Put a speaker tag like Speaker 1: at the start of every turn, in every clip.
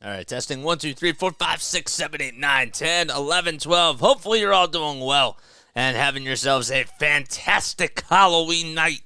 Speaker 1: All right, testing 1, 2, 3, 4, 5, 6, 7, 8, 9, 10, 11, 12. Hopefully you're all doing well and having yourselves a fantastic Halloween night.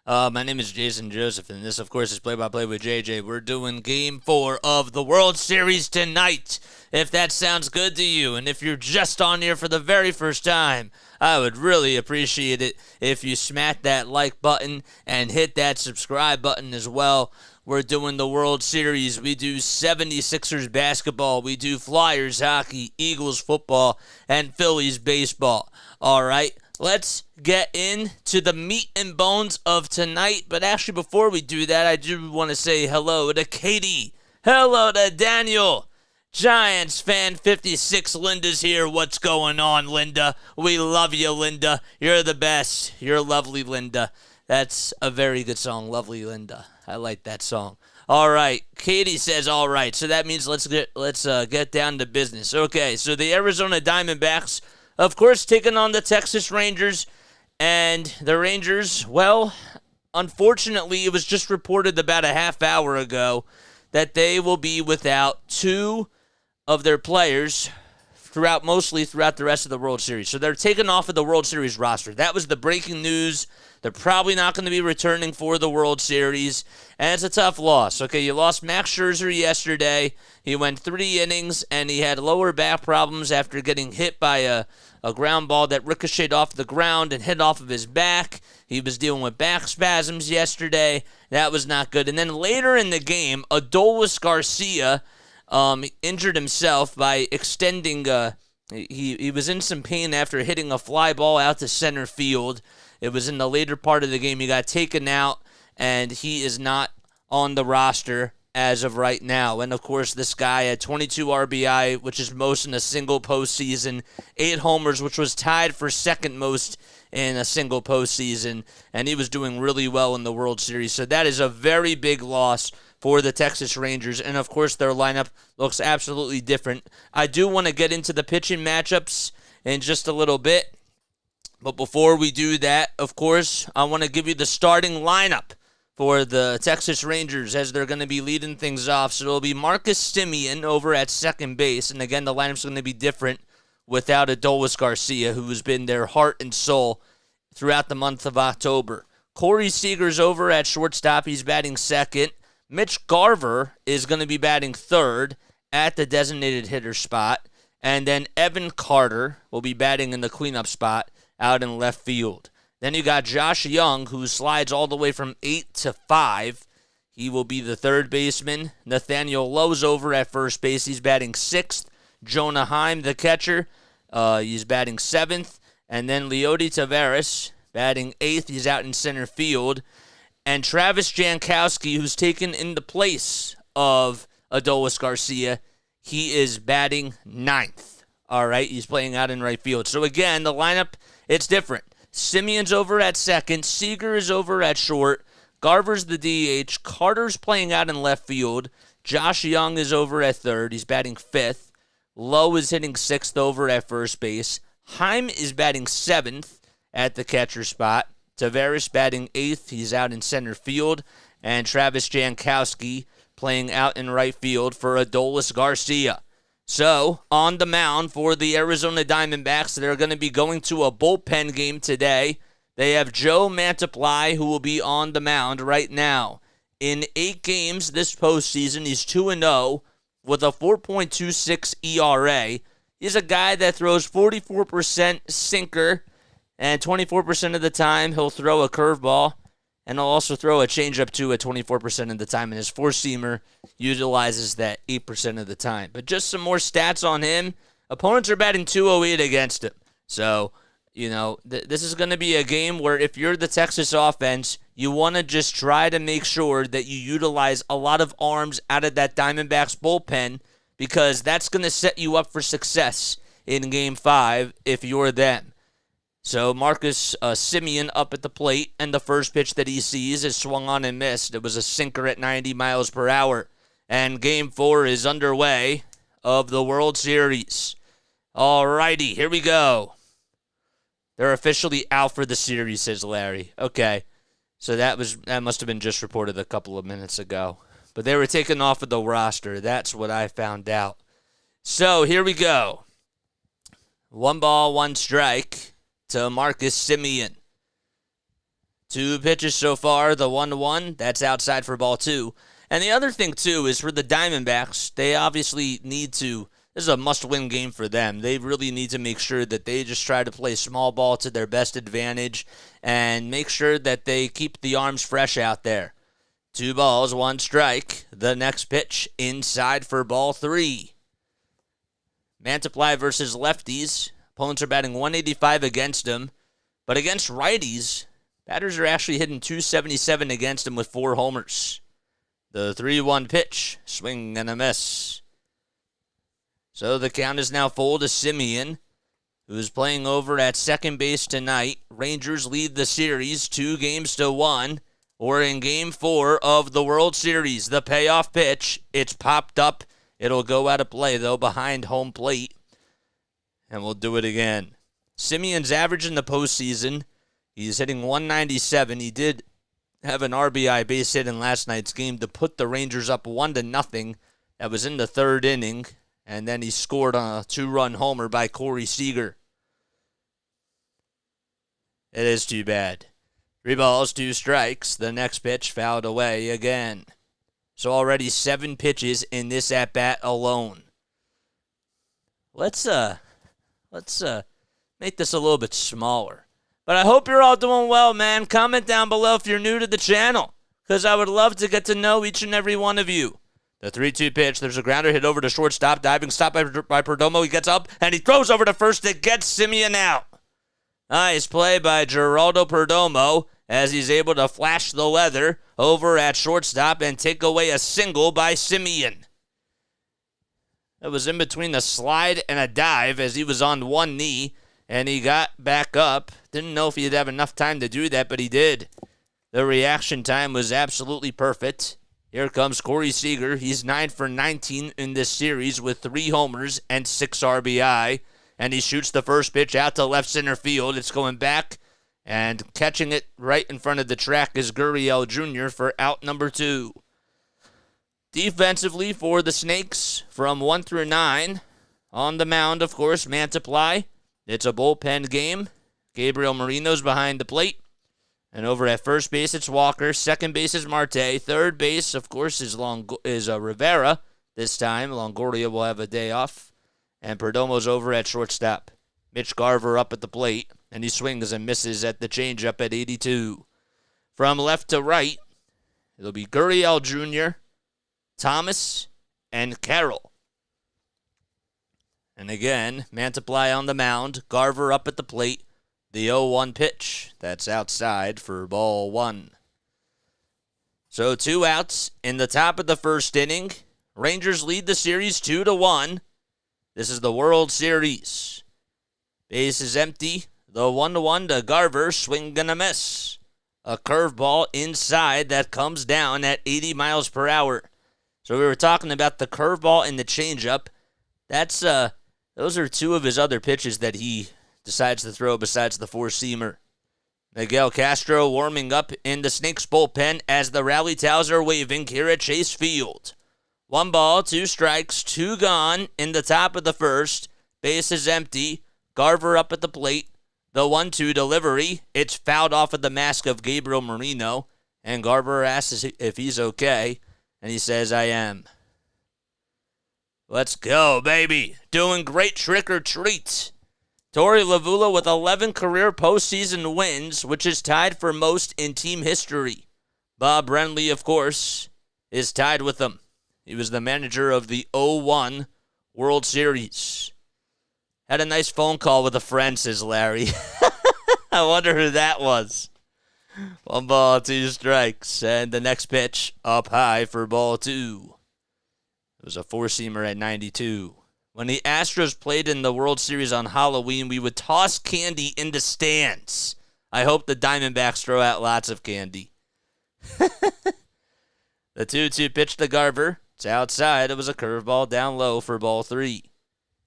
Speaker 1: My name is Jason Joseph, and this, of course, is Play-by-Play with JJ. We're doing Game 4 of the World Series tonight, if that sounds good to you. And if you're just on here for the very first time, I would really appreciate it if you smack that like button and hit that subscribe button as well. We're doing the World Series. We do 76ers basketball. We do Flyers hockey, Eagles football, and Phillies baseball. All right, let's get into the meat and bones of tonight. But actually, before we do that, I do want to say hello to Katie. Hello to Daniel. Giants fan 56, Linda's here. What's going on, Linda? We love you, Linda. You're the best. You're lovely, Linda. That's a very good song, Lovely Linda. I like that song. All right, Katie says all right, so that means let's get down to business. Okay, so the Arizona Diamondbacks, of course, taking on the Texas Rangers, and the Rangers, well, unfortunately, it was just reported about a half hour ago that they will be without two of their players mostly throughout the rest of the World Series. So they're taken off of the World Series roster. That was the breaking news. They're probably not going to be returning for the World Series, and it's a tough loss. Okay, you lost Max Scherzer yesterday. He went 3 innings, and he had lower back problems after getting hit by a ground ball that ricocheted off the ground and hit off of his back. He was dealing with back spasms yesterday. That was not good. And then later in the game, Adolis Garcia injured himself by extending. He was in some pain after hitting a fly ball out to center field. It was in the later part of the game. He got taken out, and he is not on the roster as of right now. And, of course, this guy had 22 RBI, which is most in a single postseason, 8 homers, which was tied for second most in a single postseason, and he was doing really well in the World Series. So that is a very big loss for the Texas Rangers, and, of course, their lineup looks absolutely different. I do want to get into the pitching matchups in just a little bit. But before we do that, of course, I want to give you the starting lineup for the Texas Rangers as they're going to be leading things off. So it'll be Marcus Semien over at second base. And again, the lineup's going to be different without Adolis Garcia, who has been their heart and soul throughout the month of October. Corey Seager's over at shortstop. He's batting second. Mitch Garver is going to be batting third at the designated hitter spot. And then Evan Carter will be batting in the cleanup spot out in left field. Then you got Josh Young, who slides all the way from 8 to 5. He will be the third baseman. Nathaniel Lowe's over at first base. He's batting 6th. Jonah Heim, the catcher, he's batting 7th. And then Leody Taveras, batting 8th. He's out in center field. And Travis Jankowski, who's taken in the place of Adolis Garcia, he is batting 9th. All right, he's playing out in right field. So again, the lineup, it's different. Simeon's over at second. Seager is over at short. Garver's the DH. Carter's playing out in left field. Josh Young is over at third. He's batting 5th. Lowe is hitting 6th over at first base. Heim is batting 7th at the catcher spot. Taveras batting 8th. He's out in center field. And Travis Jankowski playing out in right field for Adolis Garcia. So, on the mound for the Arizona Diamondbacks, they're going to be going to a bullpen game today. They have Joe Mantiply, who will be on the mound right now. In 8 games this postseason, he's 2-0 with a 4.26 ERA. He's a guy that throws 44% sinker, and 24% of the time he'll throw a curveball. And he'll also throw a changeup too at 24% of the time, and his four-seamer utilizes that 8% of the time. But just some more stats on him. Opponents are batting .208 against him. So, this is going to be a game where if you're the Texas offense, you want to just try to make sure that you utilize a lot of arms out of that Diamondbacks bullpen, because that's going to set you up for success in Game 5 if you're them. So Marcus Semien up at the plate, and the first pitch that he sees is swung on and missed. It was a sinker at 90 miles per hour. And Game 4 is underway of the World Series. All righty, here we go. They're officially out for the series, says Larry. Okay, so that must have been just reported a couple of minutes ago. but they were taken off of the roster. That's what I found out. So here we go. 1 ball, 1 strike to Marcus Semien. 2 pitches so far, the 1-1, that's outside for ball 2. And the other thing, too, is for the Diamondbacks, they obviously need to, this is a must-win game for them. They really need to make sure that they just try to play small ball to their best advantage and make sure that they keep the arms fresh out there. 2 balls, 1 strike. The next pitch inside for ball 3. Mantiply versus lefties. Opponents are batting 185 against them. But against righties, batters are actually hitting 277 against them with 4 homers. The 3-1 pitch. Swing and a miss. So the count is now full to Semien, who's playing over at second base tonight. Rangers lead the series 2-1. We're in Game 4 of the World Series. The payoff pitch. It's popped up. It'll go out of play, though, behind home plate. And we'll do it again. Semien's average in the postseason. He's hitting 197. He did have an RBI base hit in last night's game to put the Rangers up 1-0. That was in the 3rd inning. And then he scored on a 2-run homer by Corey Seager. It is too bad. 3 balls, 2 strikes. The next pitch fouled away again. So already 7 pitches in this at-bat alone. Let's make this a little bit smaller. But I hope you're all doing well, man. Comment down below if you're new to the channel, because I would love to get to know each and every one of you. The 3-2 pitch. There's a grounder hit over to shortstop. Diving stop by Perdomo. He gets up, and he throws over to first. It gets Semien out. Nice play by Geraldo Perdomo, as he's able to flash the leather over at shortstop and take away a single by Semien. It was in between a slide and a dive as he was on one knee, and he got back up. Didn't know if he'd have enough time to do that, but he did. The reaction time was absolutely perfect. Here comes Corey Seager. He's 9 for 19 in this series with 3 homers and 6 RBI, and he shoots the first pitch out to left center field. It's going back, and catching it right in front of the track is Gurriel Jr. for out number 2. Defensively for the Snakes, from 1 through 9, on the mound, of course, Mantiply. It's a bullpen game. Gabriel Marino's behind the plate. And over at first base, it's Walker. Second base is Marte. Third base, of course, is Rivera. This time, Longoria will have a day off. And Perdomo's over at shortstop. Mitch Garver up at the plate. And he swings and misses at the changeup at 82. From left to right, it'll be Gurriel Jr., Thomas, and Carroll. And again, Mantiply on the mound. Garver up at the plate. The 0-1 pitch. That's outside for ball 1. So 2 outs in the top of the first inning. Rangers lead the series 2-1. This is the World Series. Base is empty. The 1-1 to Garver. Swing and a miss. A curveball inside that comes down at 80 miles per hour. So we were talking about the curveball and the changeup. Those are 2 of his other pitches that he decides to throw besides the 4-seamer. Miguel Castro warming up in the Snakes bullpen as the rally towels are waving here at Chase Field. 1 ball, 2 strikes, 2 gone in the top of the first. Base is empty. Garver up at the plate. The 1-2 delivery. It's fouled off of the mask of Gabriel Marino. And Garver asks if he's okay. And he says, I am. Let's go, baby. Doing great trick or treat. Torey Lovullo with 11 career postseason wins, which is tied for most in team history. Bob Brenly, of course, is tied with him. He was the manager of the 0-1 World Series. Had a nice phone call with a friend, says Larry. I wonder who that was. 1 ball, 2 strikes, and the next pitch up high for ball 2. It was a 4-seamer at 92. When the Astros played in the World Series on Halloween, we would toss candy in the stands. I hope the Diamondbacks throw out lots of candy. The 2-2 pitch to Garver. It's outside. It was a curveball down low for ball 3.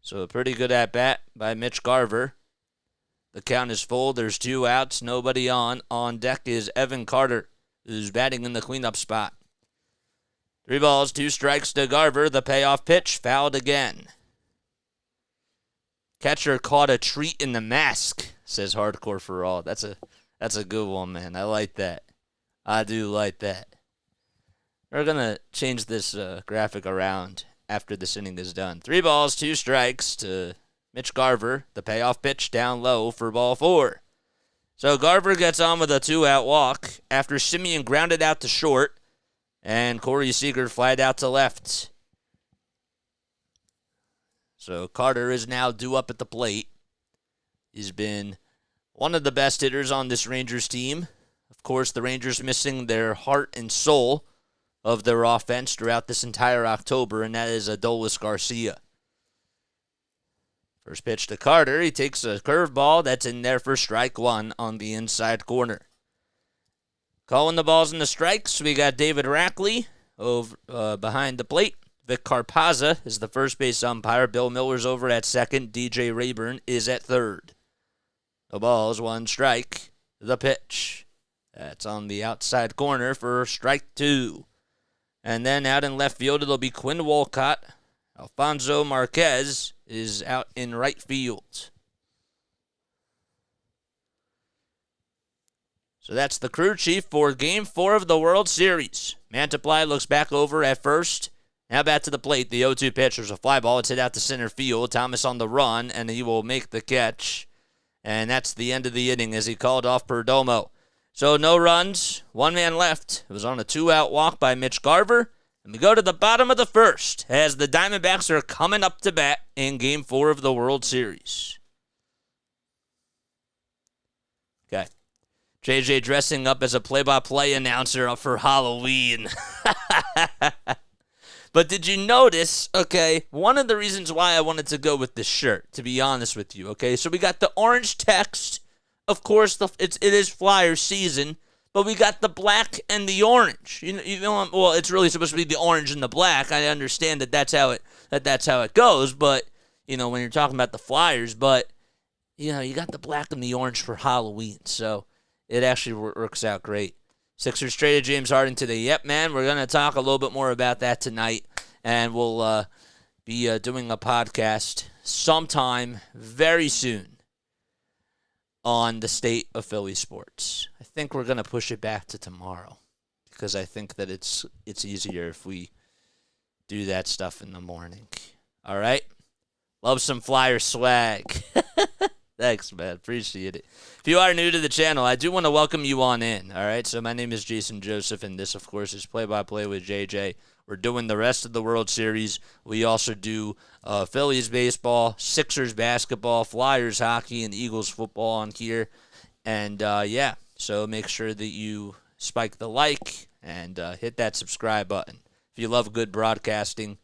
Speaker 1: So a pretty good at-bat by Mitch Garver. The count is full. There's 2 outs. Nobody on. On deck is Evan Carter, who's batting in the cleanup spot. 3 balls, 2 strikes to Garver. The payoff pitch fouled again. Catcher caught a treat in the mask, says Hardcore for All. That's a good one, man. I like that. I do like that. We're going to change this graphic around after this inning is done. 3 balls, 2 strikes to Mitch Garver. The payoff pitch down low for ball 4. So Garver gets on with a 2-out walk after Simeon grounded out to short and Corey Seager flied out to left. So Carter is now due up at the plate. He's been one of the best hitters on this Rangers team. Of course, the Rangers missing their heart and soul of their offense throughout this entire October, and that is Adolis Garcia. First pitch to Carter. He takes a curveball that's in there for strike 1 on the inside corner. Calling the balls and the strikes, we got David Rackley over behind the plate. Vic Carpazza is the first base umpire. Bill Miller's over at second. DJ Rayburn is at third. The ball's 1 strike. The pitch. That's on the outside corner for strike 2. And then out in left field, it'll be Quinn Wolcott. Alfonso Marquez is out in right field. So that's the crew chief for Game 4 of the World Series. Mantiply looks back over at first. Now back to the plate. The 0-2 pitch. There's a fly ball. It's hit out to center field. Thomas on the run, and he will make the catch. And that's the end of the inning as he called off Perdomo. So no runs, 1 man left. It was on a 2-out walk by Mitch Garver. And we go to the bottom of the first as the Diamondbacks are coming up to bat in Game 4 of the World Series. Okay. JJ dressing up as a play-by-play announcer for Halloween. But did you notice, okay, one of the reasons why I wanted to go with this shirt, to be honest with you, okay? So we got the orange text. Of course, it is Flyer season, but we got the black and the orange. You know, well, it's really supposed to be the orange and the black. I understand that's how it goes, but you know, when you're talking about the Flyers, but you know, you got the black and the orange for Halloween, so it actually works out great. Sixers traded James Harden today. Yep, man, we're going to talk a little bit more about that tonight, and we'll be doing a podcast sometime very soon on the state of Philly sports. I think we're going to push it back to tomorrow because I think that it's easier if we do that stuff in the morning. All right? Love some Flyer swag. Thanks, man. Appreciate it. If you are new to the channel, I do want to welcome you on in. All right? So my name is Jason Joseph, and this, of course, is Play-by-Play with JJ. We're doing the rest of the World Series. We also do Phillies baseball, Sixers basketball, Flyers hockey, and Eagles football on here. And, yeah, so make sure that you spike the like and hit that subscribe button. If you love good broadcasting,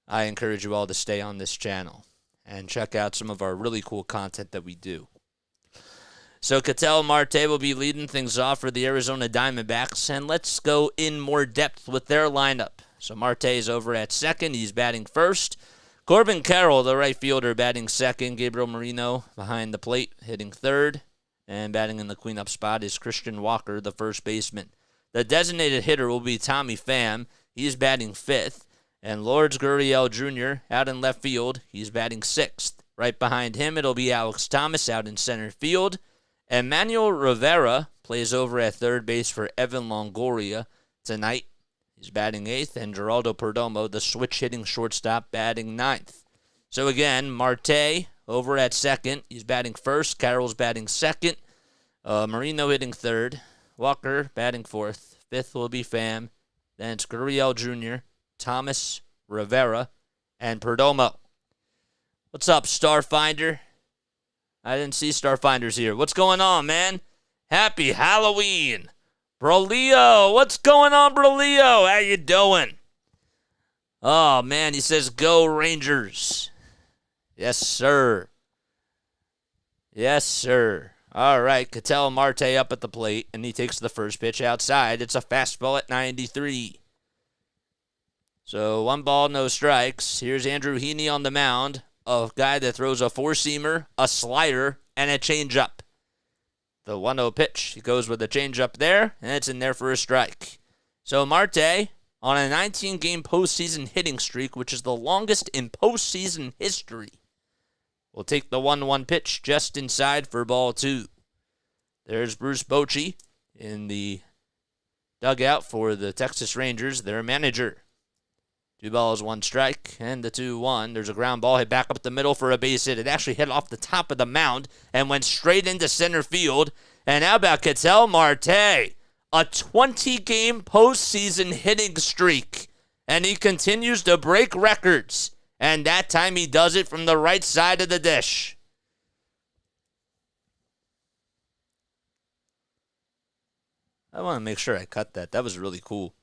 Speaker 1: I encourage you all to stay on this channel and check out some of our really cool content that we do. So Ketel Marte will be leading things off for the Arizona Diamondbacks, and let's go in more depth with their lineup. So Marte is over at second. He's batting first. Corbin Carroll, the right fielder, batting second. Gabriel Marino behind the plate, hitting third. And batting in the cleanup spot is Christian Walker, the first baseman. The designated hitter will be Tommy Pham. He's batting fifth. And Lourdes Gurriel Jr. out in left field. He's batting sixth. Right behind him, it'll be Alex Thomas out in center field. Emmanuel Rivera plays over at third base for Evan Longoria tonight. He's batting eighth. And Geraldo Perdomo, the switch-hitting shortstop, batting ninth. So again, Marte over at second. He's batting first. Carroll's batting second. Marino hitting third. Walker batting fourth. Fifth will be Pham. Then it's Gurriel Jr., Thomas, Rivera, and Perdomo. What's up, Starfinder? I didn't see Starfinders here. What's going on, man? Happy Halloween. Brolio, what's going on, Brolio? How you doing? Oh, man, he says, go Rangers. Yes, sir. Yes, sir. All right, Ketel Marte up at the plate, and he takes the first pitch outside. It's a fastball at 93. So 1 ball, no strikes. Here's Andrew Heaney on the mound, a guy that throws a four-seamer, a slider, and a changeup. The 1-0 pitch, he goes with a changeup there, and it's in there for a strike. So Marte on a 19-game postseason hitting streak, which is the longest in postseason history. We'll take the 1-1 pitch just inside for ball 2. There's Bruce Bochy in the dugout for the Texas Rangers, their manager. 2 balls, 1 strike, and the 2-1. There's a ground ball hit back up the middle for a base hit. It actually hit off the top of the mound and went straight into center field. And how about Ketel Marte? A 20-game postseason hitting streak. And he continues to break records. And that time he does it from the right side of the dish. I want to make sure I cut that. That was really cool.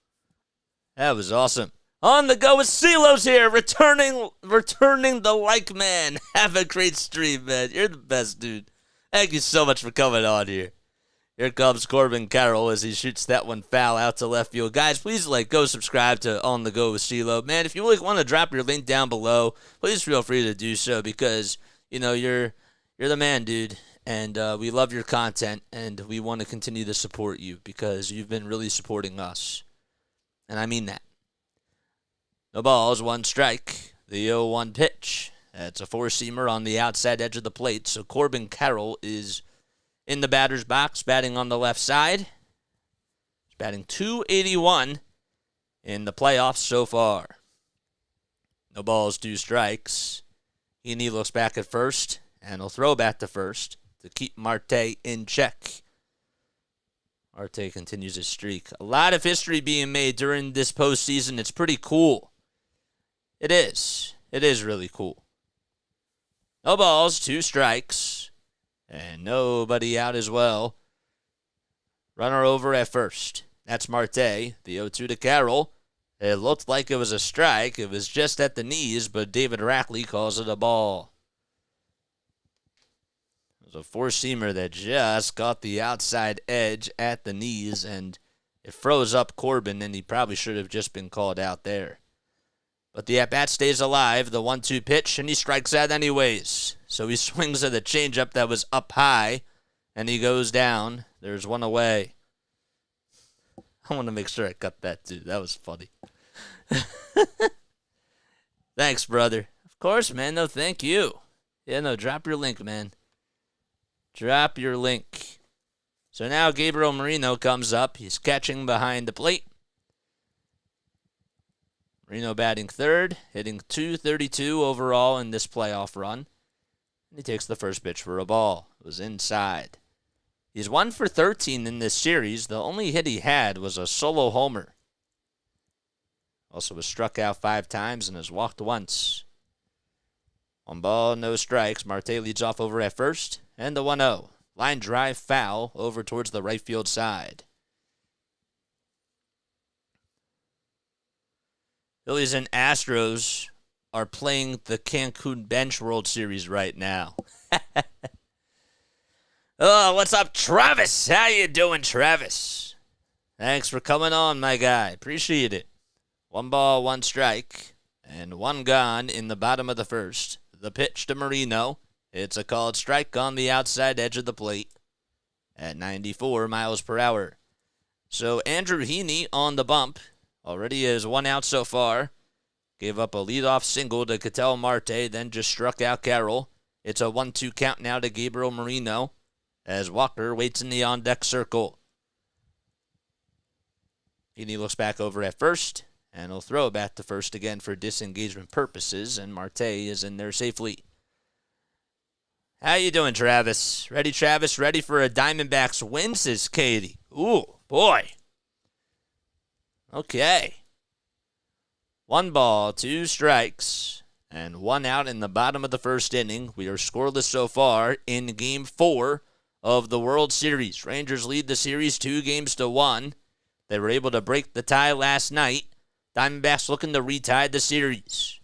Speaker 1: That was awesome. On the go with Silos here, returning the like man. Have a great stream, man. You're the best, dude. Thank you so much for coming on here. Here comes Corbin Carroll as he shoots that one foul out to left field. Guys, please go subscribe to On the Go with Silo. Man, if you want to drop your link down below, please feel free to do so because, you're the man, dude. And we love your content, and we want to continue to support you because you've been really supporting us. And I mean that. No balls, 1 strike. The 0-1 pitch. That's a 4-seamer on the outside edge of the plate. So Corbin Carroll is in the batter's box, batting on the left side. He's batting .281 in the playoffs so far. No balls, 2 strikes. Heaney looks back at first, and he'll throw back to first to keep Marte in check. Marte continues his streak. A lot of history being made during this postseason. It's pretty cool. It is. It is really cool. No balls, 2 strikes, and nobody out as well. Runner over at first. That's Marte. The 0-2 to Carroll. It looked like it was a strike. It was just at the knees, but David Rackley calls it a ball. It was a 4-seamer that just got the outside edge at the knees, and it froze up Corbin, and he probably should have just been called out there. But the at-bat stays alive, the 1-2 pitch, and he strikes out anyways. So he swings at the changeup that was up high, and he goes down. There's 1 away. I want to make sure I cut that, too. That was funny. Thanks, brother. Of course, man. No, thank you. Yeah, no, drop your link, man. Drop your link. So now Gabriel Moreno comes up. He's catching behind the plate. Moreno batting third, hitting .232 overall in this playoff run. And he takes the first pitch for a ball. It was inside. He's 1 for 13 in this series. The only hit he had was a solo homer. Also was struck out 5 times and has walked once. 1 ball, no strikes. Marte leads off over at first. And the 1-0. Line drive foul over towards the right field side. Phillies and Astros are playing the Cancun Bench World Series right now. Oh, what's up, Travis? How you doing, Travis? Thanks for coming on, my guy. Appreciate it. 1 ball, 1 strike, and 1 gone in the bottom of the first. The pitch to Moreno. It's a called strike on the outside edge of the plate at 94 miles per hour. So Andrew Heaney on the bump. Already has 1 out so far. Gave up a leadoff single to Ketel Marte, then just struck out Carroll. It's a 1-2 count now to Gabriel Moreno as Walker waits in the on-deck circle. Heaney looks back over at first, and he'll throw back to first again for disengagement purposes, and Marte is in there safely. How you doing, Travis? Ready, Travis? Ready for a Diamondbacks win, says Katie. Ooh, boy. Okay. 1 ball, 2 strikes, and 1 out in the bottom of the first inning. We are scoreless so far in Game 4 of the World Series. Rangers lead the series 2-1. They were able to break the tie last night. Diamondbacks looking to retie the series.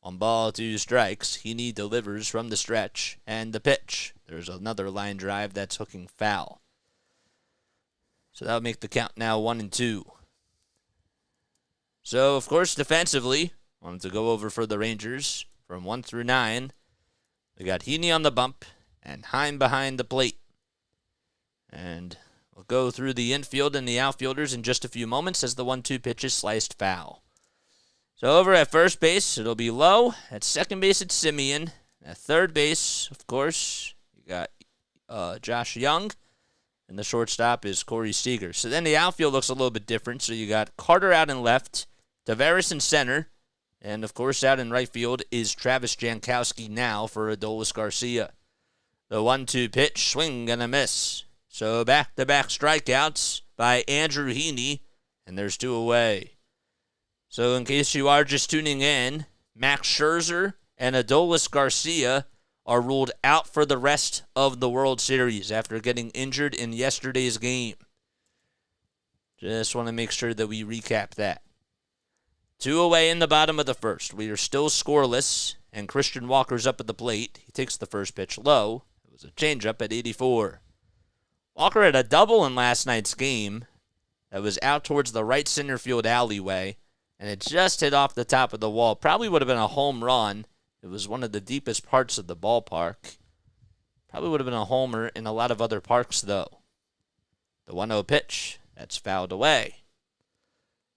Speaker 1: 1 ball, 2 strikes. Heaney delivers from the stretch, and the pitch. There's another line drive that's hooking foul. So that'll make the count now 1-2. So, of course, defensively, wanted to go over for the Rangers from 1 through 9. We got Heaney on the bump and Heim behind the plate. And we'll go through the infield and the outfielders in just a few moments as the 1-2 pitch is sliced foul. So over at first base, it'll be Lowe. At second base, it's Simeon. At third base, of course, you got Josh Young. And the shortstop is Corey Seager. So then the outfield looks a little bit different. So you got Carter out in left, Tavares in center, and of course out in right field is Travis Jankowski now for Adolis Garcia. The 1-2 pitch, swing and a miss. So back-to-back strikeouts by Andrew Heaney, and there's 2 away. So in case you are just tuning in, Max Scherzer and Adolis Garcia are ruled out for the rest of the World Series after getting injured in yesterday's game. Just want to make sure that we recap that. 2 away in the bottom of the first. We are still scoreless, and Christian Walker's up at the plate. He takes the first pitch low. It was a changeup at 84. Walker had a double in last night's game that was out towards the right center field alleyway, and it just hit off the top of the wall. Probably would have been a home run. It was one of the deepest parts of the ballpark. Probably would have been a homer in a lot of other parks, though. The 1-0 pitch, that's fouled away.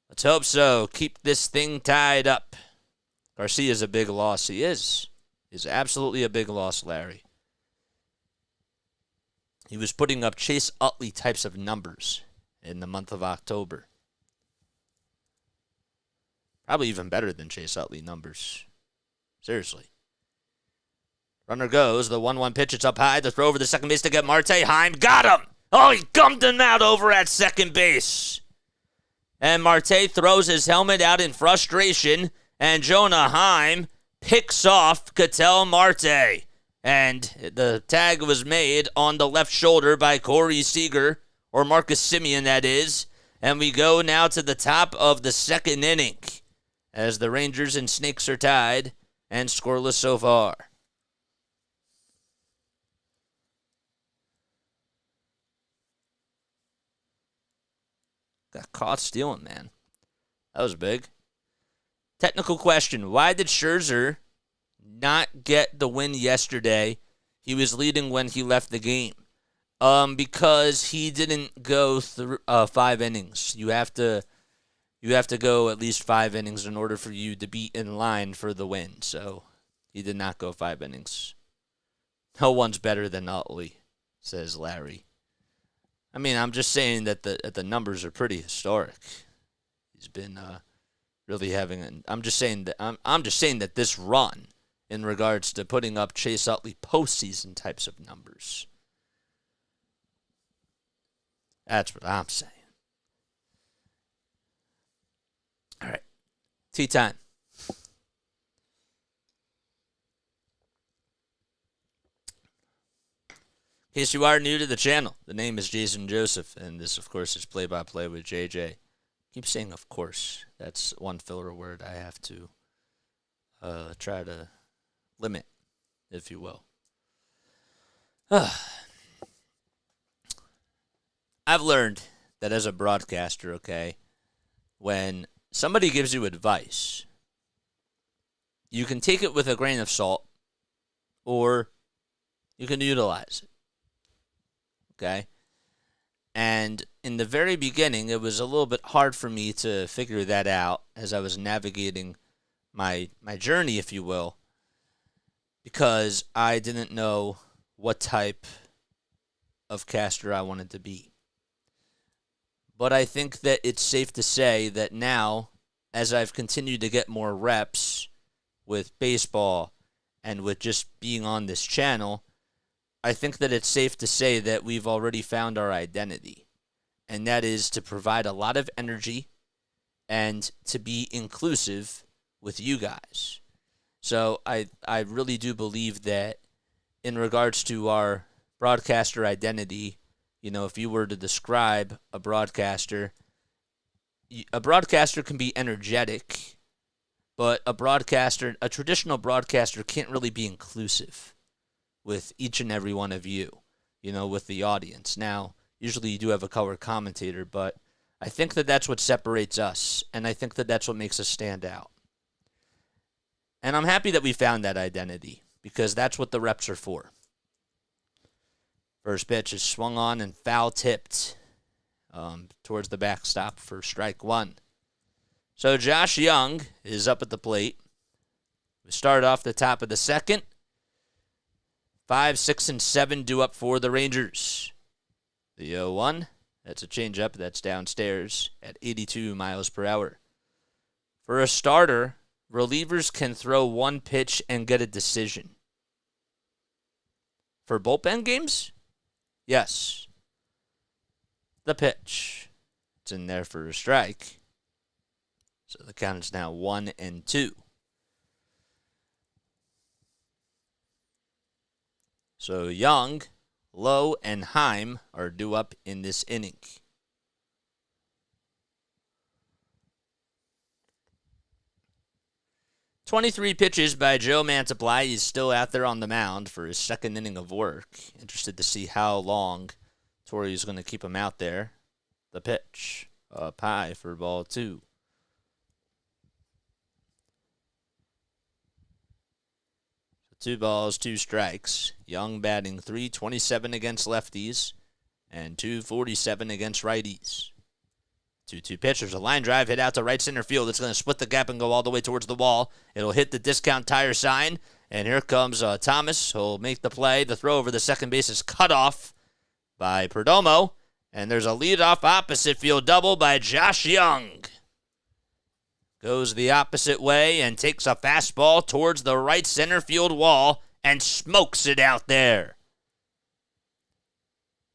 Speaker 1: Let's hope so. Keep this thing tied up. Garcia's a big loss. He is. He's absolutely a big loss, Larry. He was putting up Chase Utley types of numbers in the month of October. Probably even better than Chase Utley numbers. Seriously. Runner goes. The 1-1 pitch. It's up high. The throw over the second base to get Marte. Heim got him. Oh, he gummed him out over at second base. And Marte throws his helmet out in frustration. And Jonah Heim picks off Ketel Marte. And the tag was made on the left shoulder by Corey Seager. Or Marcus Simeon, that is. And we go now to the top of the second inning. As the Rangers and Snakes are tied. And scoreless so far. Got caught stealing, man. That was big. Technical question. Why did Scherzer not get the win yesterday? He was leading when he left the game. Because he didn't go through 5 innings. You have to go at least 5 innings in order for you to be in line for the win. So he did not go 5 innings. No one's better than Utley, says Larry. I mean, I'm just saying that the numbers are pretty historic. He's been really having an. I'm just saying that this run, in regards to putting up Chase Utley postseason types of numbers. That's what I'm saying. All right, tea time. In case you are new to the channel, the name is Jason Joseph, and this, of course, is Play-by-Play with JJ. Keep saying, of course. That's one filler word I have to try to limit, if you will. I've learned that as a broadcaster, okay, when somebody gives you advice, you can take it with a grain of salt, or you can utilize it. Okay? And in the very beginning, it was a little bit hard for me to figure that out as I was navigating my journey, if you will, because I didn't know what type of caster I wanted to be. But I think that it's safe to say that now, as I've continued to get more reps with baseball and with just being on this channel, I think that it's safe to say that we've already found our identity, and that is to provide a lot of energy and to be inclusive with you guys. So I really do believe that in regards to our broadcaster identity, you know, if you were to describe a broadcaster can be energetic, but a traditional broadcaster can't really be inclusive with each and every one of you, you know, with the audience. Now, usually you do have a color commentator, but I think that that's what separates us, and I think that that's what makes us stand out. And I'm happy that we found that identity, because that's what the reps are for. First pitch is swung on and foul tipped. towards the backstop for strike one. So Josh Young is up at the plate. We start off the top of the second. 5, 6, and 7 due up for the Rangers. The 0-1, that's a changeup that's downstairs at 82 miles per hour. For a starter, relievers can throw one pitch and get a decision. For bullpen games, yes. The pitch, it's in there for a strike. So the count is now 1-2. So Young, Lowe, and Heim are due up in this inning. "23 pitches by Joe Mantiply. He's still out there on the mound for his second inning of work. Interested to see how long Torrey's going to keep him out there. The pitch, up high for ball 2. So 2 balls, 2 strikes. Young batting .327 against lefties and .247 against righties. 2-2 pitch. There's a line drive hit out to right center field. It's going to split the gap and go all the way towards the wall. It'll hit the discount tire sign. And here comes Thomas. He'll make the play. The throw over the second base is cut off by Perdomo. And there's a leadoff opposite field double by Josh Young. Goes the opposite way and takes a fastball towards the right center field wall and smokes it out there.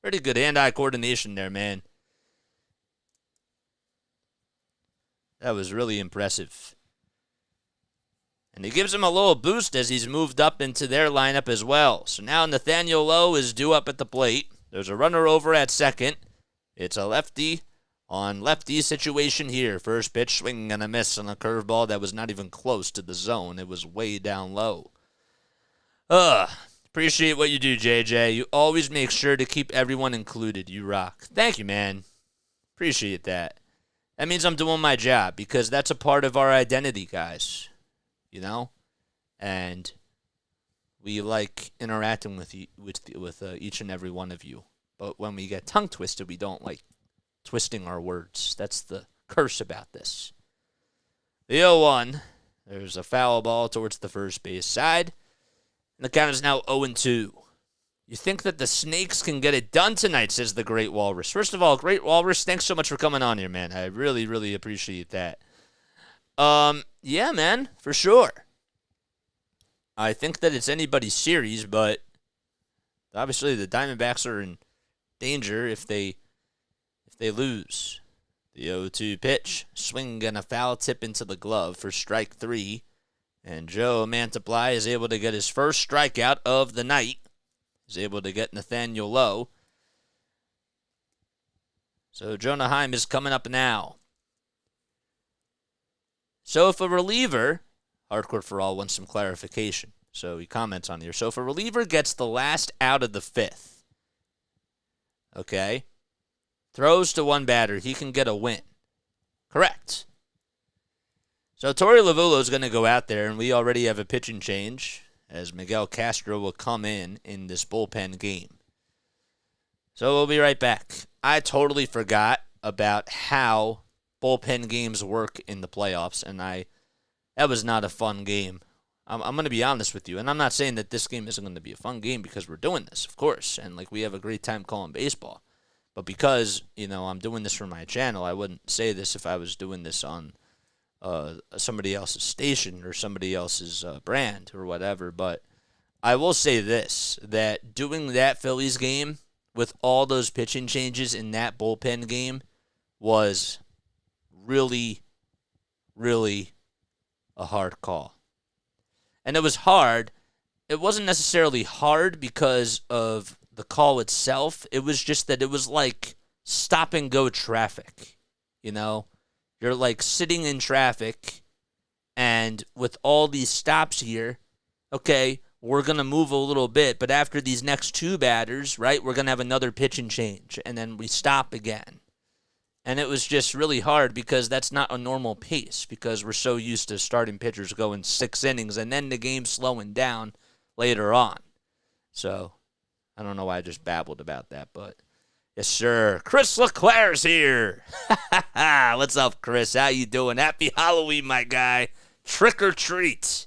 Speaker 1: Pretty good hand-eye coordination there, man. That was really impressive. And it gives him a little boost as he's moved up into their lineup as well. So now Nathaniel Lowe is due up at the plate. There's a runner over at second. It's a lefty on lefty situation here. First pitch, swing and a miss on a curveball that was not even close to the zone. It was way down low. Appreciate what you do, JJ. You always make sure to keep everyone included. You rock. Thank you, man. Appreciate that. That means I'm doing my job because that's a part of our identity, guys. You know? And we like interacting with each and every one of you. But when we get tongue twisted, we don't like twisting our words. That's the curse about this. The 0-1. There's a foul ball towards the first base side. And the count is now 0-2. You think that the Snakes can get it done tonight, says the Great Walrus. First of all, Great Walrus, thanks so much for coming on here, man. I really, really appreciate that. Yeah, man, for sure. I think that it's anybody's series, but obviously the Diamondbacks are in danger if they lose. The 0-2 pitch, swing and a foul tip into the glove for strike 3. And Joe Mantiply is able to get his first strikeout of the night. He's able to get Nathaniel Lowe. So Jonah Heim is coming up now. So if a reliever, Hardcore for All wants some clarification, so he comments on here. So if a reliever gets the last out of the 5th, okay, throws to one batter, he can get a win. Correct. So Torey Lovullo is going to go out there, and we already have a pitching change, as Miguel Castro will come in this bullpen game. So we'll be right back. I totally forgot about how bullpen games work in the playoffs, and that was not a fun game. I'm going to be honest with you, and I'm not saying that this game isn't going to be a fun game because we're doing this, of course, and like we have a great time calling baseball. But because, I'm doing this for my channel, I wouldn't say this if I was doing this on somebody else's station or somebody else's brand or whatever. But I will say this, that doing that Phillies game with all those pitching changes in that bullpen game was really, really a hard call. And it was hard. It wasn't necessarily hard because of the call itself. It was just that it was like stop and go traffic, You're like sitting in traffic, and with all these stops here, okay, we're going to move a little bit, but after these next 2 batters, right, we're going to have another pitching change, and then we stop again. And it was just really hard because that's not a normal pace because we're so used to starting pitchers going 6 innings and then the game slowing down later on. So I don't know why I just babbled about that, but Yes, sir. Chris LeClaire's here. What's up, Chris? How you doing? Happy Halloween, my guy. Trick or treat.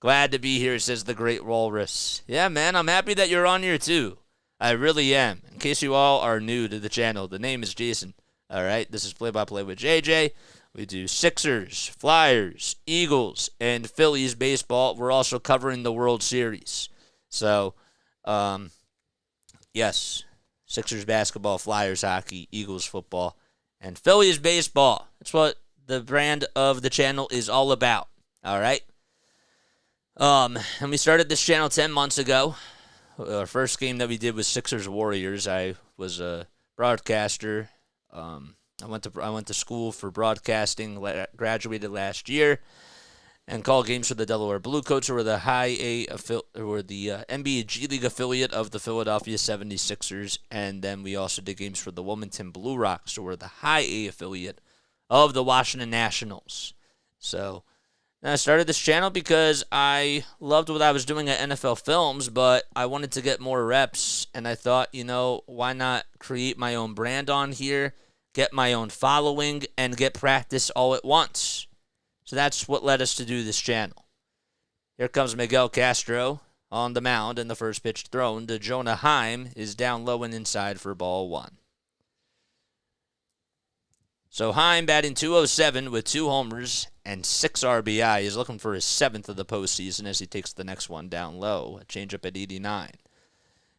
Speaker 1: Glad to be here, says the Great Walrus. Yeah, man, I'm happy that you're on here, too. I really am. In case you all are new to the channel, the name is Jason. All right, this is Play-by-Play with JJ. We do Sixers, Flyers, Eagles, and Phillies baseball. We're also covering the World Series. So, yes, Sixers basketball, Flyers hockey, Eagles football, and Phillies baseball. That's what the brand of the channel is all about. All right. And we started this channel 10 months ago. Our first game that we did was Sixers Warriors. I was a broadcaster. I went to school for broadcasting. Graduated last year, and called games for the Delaware Bluecoats, who were the NBA G League affiliate of the Philadelphia 76ers. And then we also did games for the Wilmington Blue Rocks, who were the High A affiliate of the Washington Nationals. So I started this channel because I loved what I was doing at NFL Films, but I wanted to get more reps, and I thought, why not create my own brand on here, get my own following, and get practice all at once. So that's what led us to do this channel. Here comes Miguel Castro on the mound, and the first pitch thrown to Jonah Heim is down low and inside for ball one. So Heim batting .207 with 2 homers and 6 RBI. He's looking for his 7th of the postseason as he takes the next one down low. A changeup at 89.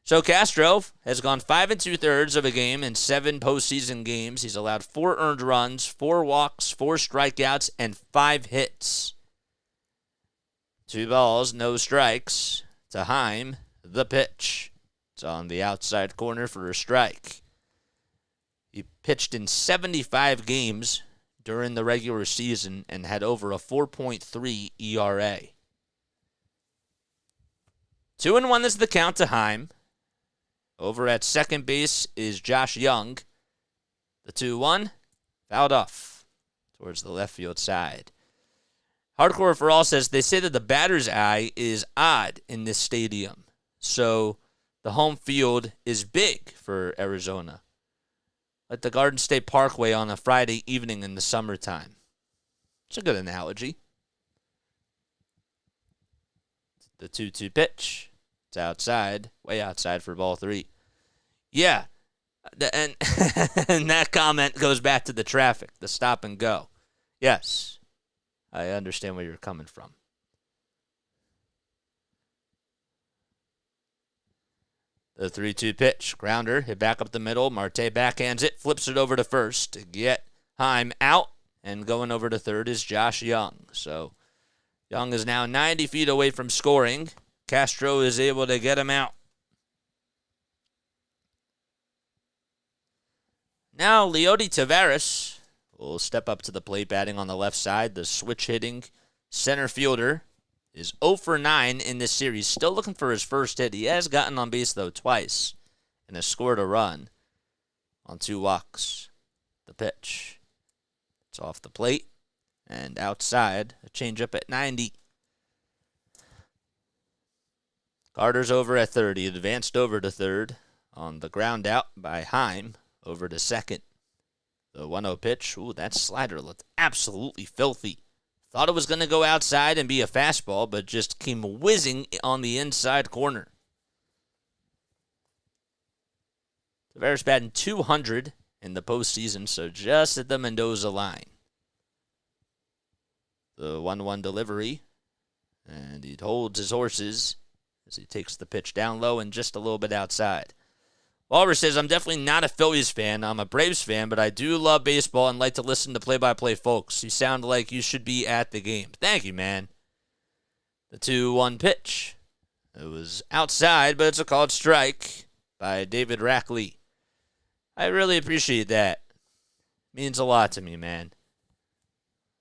Speaker 1: So Castro has gone 5 2/3 of a game in 7 postseason games. He's allowed 4 earned runs, 4 walks, 4 strikeouts, and 5 hits. 2 balls, no strikes to Heim. The pitch. It's on the outside corner for a strike. He pitched in 75 games during the regular season and had over a 4.3 ERA. 2-1 is the count to Heim. Over at second base is Josh Young. The 2-1, fouled off towards the left field side. Hardcore for All says they say that the batter's eye is odd in this stadium, so the home field is big for Arizona, like the Garden State Parkway on a Friday evening in the summertime. It's a good analogy. The 2-2 pitch. It's outside, way outside for ball 3. Yeah, and that comment goes back to the traffic, the stop and go. Yes, I understand where you're coming from. The 3-2 pitch, grounder, hit back up the middle. Marte backhands it, flips it over to first to get Heim out, and going over to third is Josh Young. So Young is now 90 feet away from scoring. Castro is able to get him out. Now Leody Taveras will step up to the plate, batting on the left side. The switch-hitting center fielder is 0 for 9 in this series. Still looking for his first hit. He has gotten on base, though, twice and has scored a run on 2 walks. The pitch. It's off the plate and outside. A changeup at 90. Carter's over at third. He advanced over to third on the ground out by Heim. Over to second. The 1-0 pitch. Ooh, that slider looked absolutely filthy. Thought it was going to go outside and be a fastball, but just came whizzing on the inside corner. Taveras batting .200 in the postseason, so just at the Mendoza line. The 1-1 delivery, and he holds his horses as he takes the pitch down low and just a little bit outside. Walrus says, I'm definitely not a Phillies fan. I'm a Braves fan, but I do love baseball and like to listen to play-by-play folks. You sound like you should be at the game. Thank you, man. The 2-1 pitch. It was outside, but it's a called strike by David Rackley. I really appreciate that. Means a lot to me, man.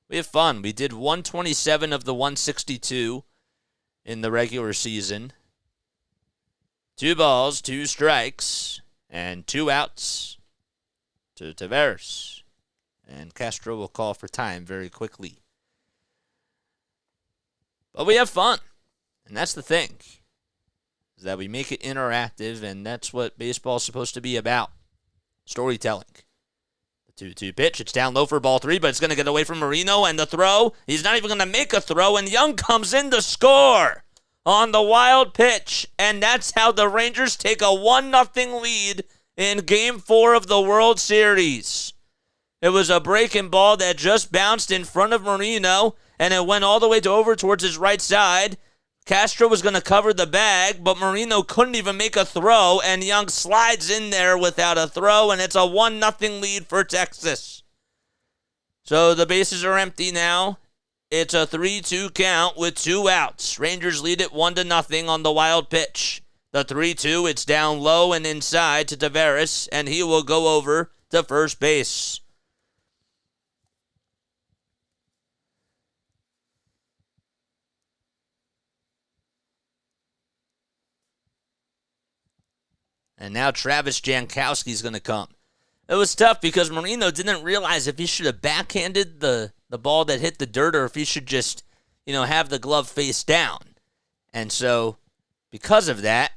Speaker 1: We have fun. We did 127 of the 162 in the regular season. 2 balls, 2 strikes, and 2 outs to Taveras. And Castro will call for time very quickly. But we have fun. And that's the thing, is that we make it interactive, and that's what baseball is supposed to be about. Storytelling. The 2-2 pitch. It's down low for ball 3, but it's going to get away from Marino. And the throw, he's not even going to make a throw. And Young comes in to score on the wild pitch. And that's how the Rangers take a 1-0 lead in Game 4 of the World Series. It was a breaking ball that just bounced in front of Marino, and it went all the way over towards his right side. Castro was going to cover the bag, but Marino couldn't even make a throw, and Young slides in there without a throw, and it's a 1-0 lead for Texas. So the bases are empty now. It's a 3-2 count with 2 outs. Rangers lead it 1-0 on the wild pitch. The 3-2, it's down low and inside to Taveras, and he will go over to first base. And now Travis Jankowski's going to come. It was tough because Marino didn't realize if he should have backhanded the ball that hit the dirt or if he should just, have the glove face down. And so, because of that,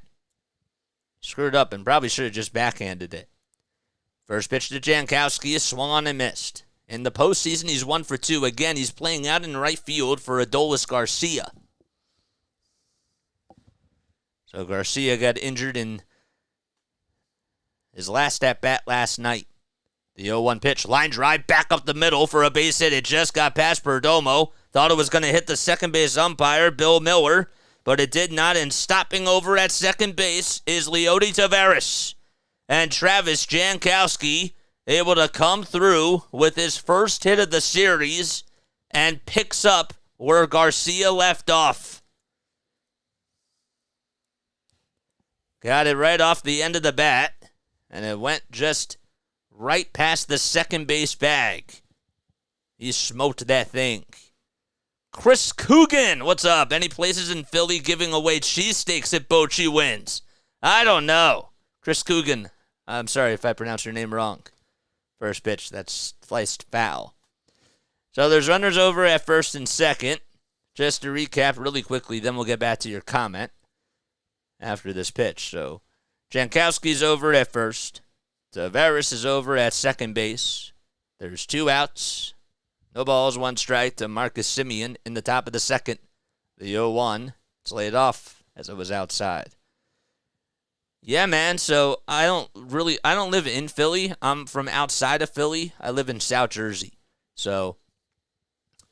Speaker 1: screwed up and probably should have just backhanded it. First pitch to Jankowski is swung on and missed. In the postseason, he's 1 for 2. Again, he's playing out in right field for Adolis Garcia. So Garcia got injured in his last at-bat last night. The 0-1 pitch, line drive back up the middle for a base hit. It just got past Perdomo. Thought it was going to hit the second base umpire, Bill Miller, but it did not. And stopping over at second base is Leody Taveras. And Travis Jankowski able to come through with his first hit of the series and picks up where Garcia left off. Got it right off the end of the bat. And it went just right past the second base bag. He smoked that thing. Chris Coogan, what's up? Any places in Philly giving away cheesesteaks if Bochy wins? I don't know. Chris Coogan, I'm sorry if I pronounced your name wrong. First pitch, that's sliced foul. So there's runners over at first and second. Just to recap really quickly, then we'll get back to your comment after this pitch. So Jankowski's over at first. Taveras is over at second base. There's 2 outs. No balls, 1 strike to Marcus Semien in the top of the second. The 0-1. It's laid off as it was outside. Yeah, man, so I don't live in Philly. I'm from outside of Philly. I live in South Jersey. So,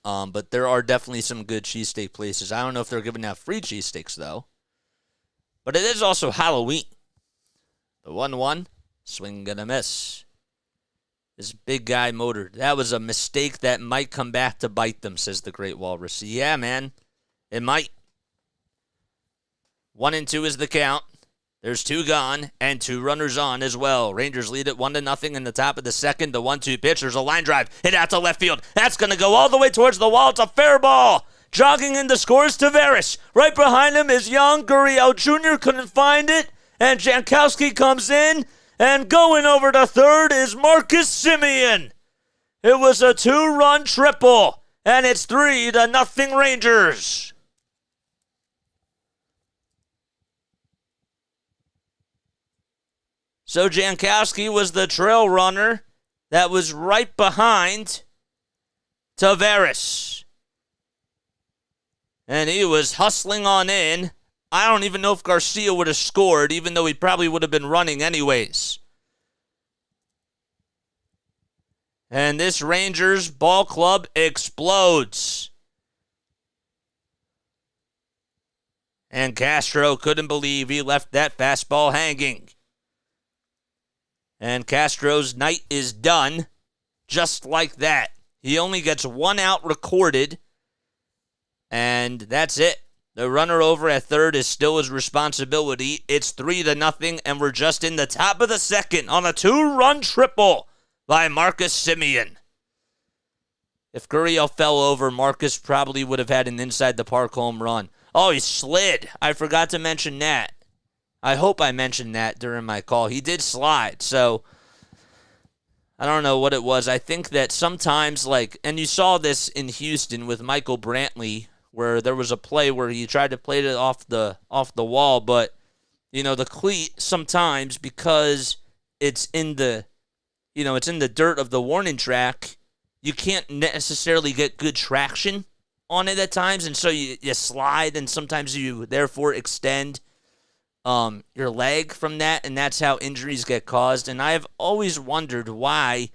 Speaker 1: but there are definitely some good cheesesteak places. I don't know if they're giving out free cheesesteaks, though. But it is also Halloween. The 1-1, swing and a miss. This big guy motored. That was a mistake that might come back to bite them, says the Great Walrus. Yeah, man, it might. 1-2 is the count. There's 2 gone and 2 runners on as well. Rangers lead it 1-0 in the top of the second. The 1-2 pitch. There's a line drive. Hit out to left field. That's going to go all the way towards the wall. It's a fair ball. Jogging in to scores Taveras. Right behind him is Young. Gurriel Jr. couldn't find it. And Jankowski comes in, and going over to third is Marcus Semien. It was a 2-run triple, and it's 3-0 Rangers. So Jankowski was the trail runner that was right behind Taveras. And he was hustling on in. I don't even know if Garcia would have scored, even though he probably would have been running anyways. And this Rangers ball club explodes. And Castro couldn't believe he left that fastball hanging. And Castro's night is done just like that. He only gets 1 out recorded, and that's it. The runner over at third is still his responsibility. It's 3-0, and we're just in the top of the second on a 2-run triple by Marcus Semien. If Gurriel fell over, Marcus probably would have had an inside-the-park home run. Oh, he slid. I forgot to mention that. I hope I mentioned that during my call. He did slide, so I don't know what it was. I think that sometimes, and you saw this in Houston with Michael Brantley, where there was a play where he tried to play it off the wall, but the cleat sometimes, because it's in the it's in the dirt of the warning track, you can't necessarily get good traction on it at times, and so you slide, and sometimes you therefore extend your leg from that, and that's how injuries get caused. And I've always wondered why,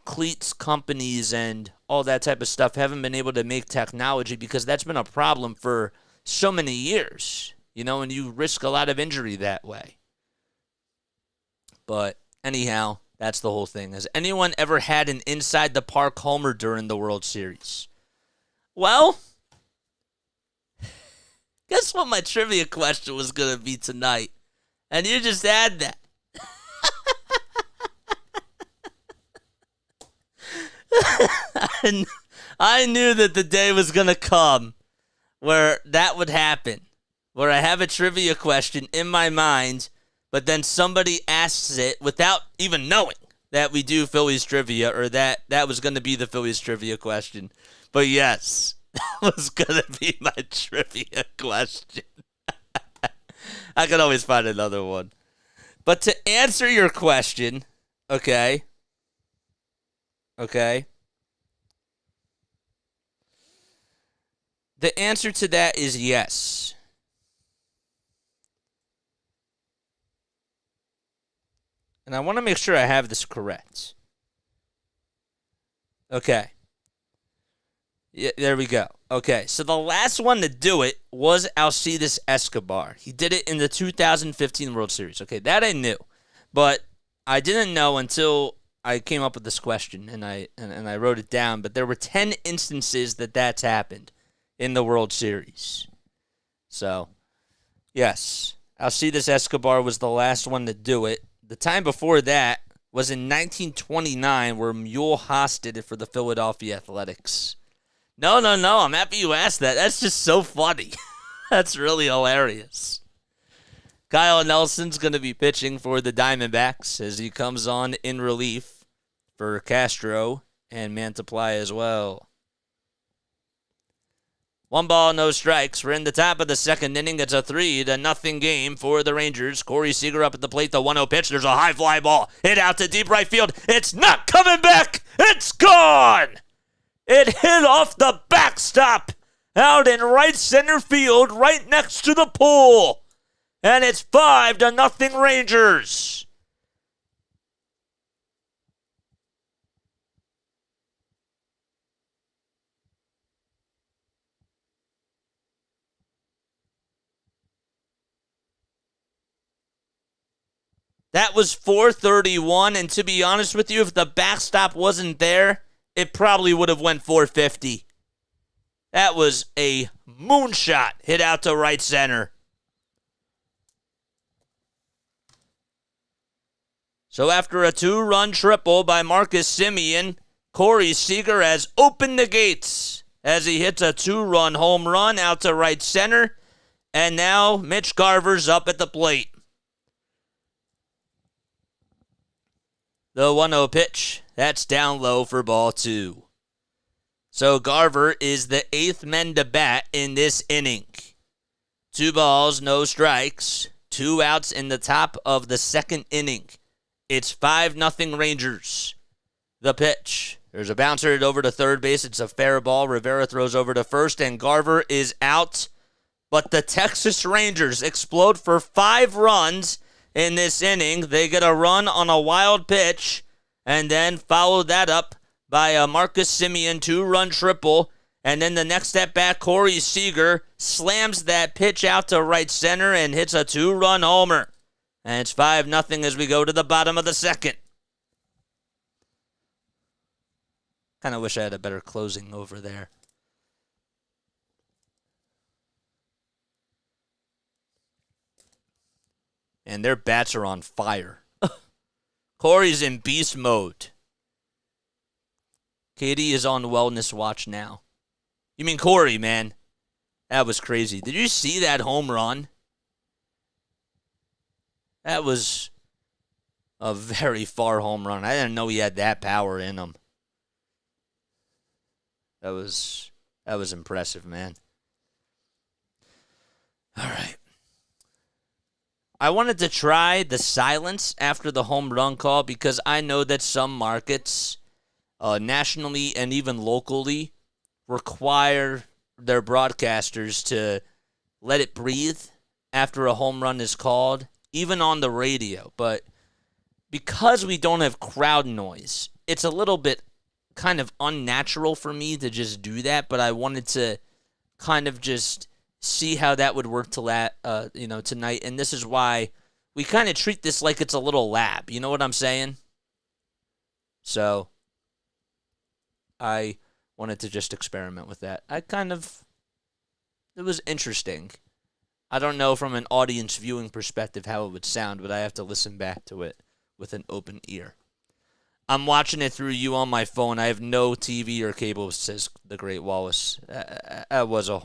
Speaker 1: cleats companies and all that type of stuff haven't been able to make technology, because that's been a problem for so many years, and you risk a lot of injury that way. But anyhow, that's the whole thing. Has anyone ever had an inside the park homer during the World Series? Well, guess what my trivia question was going to be tonight? And you just had that. I knew that the day was going to come where that would happen, where I have a trivia question in my mind, but then somebody asks it without even knowing that we do Phillies trivia, or that was going to be the Phillies trivia question. But yes, that was going to be my trivia question. I could always find another one. But to answer your question, okay. The answer to that is yes. And I want to make sure I have this correct. Okay. Yeah, there we go. Okay, so the last one to do it was Alcides Escobar. He did it in the 2015 World Series. Okay, that I knew. But I didn't know until I came up with this question, and I wrote it down. But there were 10 instances that's happened in the World Series. So, yes, Alcides Escobar was the last one to do it. The time before that was in 1929, where Mule Haas did it for the Philadelphia Athletics. No, I'm happy you asked that. That's just so funny. That's really hilarious. Kyle Nelson's going to be pitching for the Diamondbacks as he comes on in relief for Castro and Mantiply as well. 1 ball, no strikes. We're in the top of the second inning. It's a 3-0 game for the Rangers. Corey Seager up at the plate. The 1-0 pitch. There's a high fly ball. Hit out to deep right field. It's not coming back. It's gone. It hit off the backstop out in right center field, right next to the pool. And it's 5-0 Rangers. That was 431, and to be honest with you, if the backstop wasn't there, it probably would have went 450. That was a moonshot hit out to right center. So after a 2-run triple by Marcus Semien, Corey Seager has opened the gates as he hits a 2-run home run out to right center. And now Mitch Garver's up at the plate. The 1-0 pitch, that's down low for ball 2. So Garver is the 8th man to bat in this inning. 2 balls, no strikes, 2 outs in the top of the second inning. It's 5-0 Rangers. The pitch. There's a bouncer over to third base. It's a fair ball. Rivera throws over to first, and Garver is out. But the Texas Rangers explode for 5 runs in this inning. They get a run on a wild pitch, and then follow that up by a Marcus Semien 2-run triple. And then the next at bat, Corey Seager slams that pitch out to right center and hits a 2-run homer. And it's 5-0 as we go to the bottom of the second. Kind of wish I had a better closing over there. And their bats are on fire. Corey's in beast mode. Katie is on wellness watch now. You mean Corey, man? That was crazy. Did you see that home run? That was a very far home run. I didn't know he had that power in him. That was impressive, man. All right. I wanted to try the silence after the home run call because I know that some markets, nationally and even locally, require their broadcasters to let it breathe after a home run is called, even on the radio. But because we don't have crowd noise, it's a little bit kind of unnatural for me to just do that, but I wanted to kind of just see how that would work tonight. And this is why we kind of treat this like it's a little lab. You know what I'm saying? So I wanted to just experiment with that. It was interesting. I don't know from an audience viewing perspective how it would sound, but I have to listen back to it with an open ear. I'm watching it through you on my phone. I have no TV or cable, says the Great Wallace. That was a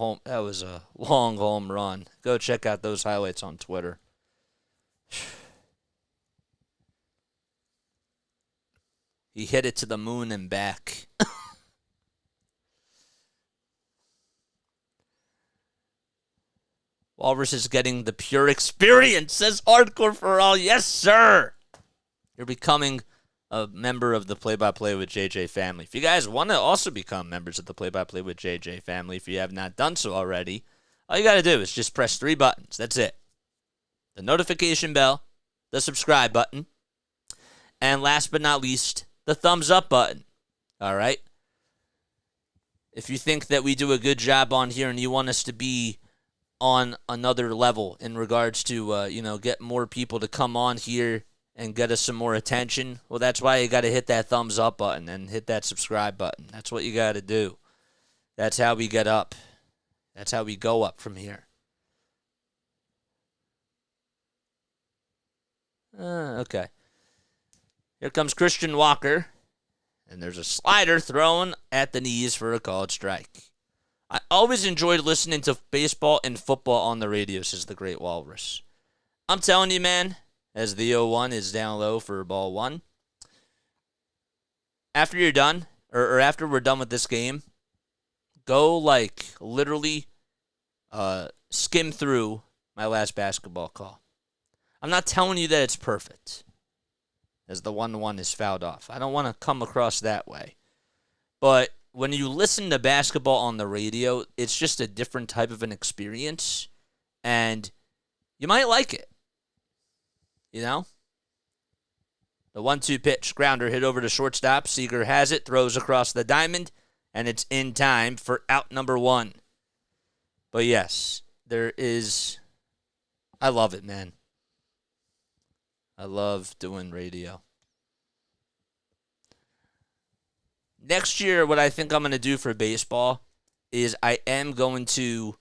Speaker 1: long home run. Go check out those highlights on Twitter. He hit it to the moon and back. Walrus is getting the pure experience, says Hardcore for All. Yes, sir. You're becoming a member of the Play-by-Play with JJ family. If you guys want to also become members of the Play-by-Play with JJ family, if you have not done so already, all you got to do is just press 3 buttons. That's it. The notification bell, the subscribe button, and last but not least, the thumbs up button. All right? If you think that we do a good job on here and you want us to be on another level in regards to, get more people to come on here and get us some more attention, well, that's why you got to hit that thumbs up button and hit that subscribe button. That's what you got to do. That's how we get up. That's how we go up from here. Okay. Here comes Christian Walker, and there's a slider thrown at the knees for a called strike. I always enjoyed listening to baseball and football on the radio, says the Great Walrus. I'm telling you, man, as the 0-1 is down low for ball 1. After you're done, or after we're done with this game, go literally skim through my last basketball call. I'm not telling you that it's perfect, as the 1-1 is fouled off. I don't want to come across that way. But when you listen to basketball on the radio, it's just a different type of an experience, and you might like it. You know? The 1-2 pitch, grounder hit over to shortstop. Seager has it, throws across the diamond, and it's in time for out number 1. But yes, I love it, man. I love doing radio. Next year, what I think I'm going to do for baseball is I am going to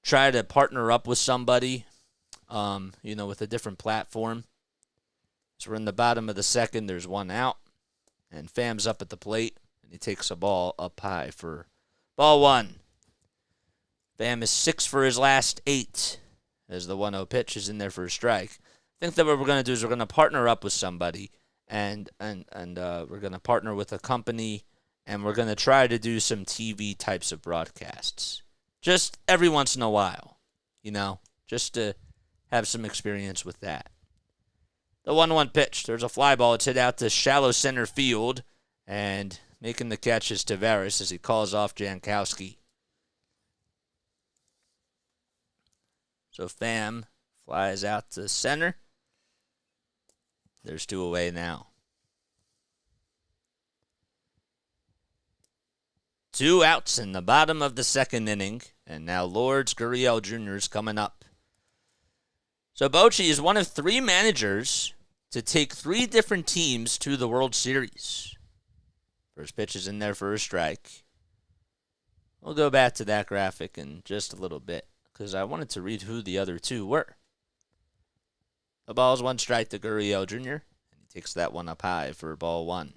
Speaker 1: try to partner up with somebody, with a different platform. So we're in the bottom of the second. There's 1 out. And Fam's up at the plate. And he takes a ball up high for ball 1. Fam is 6 for his last 8. As the 1-0 pitch is in there for a strike. I think that what we're going to do is we're going to partner up with somebody. And we're going to partner with a company. And we're going to try to do some TV types of broadcasts. Just every once in a while. Just to have some experience with that. The 1-1 pitch. There's a fly ball. It's hit out to shallow center field. And making the catch is Tavares as he calls off Jankowski. So Fam flies out to center. There's 2 away now. 2 outs in the bottom of the second inning. And now Lourdes Gurriel Jr. is coming up. So Bochy is one of 3 managers to take 3 different teams to the World Series. First pitch is in there for a strike. We'll go back to that graphic in just a little bit because I wanted to read who the other 2 were. The ball's 1 strike to Gurriel Jr. And he takes that one up high for ball 1.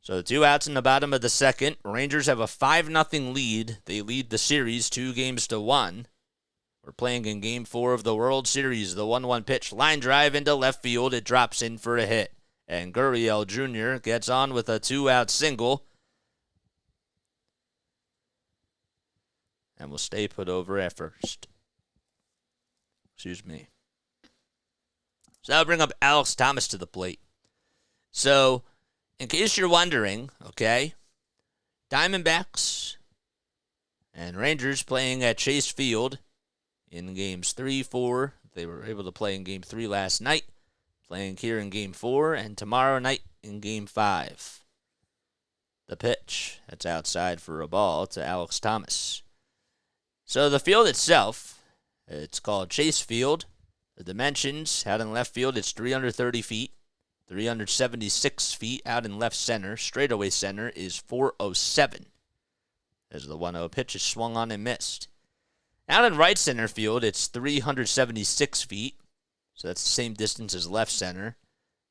Speaker 1: So 2 outs in the bottom of the second. Rangers have a 5-0 lead. They lead the series 2-1. We're playing in Game 4 of the World Series. The 1-1 pitch, line drive into left field. It drops in for a hit. And Gurriel Jr. gets on with a 2-out single. And will stay put over at first. Excuse me. So that'll bring up Alex Thomas to the plate. So, in case you're wondering, okay, Diamondbacks and Rangers playing at Chase Field in games 3, 4. They were able to play in game 3 last night, playing here in game 4, and tomorrow night in game 5. The pitch that's outside for a ball to Alex Thomas. So the field itself, it's called Chase Field. The dimensions, out in left field, it's 330 feet. 376 feet out in left center. Straightaway center is 407. As the 1-0 pitch is swung on and missed. Out in right center field, it's 376 feet. So that's the same distance as left center.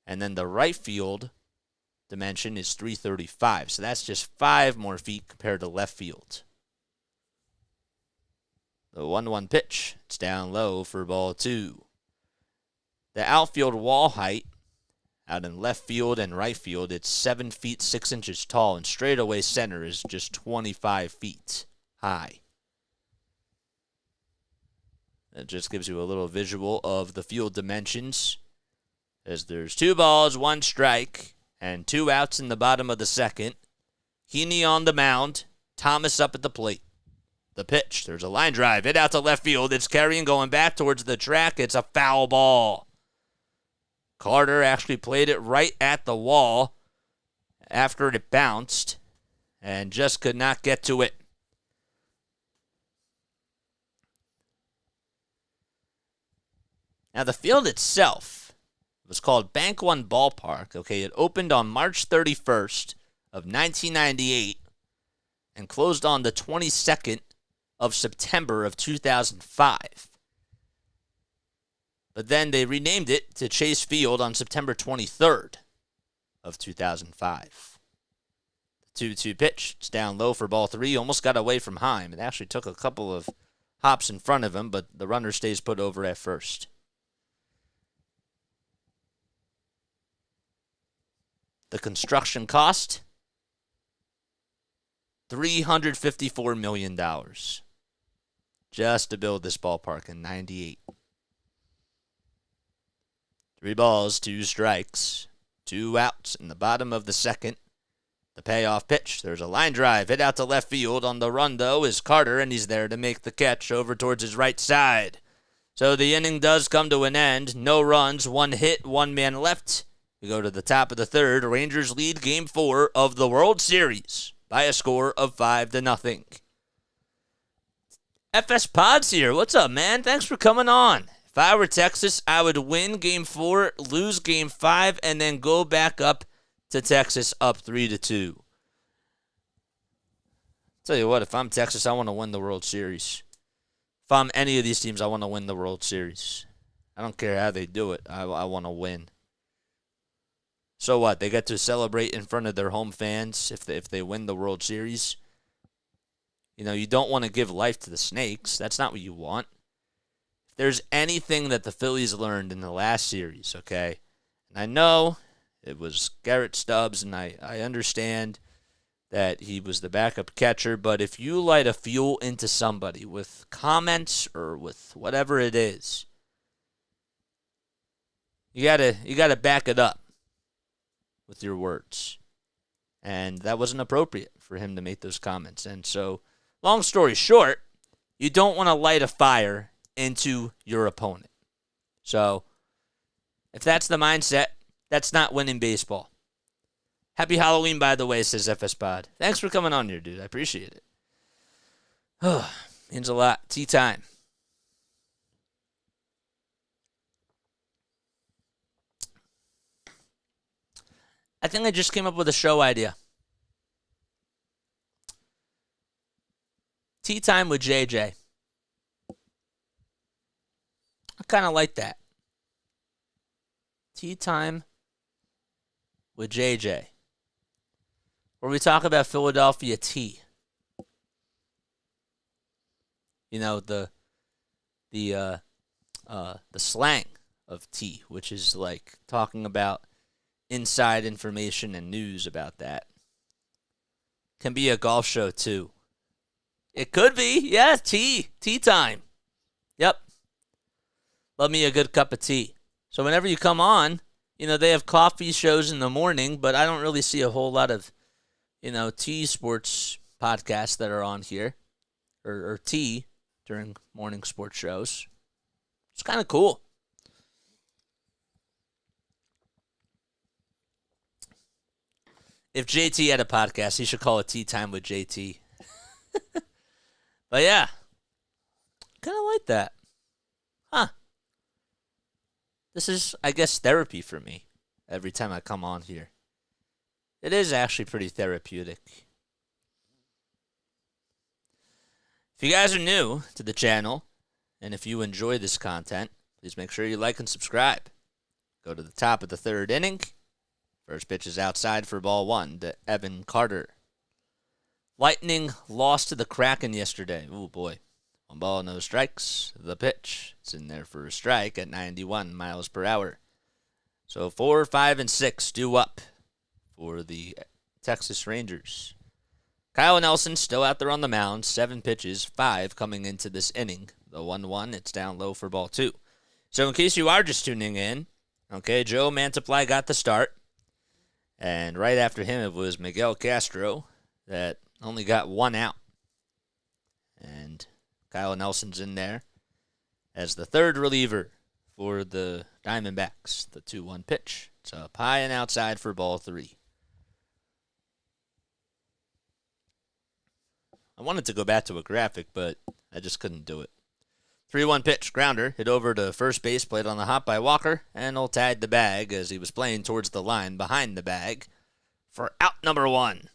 Speaker 1: And then the right field dimension is 335. So that's just 5 more feet compared to left field. The 1-1 pitch, it's down low for ball 2. The outfield wall height, out in left field and right field, it's 7 feet 6 inches tall, and straightaway center is just 25 feet high. That just gives you a little visual of the field dimensions, as there's 2 balls, 1 strike, and 2 outs in the bottom of the second. Heaney on the mound, Thomas up at the plate. The pitch, there's a line drive, hit out to left field. It's carrying, going back towards the track. It's a foul ball. Carter actually played it right at the wall after it bounced and just could not get to it. Now, the field itself was called Bank One Ballpark. Okay, it opened on March 31st of 1998 and closed on the 22nd of September of 2005. But then they renamed it to Chase Field on September 23rd of 2005. The 2-2 pitch, it's down low for ball 3, almost got away from Heim. It actually took a couple of hops in front of him, but the runner stays put over at first. The construction cost, $354 million just to build this ballpark in 98. 3 balls, 2 strikes, 2 outs in the bottom of the second. The payoff pitch, there's a line drive, hit out to left field. On the run, though, is Carter, and he's there to make the catch over towards his right side. So the inning does come to an end. No runs, 1 hit, 1 man left. We go to the top of the third. Rangers lead Game 4 of the World Series by a score of 5-0. FS Pods here. What's up, man? Thanks for coming on. If I were Texas, I would win Game 4, lose Game 5, and then go back up to Texas up 3-2. Tell you what, if I'm Texas, I want to win the World Series. If I'm any of these teams, I want to win the World Series. I don't care how they do it. I want to win. So what? They get to celebrate in front of their home fans if they win the World Series. You know, you don't want to give life to the Snakes. That's not what you want. If there's anything that the Phillies learned in the last series, okay, and I know it was Garrett Stubbs, and I understand that he was the backup catcher, but if you light a fuel into somebody with comments or with whatever it is, you gotta back it up with your words. And that wasn't appropriate for him to make those comments. And so, long story short, you don't want to light a fire into your opponent. So, if that's the mindset, that's not winning baseball. Happy Halloween, by the way, says FS Pod. Thanks for coming on here, dude. I appreciate it. Means a lot. Tea time. I think I just came up with a show idea. Tea time with JJ. I kind of like that. Tea time with JJ, where we talk about Philadelphia tea. You know, the slang of tea, which is like talking about inside information and news about that. Can be a golf show too. It could be, yeah, tea time. Yep. love me a good cup of tea. So whenever you come on, they have coffee shows in the morning, but I don't really see a whole lot of, tea sports podcasts that are on here, or tea during morning sports shows. It's kind of cool. If JT had a podcast, he should call it Tea Time with JT. But yeah, kind of like that. Huh. This is, I guess, therapy for me every time I come on here. It is actually pretty therapeutic. If you guys are new to the channel, and if you enjoy this content, please make sure you like and subscribe. Go to the top of the third inning. First pitch is outside for ball one to Evan Carter. Lightning lost to the Kraken yesterday. Oh boy. 1 ball, no strikes. The pitch. It's in there for a strike at 91 miles per hour. So 4, 5, and 6 due up for the Texas Rangers. Kyle Nelson still out there on the mound. 7 pitches, 5 coming into this inning. The 1-1, it's down low for ball 2. So in case you are just tuning in, okay, Joe Mantiply got the start. And right after him, it was Miguel Castro that only got 1 out. And Kyle Nelson's in there as the third reliever for the Diamondbacks. The 2-1 pitch. It's up high and outside for ball 3. I wanted to go back to a graphic, but I just couldn't do it. 3-1 pitch, grounder, hit over to first base, played on the hop by Walker, and will tag the bag as he was playing towards the line behind the bag for out number 1.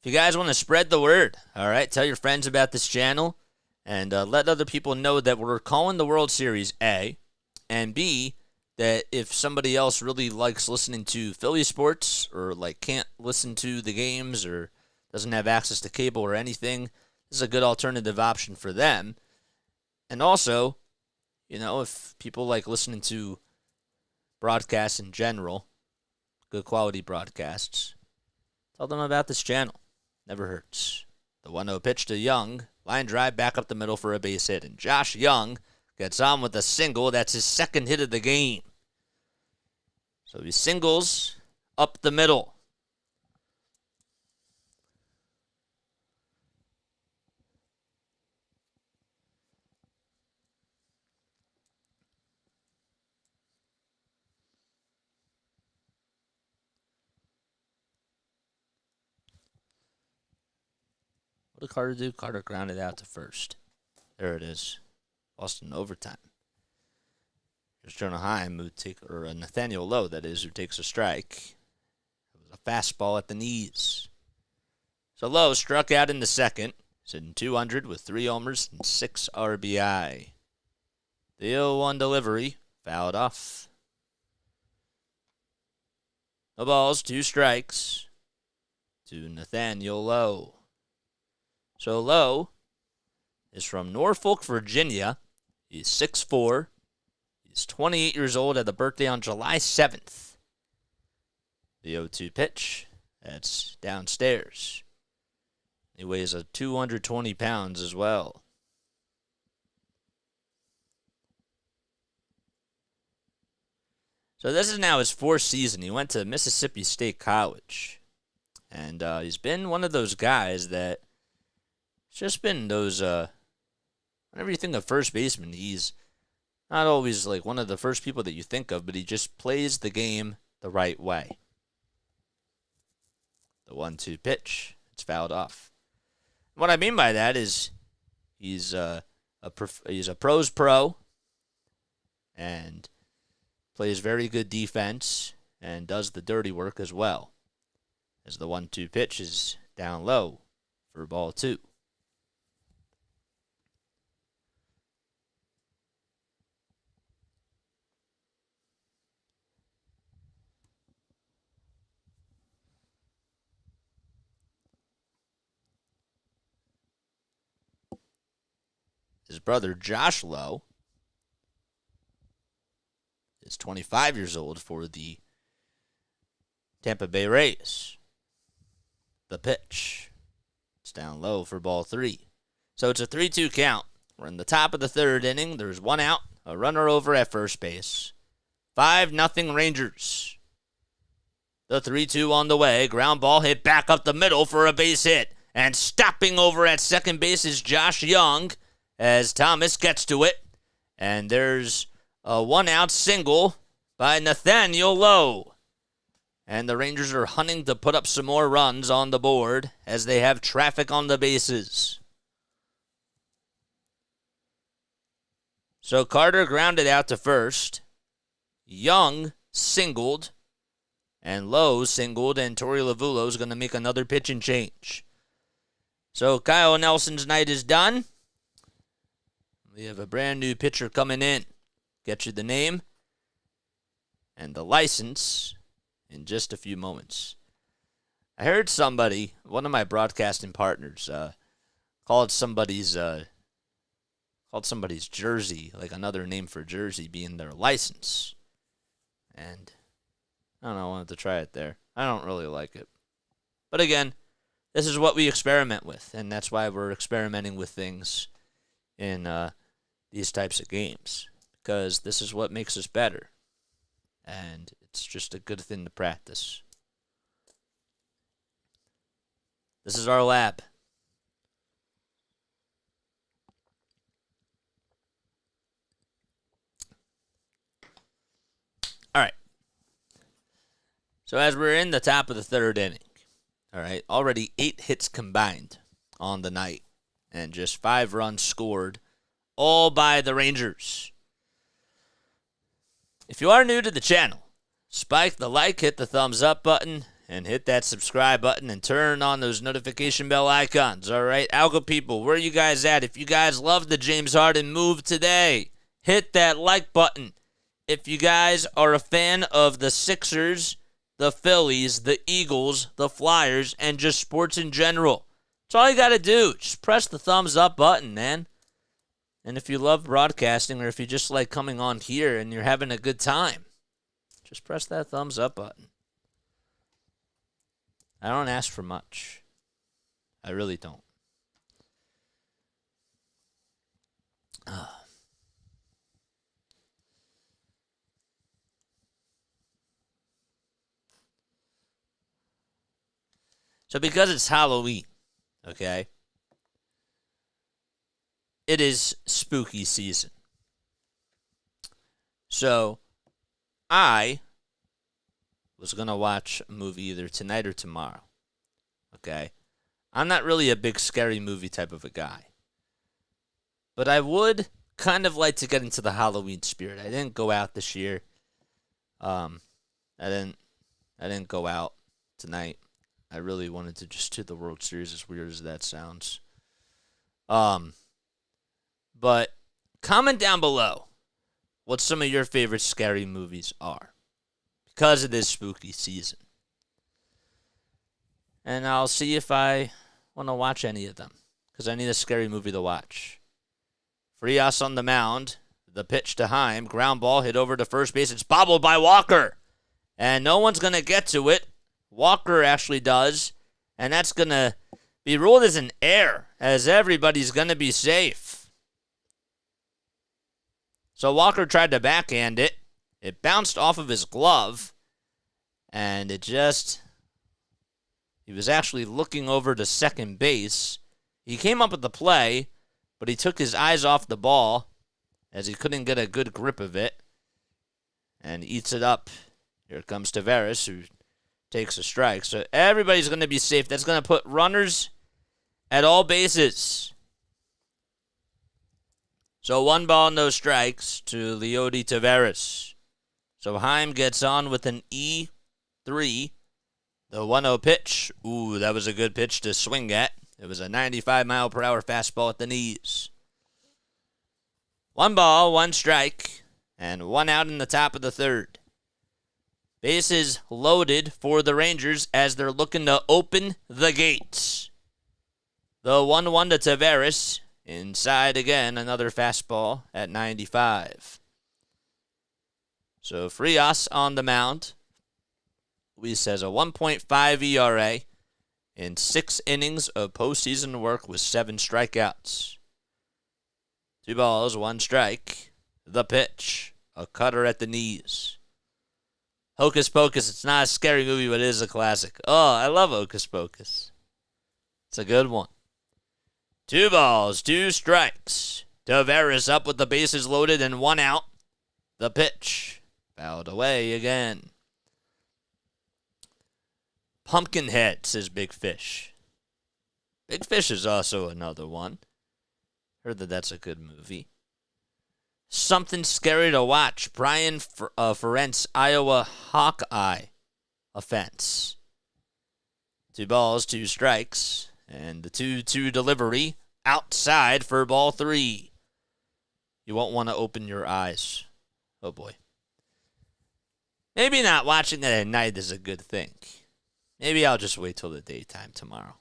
Speaker 1: If you guys want to spread the word, all right, tell your friends about this channel and let other people know that we're calling the World Series, A, and B, that if somebody else really likes listening to Philly sports or can't listen to the games or doesn't have access to cable or anything, this is a good alternative option for them. And also, if people like listening to broadcasts in general, good quality broadcasts, tell them about this channel. Never hurts. The 1-0 pitch to Young. Line drive back up the middle for a base hit. And Josh Young gets on with a single. That's his second hit of the game. So he singles up the middle. What did Carter do? Carter grounded out to first. There it is. Lost in overtime. Here's Jonah Heim, Nathaniel Lowe, that is, who takes a strike. It was a fastball at the knees. So Lowe struck out in the second. He's hitting 200 with 3 homers and 6 RBI. The 0-1 delivery, fouled off. No balls, 2 strikes to Nathaniel Lowe. So Lowe is from Norfolk, Virginia. He's 6'4". He's 28 years old, had a birthday on July 7th. The 0-2 pitch, that's downstairs. He weighs 220 pounds as well. So this is now his 4th season. He went to Mississippi State College. And he's been one of those guys that it's just been those, whenever you think of first baseman, he's not always one of the first people that you think of, but he just plays the game the right way. The 1-2 pitch, it's fouled off. What I mean by that is he's a pro's pro and plays very good defense and does the dirty work as well. As the 1-2 pitch is down low for ball 2. His brother, Josh Lowe, is 25 years old for the Tampa Bay Rays. The pitch. It's down low for ball 3. So it's a 3-2 count We're in the top of the third inning. There's one out, a runner over at first base. 5-0 Rangers. The 3-2 on the way. Ground ball hit back up the middle for a base hit. And stopping over at second base is Josh Young as Thomas gets to it. And there's a one-out single by Nathaniel Lowe. And the Rangers are hunting to put up some more runs on the board as they have traffic on the bases. So Carter grounded out to first. Young singled. And Lowe singled, and Torey Lovullo is going to make another pitching change. So Kyle Nelson's night is done. We have a brand new pitcher coming in. Get you the name and the license in just a few moments. I heard somebody, one of my broadcasting partners, called somebody's jersey, like another name for jersey, being their license. And I don't know, I wanted to try it there. I don't really like it. But again, this is what we experiment with, and that's why we're experimenting with things in these types of games, because this is what makes us better. And it's just a good thing to practice. This is our lab. All right. So as we're in the top of the third inning, all right, already 8 hits combined on the night and just 5 runs scored, all by the Rangers. If you are new to the channel, spike the like, hit the thumbs up button, and hit that subscribe button and turn on those notification bell icons, all right? Algo people, where are you guys at? If you guys love the James Harden move today, hit that like button. If you guys are a fan of the Sixers, the Phillies, the Eagles, the Flyers, and just sports in general, that's all you got to do. Just press the thumbs up button, man. And if you love broadcasting, or if you just like coming on here and you're having a good time, just press that thumbs up button. I don't ask for much. I really don't. So because it's Halloween, okay, it is spooky season. So I was going to watch a movie either tonight or tomorrow, okay? I'm not really a big scary movie type of a guy. But I would kind of like to get into the Halloween spirit. I didn't go out this year. I didn't go out tonight. I really wanted to just do the World Series, as weird as that sounds. But comment down below what some of your favorite scary movies are, because it is spooky season. And I'll see if I want to watch any of them, because I need a scary movie to watch. Frias on the mound. The pitch to Heim. Ground ball hit over to first base. It's bobbled by Walker. And no one's going to get to it. Walker actually does. And that's going to be ruled as an error, as everybody's going to be safe. So Walker tried to backhand it. It bounced off of his glove. And it just... He was actually looking over to second base. He came up with the play, but he took his eyes off the ball as he couldn't get a good grip of it. And eats it up. Here comes Taveras, who takes a strike. So everybody's going to be safe. That's going to put runners at all bases. So 1 ball, no strikes to Leody Taveras. So Heim gets on with an E3. The 1-0 pitch. Ooh, that was a good pitch to swing at. It was a 95-mile-per-hour fastball at the knees. 1 ball, 1 strike, and 1 out in the top of the third. Bases loaded for the Rangers as they're looking to open the gates. The 1-1 to Taveras. Inside again, another fastball at 95. So Frias on the mound. Luis has a 1.5 ERA in 6 innings of postseason work with 7 strikeouts. 2 balls, 1 strike. The pitch. A cutter at the knees. Hocus Pocus. It's not a scary movie, but it is a classic. Oh, I love Hocus Pocus. It's a good one. 2 balls, 2 strikes. Tavares up with the bases loaded and 1 out. The pitch. Fouled away again. Pumpkinhead, says Big Fish. Big Fish is also another one. Heard that that's a good movie. Something scary to watch. Brian Ferentz, Iowa Hawkeye offense. 2 balls, 2 strikes. And the 2-2 delivery outside for ball 3. You won't want to open your eyes. Oh, boy. Maybe not watching that at night is a good thing. Maybe I'll just wait till the daytime tomorrow.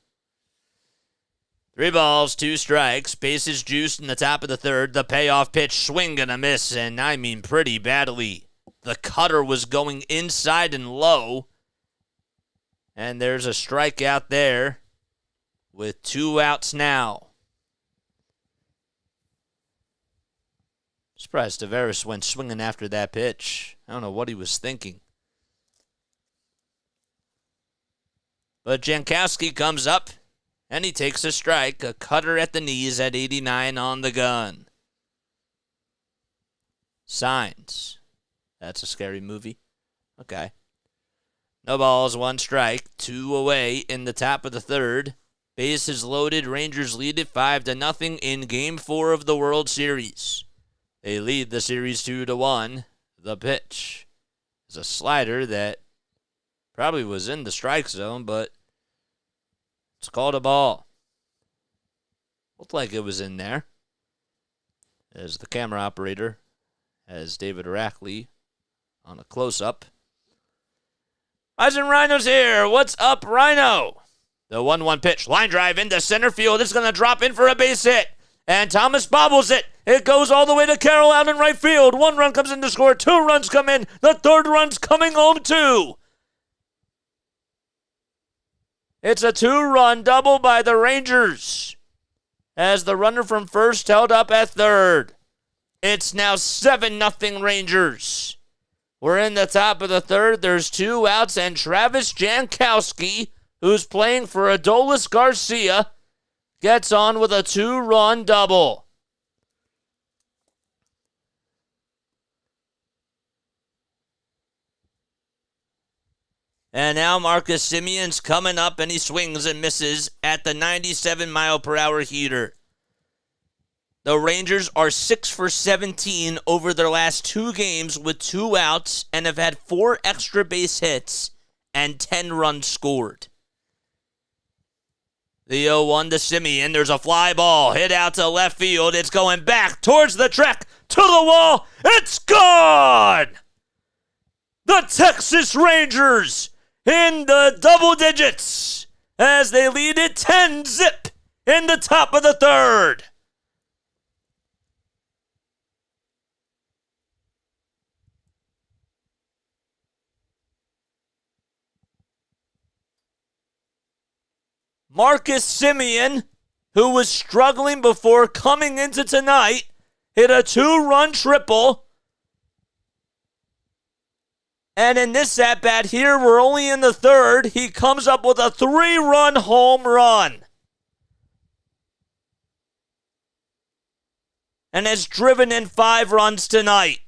Speaker 1: 3 balls, 2 strikes. Bases juiced in the top of the 3rd. The payoff pitch, swing and a miss, and I mean pretty badly. The cutter was going inside and low. And there's a strikeout there with 2 outs now. Surprised Tavares went swinging after that pitch. I don't know what he was thinking. But Jankowski comes up, and he takes a strike. A cutter at the knees at 89 on the gun. Signs. That's a scary movie. Okay. No balls, 1 strike. 2 away in the top of the 3rd. Bases loaded. Rangers lead it 5-0 in Game 4 of the World Series. They lead the series 2-1. The pitch is a slider that probably was in the strike zone, but it's called a ball. Looked like it was in there. As the camera operator has David Rackley on a close-up. Rising Rhino's here. What's up, Rhino? The 1-1 pitch. Line drive into center field. It's going to drop in for a base hit. And Thomas bobbles it. It goes all the way to Carroll out in right field. 1 run comes in to score. 2 runs come in. The 3rd run's coming home too. It's a 2-run double by the Rangers as the runner from first held up at 3rd. It's now 7-0 Rangers. We're in the top of the 3rd. There's 2 outs, and Travis Jankowski, who's playing for Adolis Garcia, gets on with a 2-run double. And now Marcus Semion's coming up, and he swings and misses at the 97-mile-per-hour heater. The Rangers are 6 for 17 over their last 2 games with 2 outs and have had 4 extra base hits and 10 runs scored. The 0-1 to Semien. There's a fly ball hit out to left field. It's going back towards the track, to the wall. It's gone! The Texas Rangers in the double digits as they lead it 10-0 in the top of the 3rd. Marcus Semien, who was struggling before coming into tonight, hit a 2-run triple. And in this at-bat here, we're only in the 3rd. He comes up with a 3-run home run. And has driven in 5 runs tonight.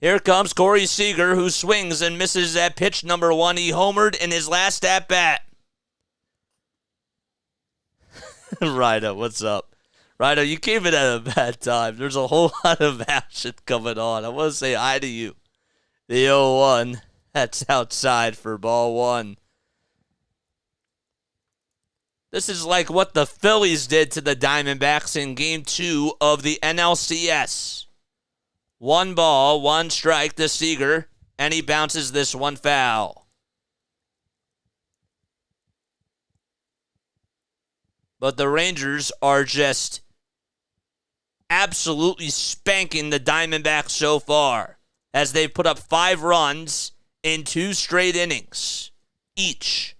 Speaker 1: Here comes Corey Seager, who swings and misses at pitch number 1. He homered in his last at-bat. Rhino, what's up? Rhino, you came in at a bad time. There's a whole lot of action coming on. I want to say hi to you. The 0-1, that's outside for ball 1. This is like what the Phillies did to the Diamondbacks in Game 2 of the NLCS. 1 ball, 1 strike to Seager, and he bounces this one foul. But the Rangers are just absolutely spanking the Diamondbacks so far, as they've put up 5 runs in 2 straight innings each.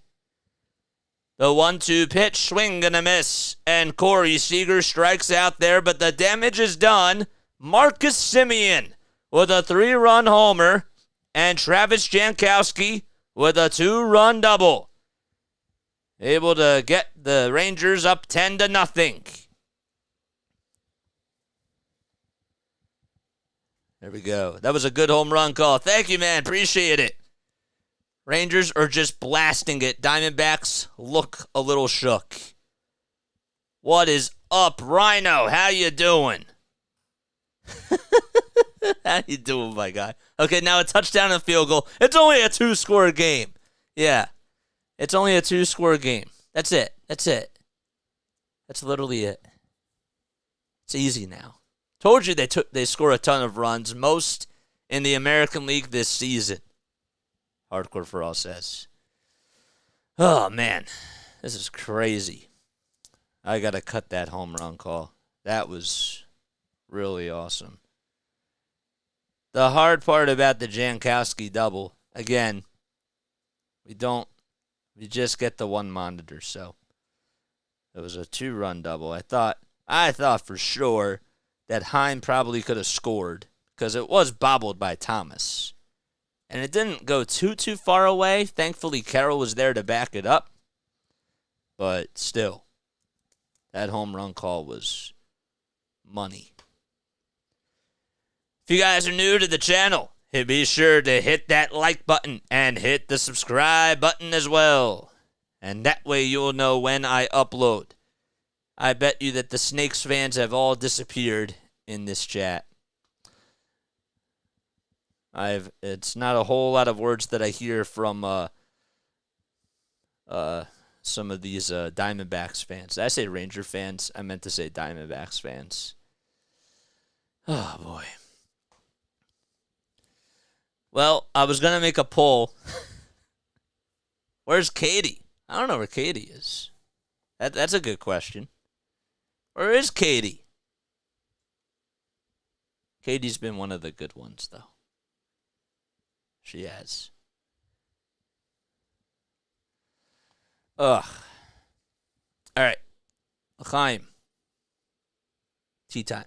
Speaker 1: The 1-2 pitch, swing and a miss. And Corey Seager strikes out there, but the damage is done. Marcus Semien with a 3-run homer. And Travis Jankowski with a 2-run double. Able to get the Rangers up 10-0. There we go. That was a good home run call. Thank you, man. Appreciate it. Rangers are just blasting it. Diamondbacks look a little shook. What is up, Rhino? How you doing? How you doing, my guy? Okay, now a touchdown and a field goal. It's only a 2-score game. Yeah. It's only a 2-score game. That's it. That's literally it. It's easy now. Told you they score a ton of runs, most in the American League this season. Hardcore for All says. Oh, man. This is crazy. I got to cut that home run call. That was really awesome. The hard part about the Jankowski double, again, we just get the one monitor, so it was a 2-run double. I thought for sure that Heaney probably could have scored because it was bobbled by Thomas. And it didn't go too far away. Thankfully, Carroll was there to back it up. But still, that home run call was money. If you guys are new to the channel, be sure to hit that like button and hit the subscribe button as well. And that way you'll know when I upload. I bet you that the Snakes fans have all disappeared in this chat. It's not a whole lot of words that I hear from some of these Diamondbacks fans. Did I say Ranger fans? I meant to say Diamondbacks fans. Oh, boy. Well, I was going to make a poll. Where's Katie? I don't know where Katie is. That's a good question. Where is Katie? Katie's been one of the good ones, though. She has. Ugh. All right. L'chaim. Tea time.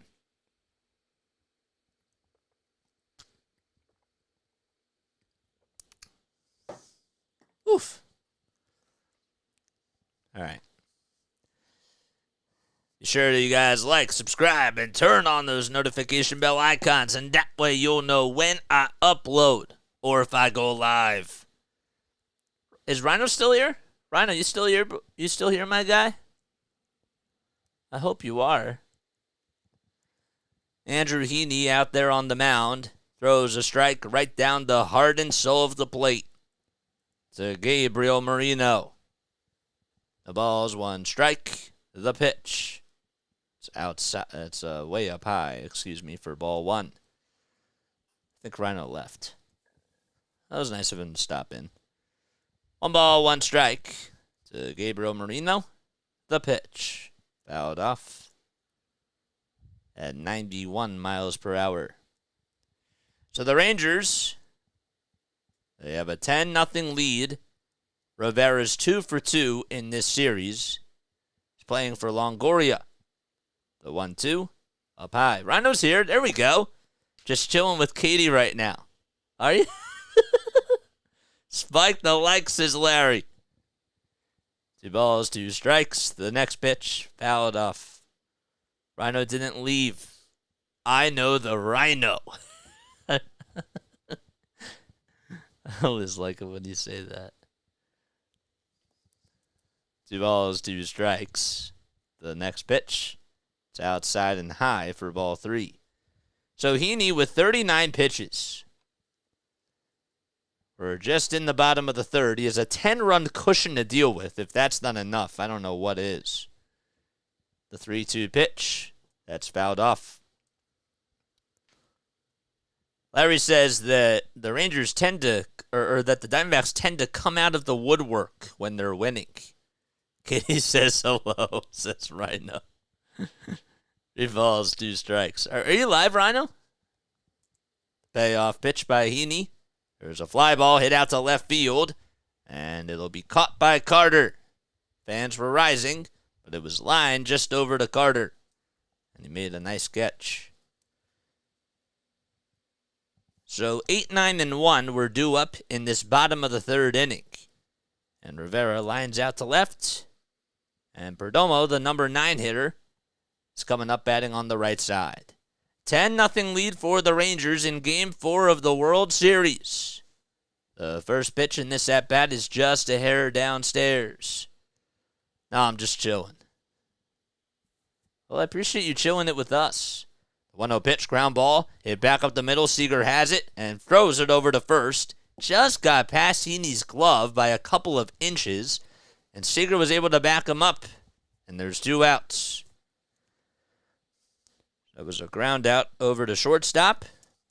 Speaker 1: Oof. All right. Be sure that you guys like, subscribe, and turn on those notification bell icons, and that way you'll know when I upload or if I go live. Is Rhino still here? Rhino, you still here? You still here, my guy? I hope you are. Andrew Heaney out there on the mound throws a strike right down the heart and soul of the plate to Gabriel Marino. The ball's 1 strike. The pitch. It's outside. It's way up high. For ball 1. I think Rhino left. That was nice of him to stop in. 1 ball, 1 strike to Gabriel Marino. The pitch. Fouled off at 91 miles per hour. So the Rangers, they have a 10-0 lead. Rivera's 2 for 2 in this series. He's playing for Longoria. The 1-2 up high. Rhino's here. There we go. Just chilling with Katie right now. Are you? Spike the like, says Larry. 2 balls, 2 strikes. The next pitch, fouled off. Rhino didn't leave. I know the Rhino. I always like it when you say that. 2 balls, 2 strikes. The next pitch, it's outside and high for ball 3. So Heaney with 39 pitches. We're just in the bottom of the 3rd. He has a 10-run cushion to deal with. If that's not enough, I don't know what is. The 3-2 pitch, that's fouled off. Larry says that the Rangers tend to, or that the Diamondbacks tend to come out of the woodwork when they're winning. Katie says hello, says Rhino. 3 balls, 2 strikes. Are you live, Rhino? Payoff pitch by Heaney. There's a fly ball hit out to left field, and it'll be caught by Carter. Fans were rising, but it was lined just over to Carter. And he made a nice catch. So 8, 9, and 1 were due up in this bottom of the third inning. And Rivera lines out to left. And Perdomo, the number 9 hitter, is coming up batting on the right side. 10-0 lead for the Rangers in Game 4 of the World Series. The first pitch in this at-bat is just a hair downstairs. No, I'm just chilling. Well, I appreciate you chilling it with us. The 1-0 pitch, ground ball, hit back up the middle. Seager has it and throws it over to first. Just got past Heaney's glove by a couple of inches, and Seager was able to back him up, and there's 2 outs. That was a ground out over to shortstop,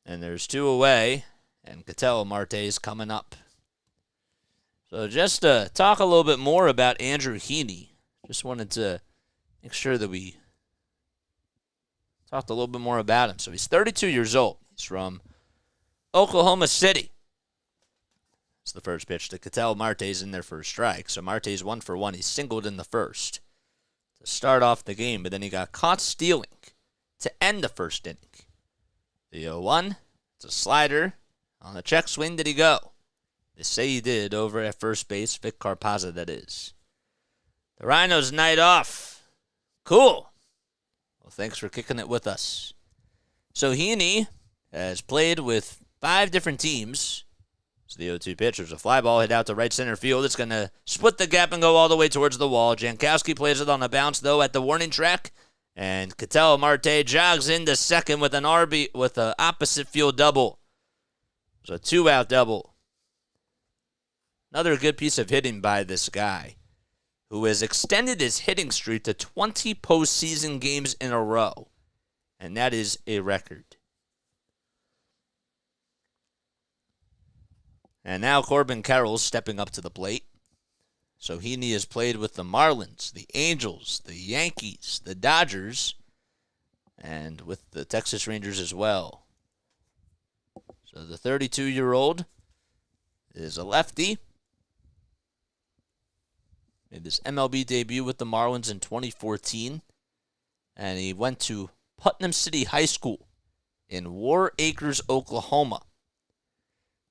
Speaker 1: and there's 2 away, and Ketel Marte's coming up. So just to talk a little bit more about Andrew Heaney, just wanted to make sure that we talked a little bit more about him. So he's 32 years old. He's from Oklahoma City. It's the first pitch to Ketel Marte's in there for a strike. So Marte's 1 for 1. He singled in the first to start off the game, but then he got caught stealing to end the first inning. The 0-1. It's a slider. On the check swing did he go? They say he did over at first base. Vic Carpazza, that is. The Rhinos night off. Cool. Well, thanks for kicking it with us. So Heaney has played with 5 different teams. So the 0-2 pitch. There's a fly ball hit out to right center field. It's going to split the gap and go all the way towards the wall. Jankowski plays it on a bounce, though, at the warning track. And Ketel Marte jogs into second with an RB with an opposite field double. It was a 2-out double. Another good piece of hitting by this guy, who has extended his hitting streak to 20 postseason games in a row. And that is a record. And now Corbin Carroll's stepping up to the plate. So Heaney has played with the Marlins, the Angels, the Yankees, the Dodgers, and with the Texas Rangers as well. So the 32-year-old is a lefty. Made his MLB debut with the Marlins in 2014. And he went to Putnam City High School in War Acres, Oklahoma.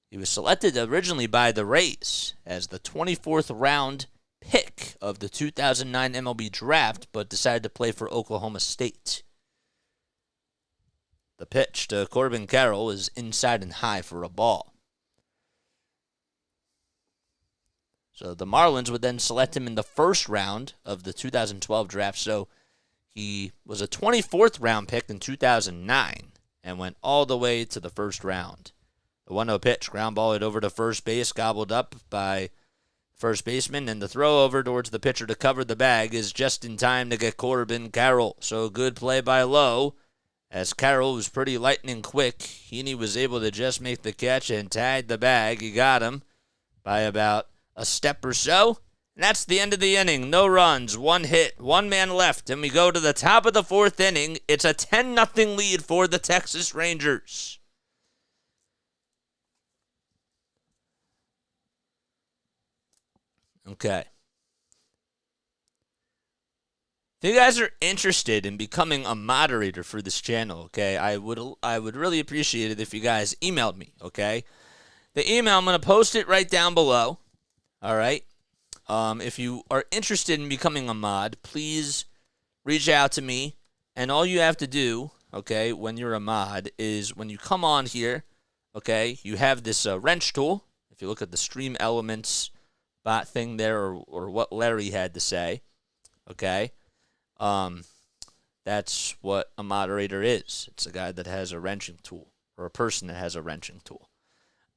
Speaker 1: He was selected originally by the Rays as the 24th round pick of the 2009 MLB draft, but decided to play for Oklahoma State. The pitch to Corbin Carroll is inside and high for a ball. So the Marlins would then select him in the first round of the 2012 draft. So he was a 24th round pick in 2009 and went all the way to the first round. The 1-0 pitch, ground ball hit over to first base, gobbled up by first baseman, and the throw over towards the pitcher to cover the bag is just in time to get Corbin Carroll. So good play by Lowe. As Carroll was pretty lightning quick, Heaney was able to just make the catch and tag the bag. He got him by about a step or so. And that's the end of the inning. No runs, 1 hit, 1 man left, and we go to the top of the 4th inning. It's a 10-0 lead for the Texas Rangers. Okay. If you guys are interested in becoming a moderator for this channel, okay, I would really appreciate it if you guys emailed me, okay? The email, I'm going to post it right down below, all right? If you are interested in becoming a mod, please reach out to me, and all you have to do, okay, when you're a mod is when you come on here, okay, you have this wrench tool. If you look at the Stream Elements bot thing there, or what Larry had to say, okay? That's what a moderator is. It's a guy that has a wrenching tool, or a person that has a wrenching tool.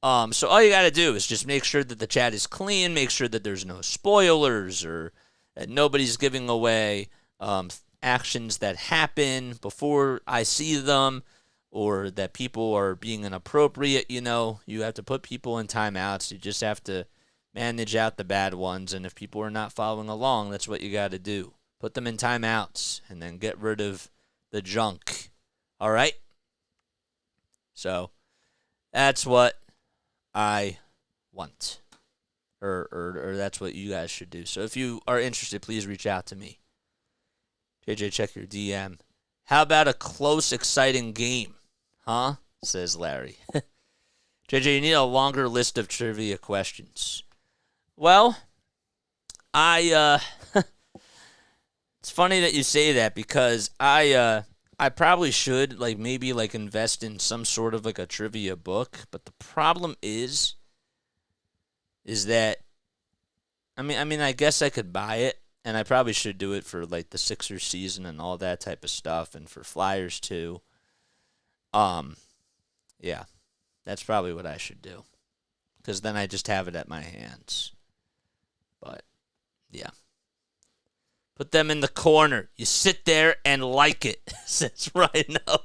Speaker 1: So all you got to do is just make sure that the chat is clean, make sure that there's no spoilers, or that nobody's giving away actions that happen before I see them, or that people are being inappropriate. You know, you have to put people in timeouts. You just have to manage out the bad ones, and if people are not following along, that's what you got to do. Put them in timeouts, and then get rid of the junk. All right? So, that's what I want. or that's what you guys should do. So if you are interested, please reach out to me. JJ, check your DM. How about a close, exciting game? Huh? Says Larry. JJ, you need a longer list of trivia questions. Well, it's funny that you say that because I probably should maybe invest in some sort of a trivia book, but the problem is that I guess I could buy it, and I probably should do it for the Sixers season and all that type of stuff, and for Flyers too. Yeah, that's probably what I should do, because then I just have it at my hands. But yeah. Put them in the corner. You sit there and like it, says Rhino.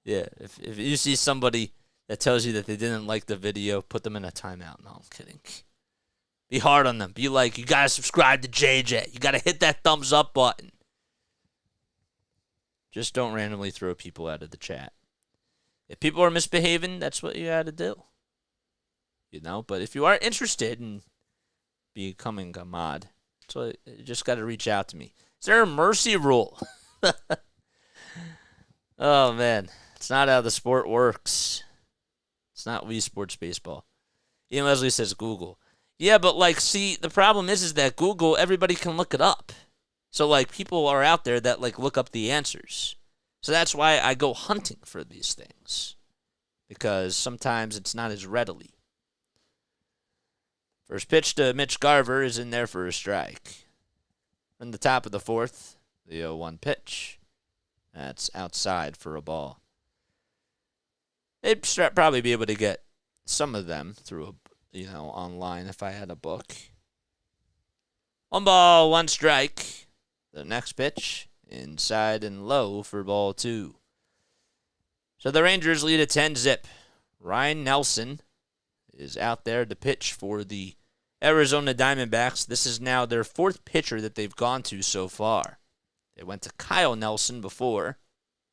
Speaker 1: Yeah, if you see somebody that tells you that they didn't like the video, put them in a timeout. No, I'm kidding. Be hard on them. Be like, you got to subscribe to JJ. You got to hit that thumbs up button. Just don't randomly throw people out of the chat. If people are misbehaving, that's what you got to do. But if you are interested in becoming a mod, so you just got to reach out to me. Is there a mercy rule? Oh, man. It's not how the sport works. It's not Wii Sports Baseball. Ian Leslie says Google. Yeah, but, see, the problem is that Google, everybody can look it up. So, people are out there that, look up the answers. So that's why I go hunting for these things. Because sometimes it's not as readily. First pitch to Mitch Garver is in there for a strike. In the top of the fourth, the 0-1 pitch. That's outside for a ball. They'd probably be able to get some of them through, online if I had a book. 1 ball, 1 strike. The next pitch, inside and low for ball 2. So the Rangers lead a 10-zip. Ryan Nelson is out there to pitch for the Arizona Diamondbacks. This is now their 4th pitcher that they've gone to so far. They went to Kyle Nelson before,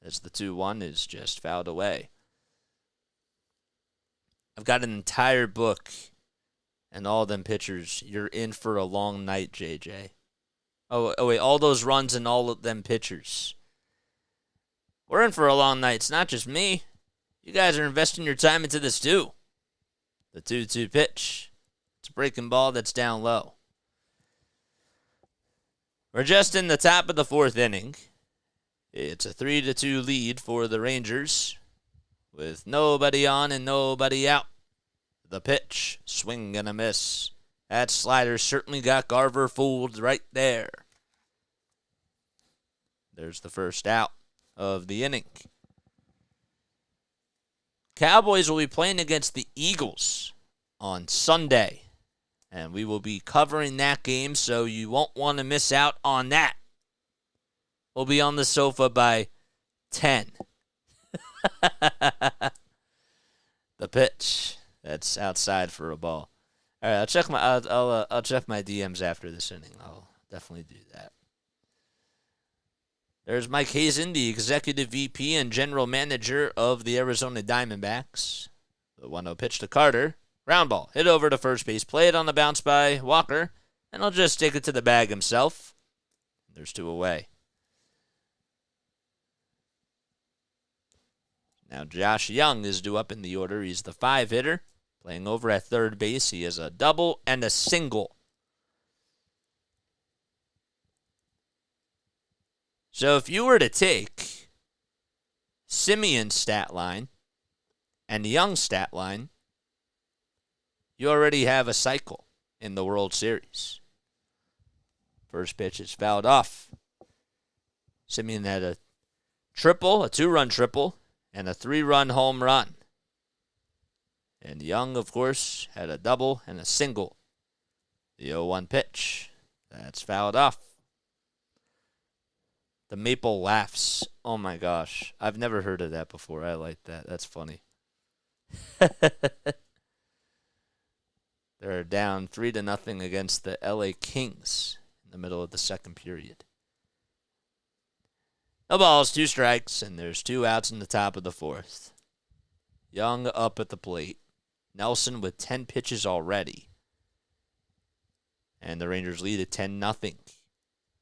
Speaker 1: as the 2-1 is just fouled away. I've got an entire book, and all them pitchers. You're in for a long night, JJ. Oh wait, all those runs and all of them pitchers. We're in for a long night. It's not just me. You guys are investing your time into this too. The 2-2 pitch. It's a breaking ball that's down low. We're just in the top of the 4th inning. It's a 3-2 lead for the Rangers, with nobody on and nobody out. The pitch, swing and a miss. That slider certainly got Garver fooled right there. There's the first out of the inning. Cowboys will be playing against the Eagles on Sunday, and we will be covering that game, so you won't want to miss out on that. We'll be on the sofa by 10. The pitch, that's outside for a ball. All right, I'll check my DMs after this inning. I'll definitely do that. There's Mike Hazen, the executive VP and general manager of the Arizona Diamondbacks. The 1-0 pitch to Carter. Ground ball, hit over to first base, play it on the bounce by Walker, and he'll just stick it to the bag himself. There's 2 away. Now Josh Young is due up in the order. He's the 5 hitter, playing over at third base. He has a double and a single. So if you were to take Simeon's stat line and Young's stat line, you already have a cycle in the World Series. First pitch is fouled off. Simeon had a triple, a 2-run triple, and a 3-run home run. And Young, of course, had a double and a single. The 0-1 pitch. That's fouled off. The Maple laughs. Oh my gosh. I've never heard of that before. I like that. That's funny. They're down 3-0 against the LA Kings in the middle of the second period. No balls, 2 strikes, and there's 2 outs in the top of the 4th. Young up at the plate. Nelson with 10 pitches already. And the Rangers lead at 10-0.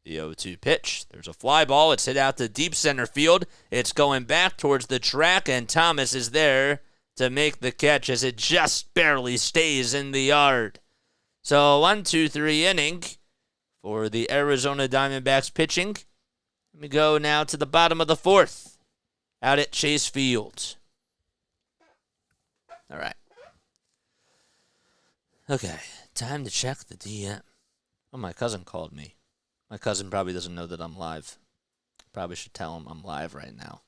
Speaker 1: The 0-2 pitch. There's a fly ball. It's hit out to deep center field. It's going back towards the track, and Thomas is there to make the catch as it just barely stays in the yard. So 1-2-3 inning for the Arizona Diamondbacks pitching. Let me go now to the bottom of the fourth out at Chase Field. All right. Okay, time to check the DM. Oh, my cousin called me. My cousin probably doesn't know that I'm live. Probably should tell him I'm live right now.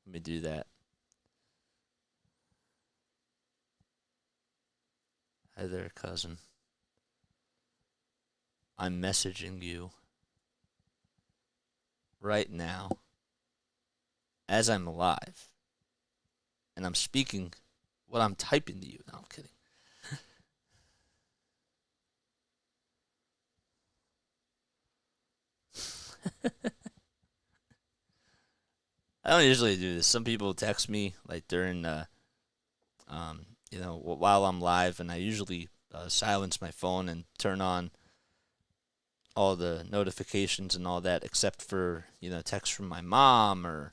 Speaker 1: Let me do that. Hi there, cousin. I'm messaging you right now as I'm live. And I'm speaking what I'm typing to you. No, I'm kidding. I don't usually do this. Some people text me like during, while I'm live, and I usually silence my phone and turn on all the notifications and all that, except for texts from my mom or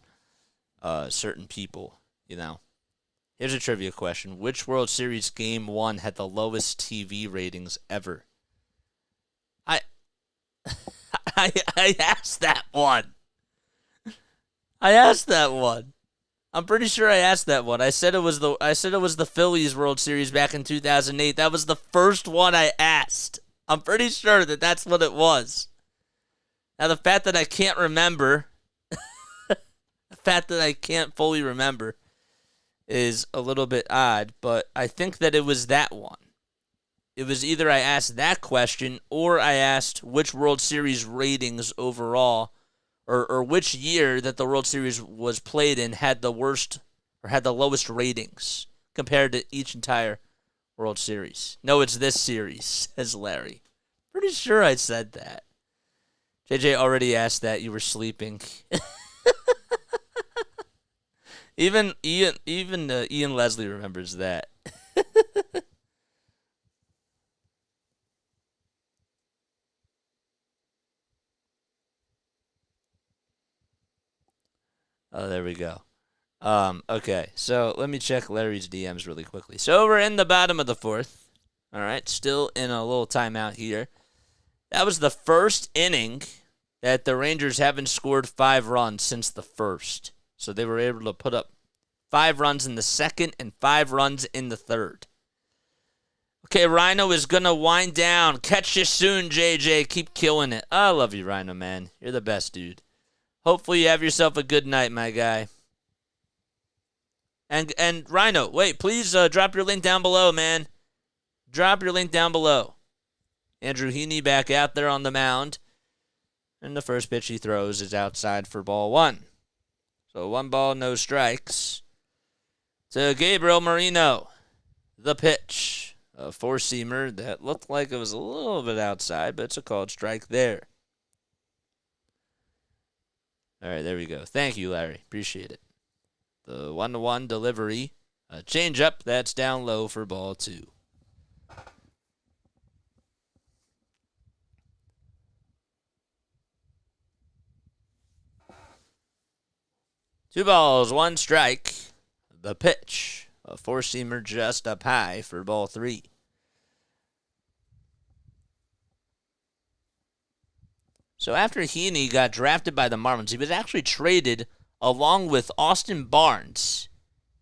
Speaker 1: certain people. Here's a trivia question: which World Series Game 1 had the lowest TV ratings ever? I asked that one. I'm pretty sure I asked that one. I said it was the Phillies World Series back in 2008. That was the first one I asked. I'm pretty sure that that's what it was. Now the fact that I can't remember, the fact that I can't fully remember, is a little bit odd. But I think that it was that one. It was either I asked that question or I asked which World Series ratings overall, or which year that the World Series was played in had the worst or had the lowest ratings compared to each entire World Series. No, it's this series, says Larry. Pretty sure I said that. JJ already asked that. You were sleeping. Even Ian Leslie remembers that. Oh, there we go. Okay, so let me check Larry's DMs really quickly. So we're in the bottom of the fourth. All right, still in a little timeout here. That was the first inning that the Rangers haven't scored 5 runs since the first. So they were able to put up 5 runs in the second and 5 runs in the third. Okay, Rhino is going to wind down. Catch you soon, JJ. Keep killing it. I love you, Rhino, man. You're the best, dude. Hopefully you have yourself a good night, my guy. And Rhino, wait, please drop your link down below, man. Drop your link down below. Andrew Heaney back out there on the mound. And the first pitch he throws is outside for ball 1. So 1 ball, no strikes. To Gabriel Moreno. The pitch. A 4-seamer that looked like it was a little bit outside, but it's a called strike there. All right, there we go. Thank you, Larry. Appreciate it. The 1-1 delivery. A changeup. That's down low for ball 2. Two balls, 1 strike. The pitch. A 4-seamer just up high for ball 3. So after Heaney got drafted by the Marlins, he was actually traded along with Austin Barnes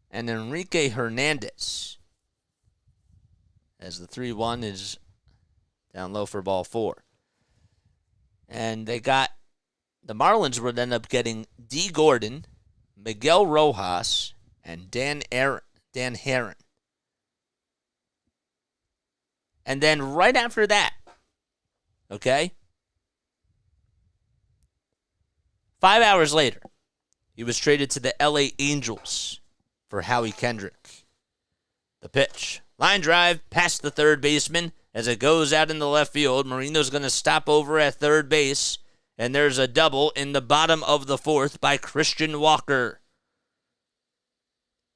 Speaker 1: and Enrique Hernandez. As the 3-1 is down low for ball 4. And the Marlins would end up getting D. Gordon, Miguel Rojas, and Dan Herron. And then right after that, okay, 5 hours later, he was traded to the LA Angels for Howie Kendrick. The pitch. Line drive past the third baseman as it goes out in the left field. Marino's going to stop over at third base. And there's a double in the bottom of the fourth by Christian Walker.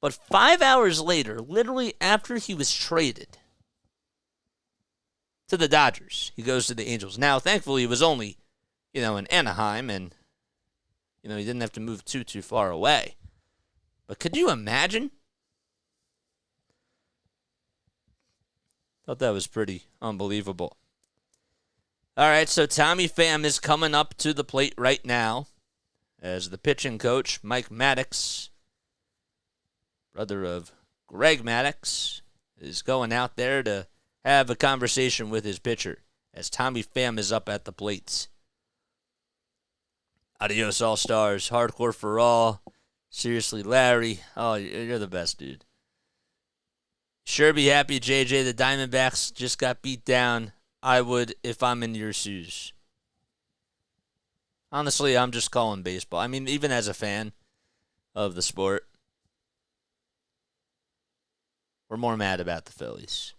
Speaker 1: But 5 hours later, literally after he was traded to the Dodgers, he goes to the Angels. Now, thankfully, he was only, in Anaheim, and, he didn't have to move too far away. But could you imagine? Thought that was pretty unbelievable. All right, so Tommy Pham is coming up to the plate right now as the pitching coach, Mike Maddox, brother of Greg Maddox, is going out there to have a conversation with his pitcher as Tommy Pham is up at the plate. Adios, All-Stars. Hardcore for all. Seriously, Larry. Oh, you're the best, dude. Sure be happy, JJ. The Diamondbacks just got beat down. I would if I'm in your shoes. Honestly, I'm just calling baseball. I mean, even as a fan of the sport, we're more mad about the Phillies.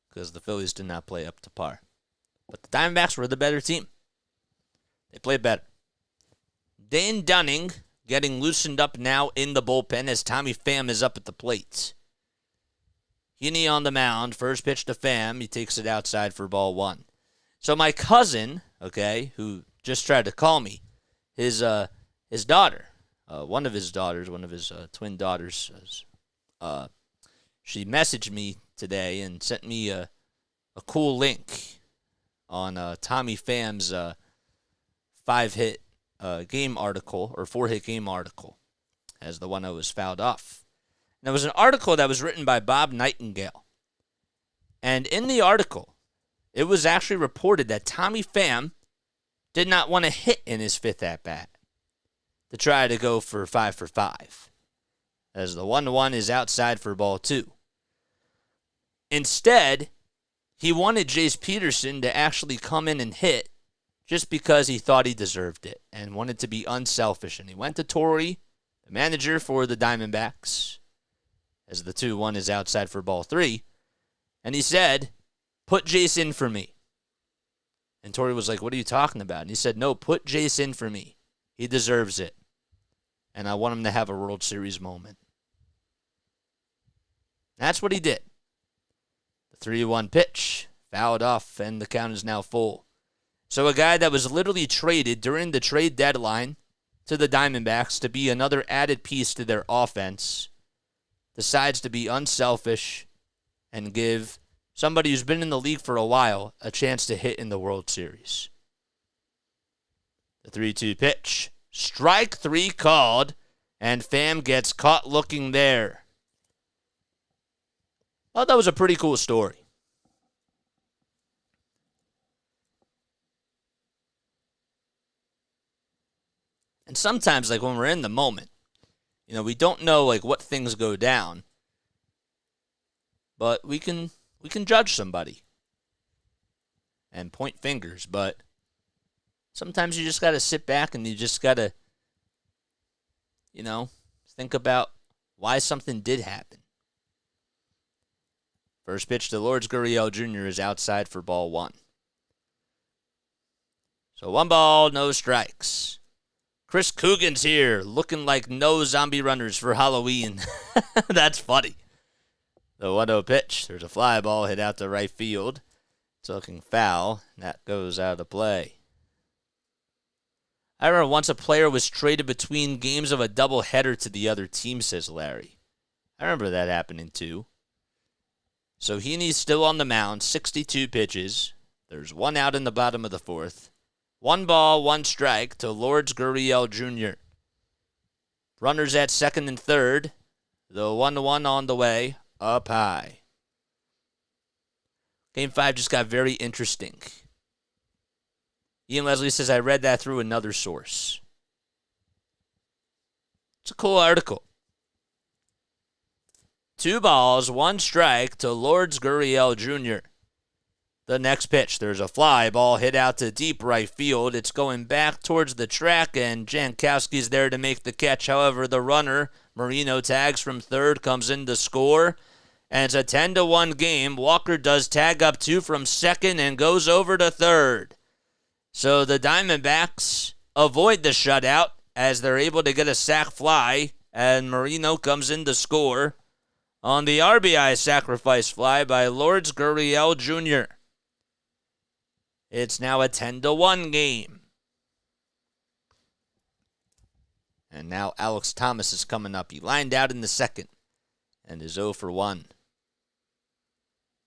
Speaker 1: Because the Phillies did not play up to par. But the Diamondbacks were the better team. They played better. Dane Dunning getting loosened up now in the bullpen as Tommy Pham is up at the plate. Heaney on the mound. First pitch to Pham. He takes it outside for ball one. So my cousin, who just tried to call me, his daughter, one of his twin daughters, she messaged me today and sent me a cool link on Tommy Pham's 5-hit game article, or 4-hit game article, as the one that was fouled off. And it was an article that was written by Bob Nightingale. And in the article, it was actually reported that Tommy Pham did not want to hit in his 5th at-bat to try to go for 5 for 5, as the 1-1 is outside for ball 2. Instead, he wanted Jace Peterson to actually come in and hit just because he thought he deserved it and wanted to be unselfish. And he went to Torrey, the manager for the Diamondbacks, as the 2-1 is outside for ball 3, and he said, "Put Jace in for me." And Torrey was like, "What are you talking about?" And he said, "No, put Jace in for me. He deserves it. And I want him to have a World Series moment." That's what he did. The 3-1 pitch, fouled off, and the count is now full. So a guy that was literally traded during the trade deadline to the Diamondbacks to be another added piece to their offense decides to be unselfish and give somebody who's been in the league for a while a chance to hit in the World Series. The 3-2 pitch. Strike 3 called, and Pham gets caught looking there. I thought that was a pretty cool story. And sometimes, when we're in the moment, we don't know, what things go down. But we can judge somebody and point fingers. But sometimes you just got to sit back and you just got to, think about why something did happen. First pitch to Lourdes Gurriel Jr. is outside for ball 1. So 1 ball, no strikes. Chris Coogan's here, looking like no zombie runners for Halloween. That's funny. The 1-0 pitch. There's a fly ball hit out to right field. It's looking foul. That goes out of play. I remember once a player was traded between games of a doubleheader to the other team, says Larry. I remember that happening too. So Heaney's still on the mound, 62 pitches. There's 1 out in the bottom of the 4th. 1 ball, 1 strike to Lourdes Gurriel Jr. Runners at 2nd and 3rd. The 1-1 on the way, up high. Game 5 just got very interesting. Ian Leslie says, I read that through another source. It's a cool article. 2 balls, 1 strike to Lourdes Gurriel Jr. The next pitch, there's a fly ball hit out to deep right field. It's going back towards the track, and Jankowski's there to make the catch. However, the runner, Marino, tags from 3rd, comes in to score, and it's a 10-1 game. Walker does tag up 2 from 2nd and goes over to 3rd. So the Diamondbacks avoid the shutout as they're able to get a sac fly, and Marino comes in to score on the RBI sacrifice fly by Adolis Garcia Jr. It's now a 10-1 game. And now Alex Thomas is coming up. He lined out in the second and is 0 for 1.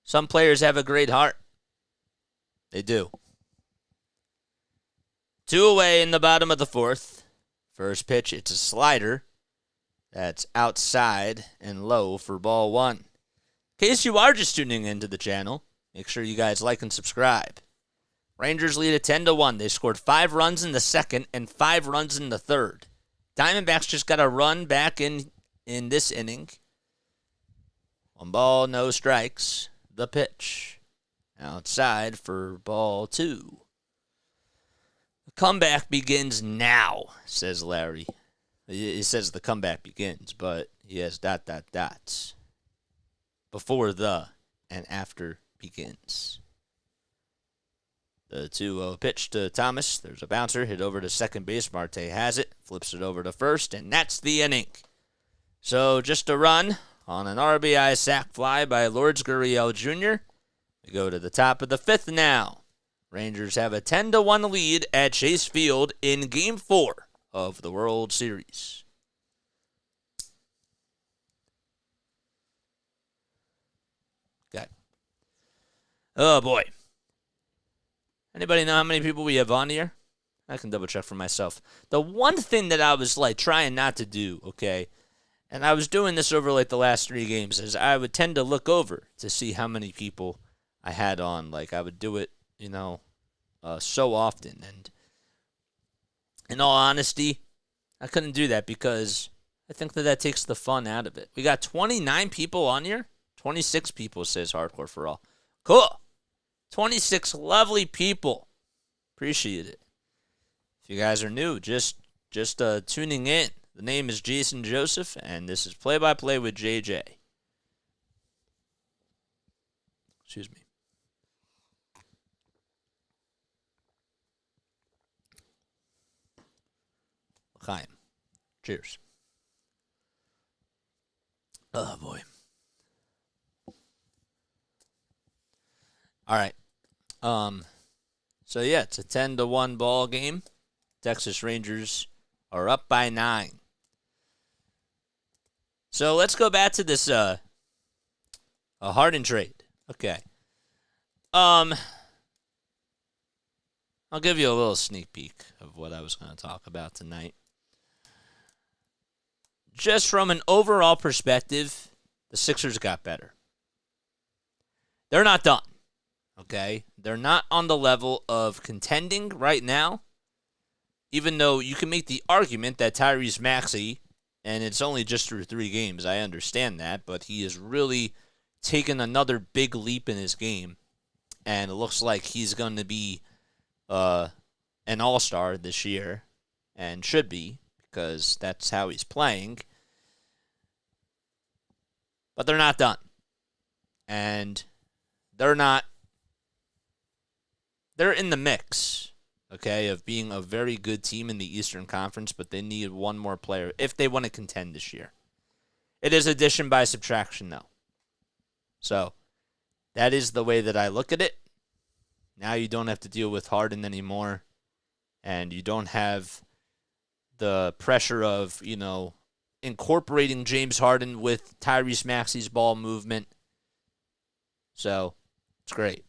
Speaker 1: Some players have a great heart. They do. 2 away in the bottom of the fourth. First pitch, it's a slider. That's outside and low for ball 1. In case you are just tuning into the channel, make sure you guys like and subscribe. Rangers lead at 10-1. They scored 5 runs in the second and 5 runs in the third. Diamondbacks just got a run back in this inning. 1 ball, no strikes. The pitch. Outside for ball 2. The comeback begins now, says Larry. He says the comeback begins, but he has ... before the and after begins. The 2-0 pitch to Thomas. There's a bouncer. Hit over to second base. Marte has it. Flips it over to first, and that's the inning. So just a run on an RBI sac fly by Adolis Garcia Jr. We go to the top of the fifth now. Rangers have a 10-1 lead at Chase Field in Game 4 of the World Series. Okay. Oh, boy. Anybody know how many people we have on here? I can double check for myself. The one thing that I was trying not to do, okay, and I was doing this over the last 3 games, is I would tend to look over to see how many people I had on. I would do it, so often. And in all honesty, I couldn't do that because I think that takes the fun out of it. We got 29 people on here. 26 people, says Hardcore for All. Cool. 26 lovely people. Appreciate it. If you guys are new, just tuning in, the name is Jason Joseph, and this is Play-by-Play with JJ. Excuse me. L'chaim. Cheers. Oh, boy. All right. So yeah, it's a 10-1 ball game. Texas Rangers are up by 9. So let's go back to this a Harden trade. Okay. I'll give you a little sneak peek of what I was going to talk about tonight. Just from an overall perspective, the Sixers got better. They're not done. Okay? They're not on the level of contending right now, even though you can make the argument that Tyrese Maxey, and it's only just through 3 games, I understand that, but he has really taken another big leap in his game, and it looks like he's going to be an all-star this year, and should be, because that's how he's playing. But they're not done. And they're in the mix, okay, of being a very good team in the Eastern Conference, but they need one more player if they want to contend this year. It is addition by subtraction, though. So, that is the way that I look at it. Now you don't have to deal with Harden anymore, and you don't have the pressure of, incorporating James Harden with Tyrese Maxey's ball movement. So, it's great.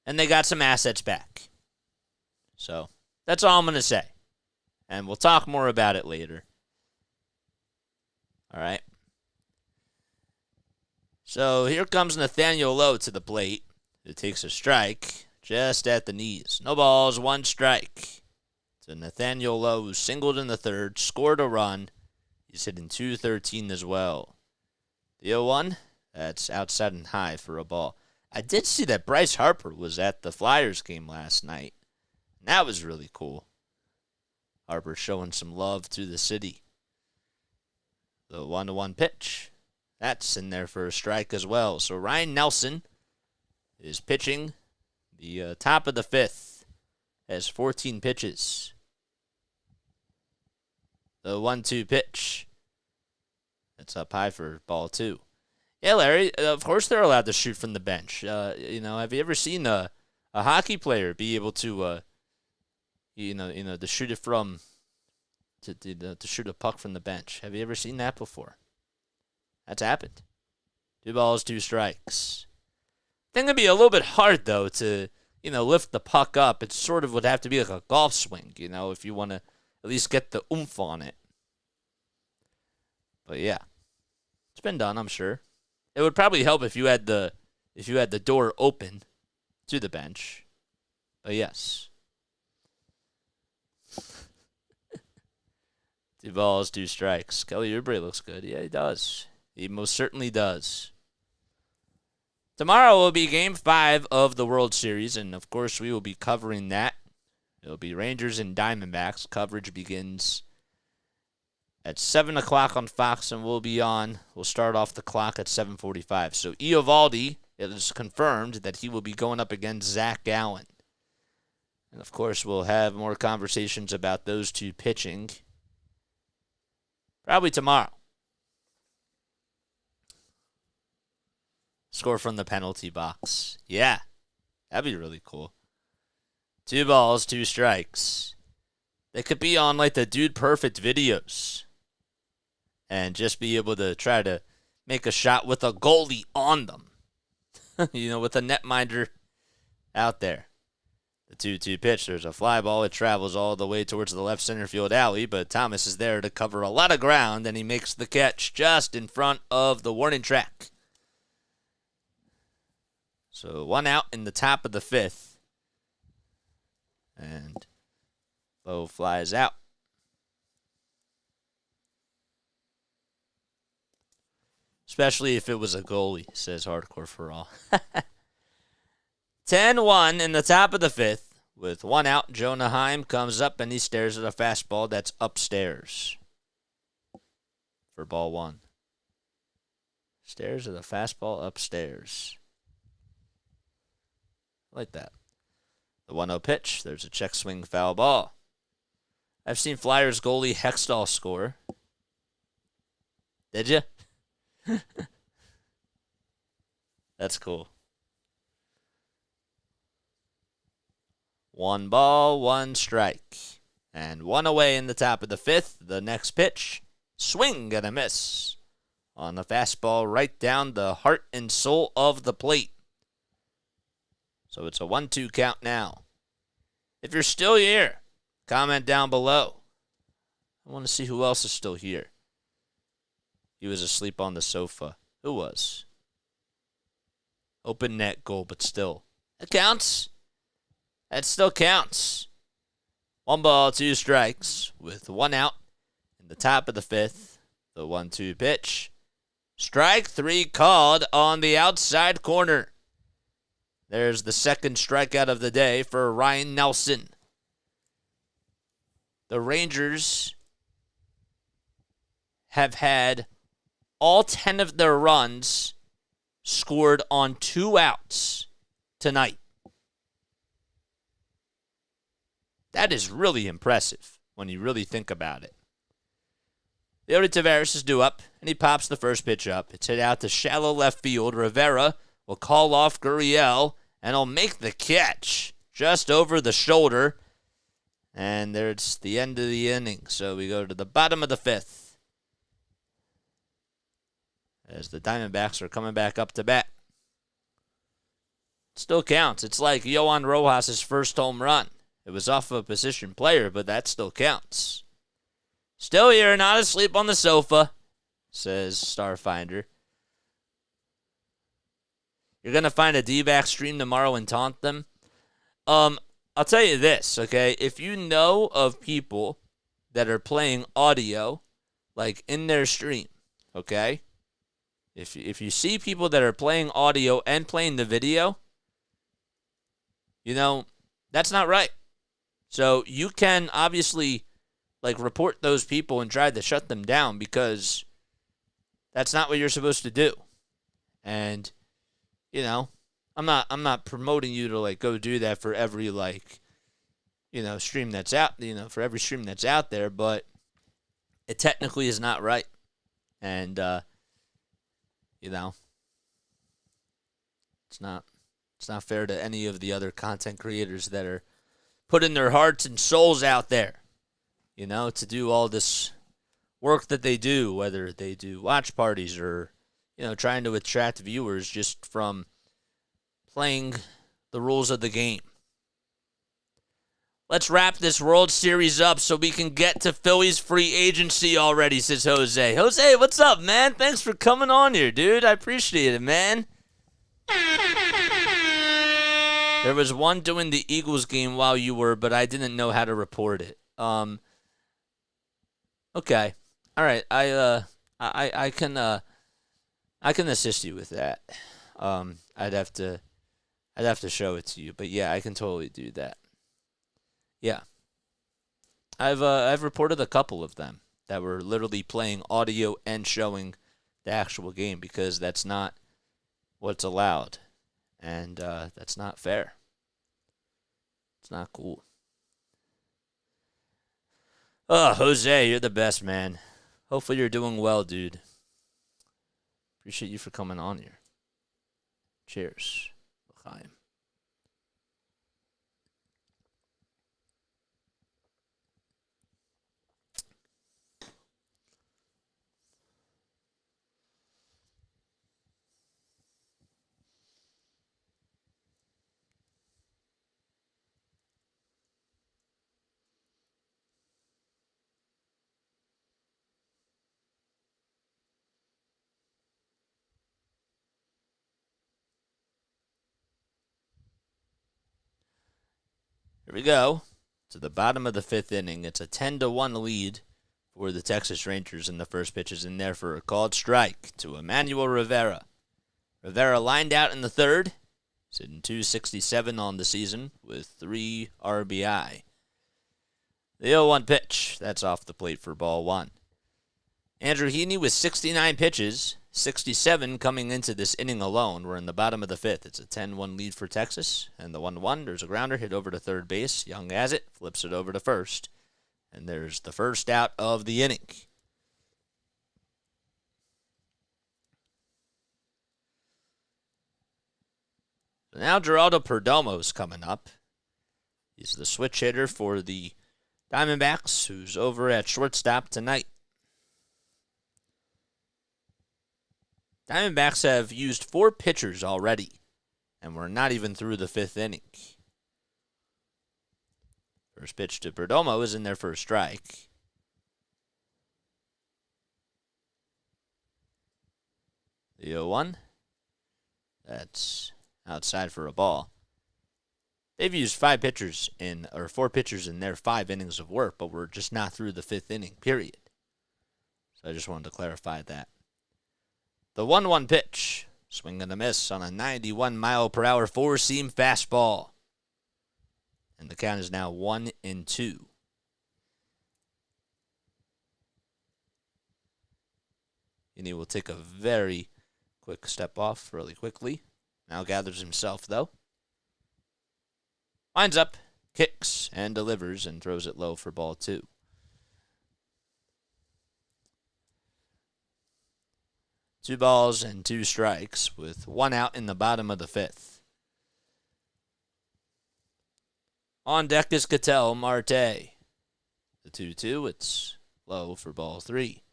Speaker 1: And they got some assets back. So, that's all I'm going to say. And we'll talk more about it later. All right. So, here comes Nathaniel Lowe to the plate. It takes a strike just at the knees. No balls, 1 strike. So, Nathaniel Lowe, who singled in the third, scored a run. He's hitting .213 as well. The 0-1, that's outside and high for a ball. I did see that Bryce Harper was at the Flyers game last night. And that was really cool. Harper showing some love to the city. The 1-1 pitch. That's in there for a strike as well. So Ryan Nelson is pitching the top of the 5th. Has 14 pitches. The 1-2 pitch. That's up high for ball 2. Yeah, Larry, of course they're allowed to shoot from the bench. Have you ever seen a hockey player be able to, to shoot it from, to shoot a puck from the bench? Have you ever seen that before? That's happened. 2 balls, 2 strikes. I think it'd be a little bit hard, though, to, lift the puck up. It sort of would have to be like a golf swing, if you want to at least get the oomph on it. But yeah, it's been done, I'm sure. It would probably help if you had the door open to the bench. But yes. 2 balls, 2 strikes. Kelly Oubre looks good. Yeah, he does. He most certainly does. Tomorrow will be Game 5 of the World Series, and of course we will be covering that. It'll be Rangers and Diamondbacks. Coverage begins at 7 o'clock on Fox, and we'll start off the clock at 7:45. So Eovaldi, it is confirmed that he will be going up against Zach Gallen. And of course we'll have more conversations about those two pitching probably tomorrow. Score from the penalty box. Yeah, that'd be really cool. 2 balls, 2 strikes. They could be on like the Dude Perfect videos and just be able to try to make a shot with a goalie on them. With a netminder out there. The 2-2 pitch, there's a fly ball. It travels all the way towards the left center field alley, but Thomas is there to cover a lot of ground, and he makes the catch just in front of the warning track. So 1 out in the top of the 5th. And Bo flies out. Especially if it was a goalie, says Hardcore for All. 10-1 in the top of the 5th. With 1 out, Jonah Heim comes up and he stares at a fastball that's upstairs. For ball 1. Stares at a fastball upstairs. I like that. The 1-0 pitch. There's a check swing foul ball. I've seen Flyers goalie Hextall score. Did you? That's cool. 1 ball, 1 strike. And 1 away in the top of the 5th. The next pitch. Swing and a miss. On the fastball right down the heart and soul of the plate. So it's a 1-2 count now. If you're still here, comment down below. I want to see who else is still here. He was asleep on the sofa. Who was? Open net goal, but still. That counts. That still counts. 1 ball, 2 strikes with 1 out in the top of the 5th. The 1-2 pitch. Strike 3 called on the outside corner. There's the second strikeout of the day for Ryan Nelson. The Rangers have had all 10 of their runs scored on 2 outs tonight. That is really impressive when you really think about it. Leody Taveras is due up, and he pops the first pitch up. It's hit out to shallow left field. Rivera will call off Gurriel, and he'll make the catch just over the shoulder. And there's the end of the inning. So we go to the bottom of the 5th. As the Diamondbacks are coming back up to bat. Still counts. It's like Yohan Rojas' first home run. It was off of a position player, but that still counts. Still here, not asleep on the sofa, says Starfinder. You're going to find a D-back stream tomorrow and taunt them. I'll tell you this, okay? If you know of people that are playing audio, like in their stream, okay? If you see people that are playing audio and playing the video, that's not right. So you can obviously report those people and try to shut them down because that's not what you're supposed to do. And I'm not promoting you to go do that for every stream that's out, for every stream that's out there, but it technically is not right. And, you know, it's not fair to any of the other content creators that are putting their hearts and souls out there, you know, to do all this work that they do, whether they do watch parties or, you know, trying to attract viewers just from playing the rules of the game. Let's wrap this World Series up so we can get to Phillies free agency already, says Jose. Jose, what's up, man? Thanks for coming on here, dude. I appreciate it, man. There was one doing the Eagles game while you were, but I didn't know how to report it. Okay. All right. I can assist you with that. I'd have to show it to you, but yeah, I can totally do that. Yeah. I've reported a couple of them that were literally playing audio and showing the actual game because that's not what's allowed. And that's not fair. It's not cool. Oh, Jose, you're the best, man. Hopefully you're doing well, dude. Appreciate you for coming on here. Cheers. L'chaim. Here we go. To the bottom of the fifth inning. It's a 10-1 lead for the Texas Rangers, and the first pitch is in there for a called strike to Emmanuel Rivera. Rivera lined out in the third, sitting .267 on the season with 3 RBI. The 0-1 pitch. That's off the plate for ball one. Andrew Heaney with 69 pitches, 67 coming into this inning alone. We're in the bottom of the fifth. It's a 10-1 lead for Texas. And the 1-1, there's a grounder hit over to third base. Young has it, flips it over to first. And there's the first out of the inning. So now Geraldo Perdomo's coming up. He's the switch hitter for the Diamondbacks, who's over at shortstop tonight. Diamondbacks have used 4 pitchers already, and we're not even through the fifth inning. First pitch to Perdomo is in there for a strike. The 0-1. That's outside for a ball. They've used 4 pitchers in their 5 innings of work, but we're just not through the fifth inning, period. So I just wanted to clarify that. The 1-1 pitch, swing and a miss on a 91-mile-per-hour four-seam fastball. And the count is now 1-2. And he will take a very quick step off really quickly. Now gathers himself, though. Lines up, kicks, and delivers, and throws it low for ball 2. Two balls and 2 strikes with 1 out in the bottom of the fifth. On deck is Ketel Marte. The 2-2, it's low for ball 3.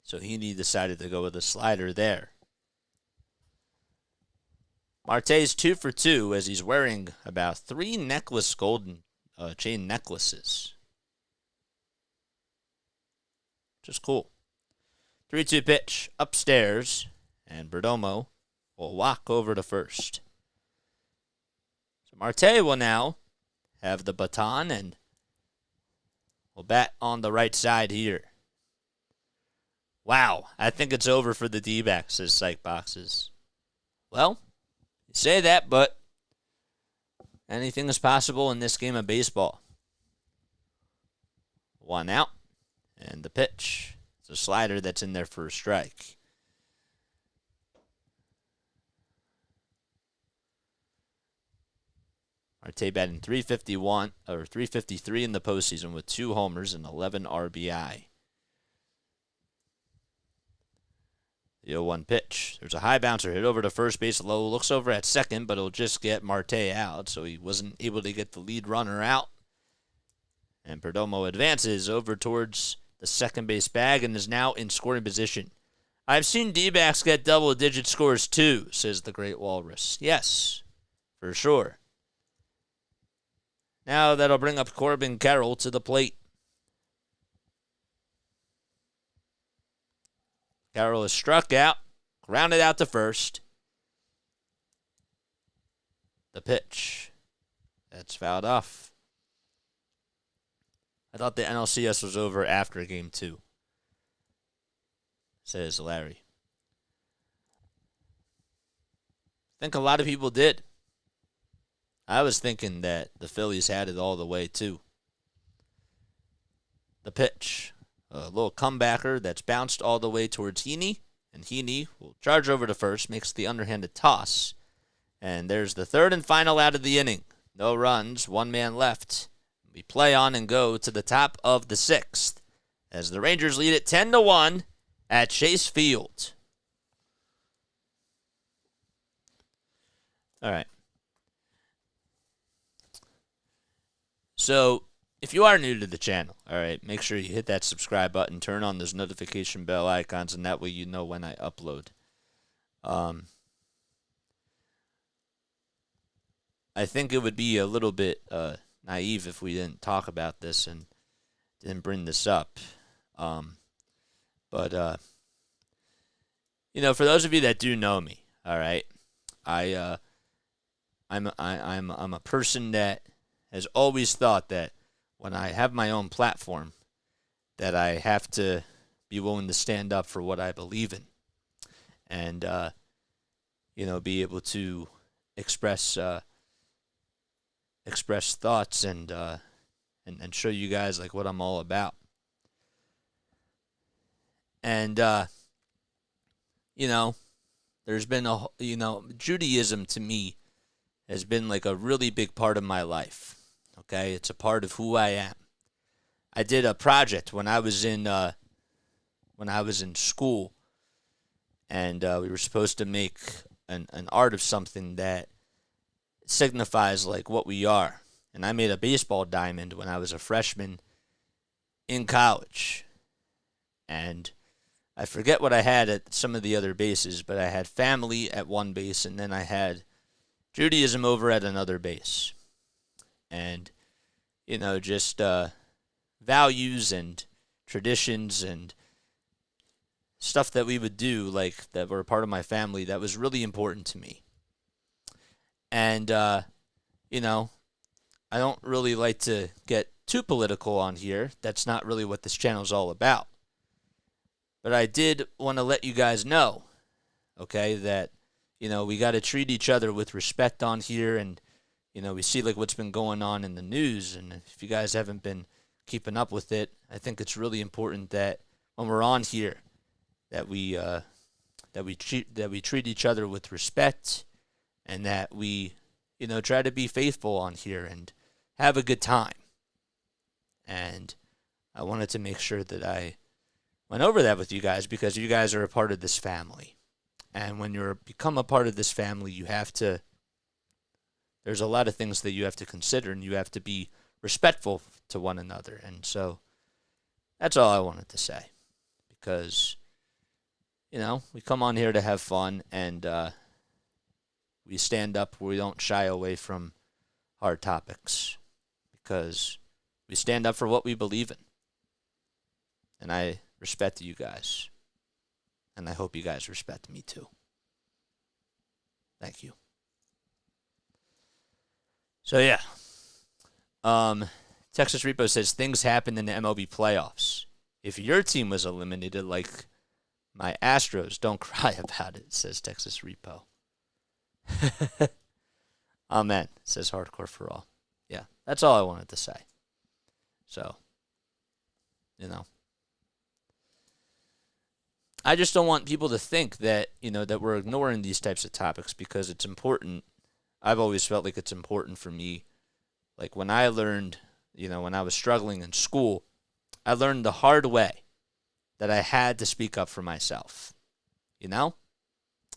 Speaker 1: So Heaney decided to go with a slider there. Marte's 2 for 2 as he's wearing about 3 golden chain necklaces. Just cool. 3-2 pitch upstairs, and Perdomo will walk over to first. So Marte will now have the baton and will bat on the right side here. Wow, I think it's over for the D-backs, says Psych Boxes. Well, you say that, but anything is possible in this game of baseball. 1 out, and the pitch. It's a slider that's in there for a strike. Marte batting .351 or .353 in the postseason with 2 homers and 11 RBI. The 0-1 pitch. There's a high bouncer hit over to first base. Lowe looks over at second, but it'll just get Marte out, so he wasn't able to get the lead runner out. And Perdomo advances over towards the second base bag and is now in scoring position. I've seen D-backs get double-digit scores too, says the Great Walrus. Yes, for sure. Now that'll bring up Corbin Carroll to the plate. Carroll is struck out, grounded out to first. The pitch. That's fouled off. I thought the NLCS was over after Game 2, says Larry. I think a lot of people did. I was thinking that the Phillies had it all the way, too. The pitch. A little comebacker that's bounced all the way towards Heaney. And Heaney will charge over to first, makes the underhanded toss. And there's the third and final out of the inning. No runs, 1 man left. We play on and go to the top of the 6th as the Rangers lead it 10-1 at Chase Field. All right. So, if you are new to the channel, all right, make sure you hit that subscribe button, turn on those notification bell icons, and that way you know when I upload. I think it would be a little bit naive if we didn't talk about this and didn't bring this up. But for those of you that do know me, all right, I'm a person that has always thought that when I have my own platform, that I have to be willing to stand up for what I believe in, and be able to express thoughts and show you guys like what I'm all about. And there's been Judaism to me has been like a really big part of my life. Okay, it's a part of who I am. I did a project when I was in school, and we were supposed to make an art of something that signifies like what we are. And I made a baseball diamond when I was a freshman in college. And I forget what I had at some of the other bases, but I had family at one base, and then I had Judaism over at another base. And, just values and traditions and stuff that we would do, like that were part of my family, that was really important to me. And, I don't really like to get too political on here. That's not really what this channel is all about. But I did want to let you guys know, okay, that, we got to treat each other with respect on here. And, we see like what's been going on in the news. And if you guys haven't been keeping up with it, I think it's really important that when we're on here, that we treat each other with respect, and that we, try to be faithful on here and have a good time. And I wanted to make sure that I went over that with you guys, because you guys are a part of this family. And when you become a part of this family, there's a lot of things that you have to consider, and you have to be respectful to one another. And so that's all I wanted to say, because, we come on here to have fun, and we stand up. We don't shy away from hard topics, because we stand up for what we believe in. And I respect you guys, and I hope you guys respect me too. Thank you. So yeah, Texas Repo says things happened in the MLB playoffs. If your team was eliminated, like my Astros, don't cry about it, says Texas Repo. Amen, says Hardcore for All. Yeah, that's all I wanted to say. So, I just don't want people to think that, that we're ignoring these types of topics, because it's important. I've always felt like it's important for me Like when I learned, when I was struggling in school, I learned the hard way that I had to speak up for myself,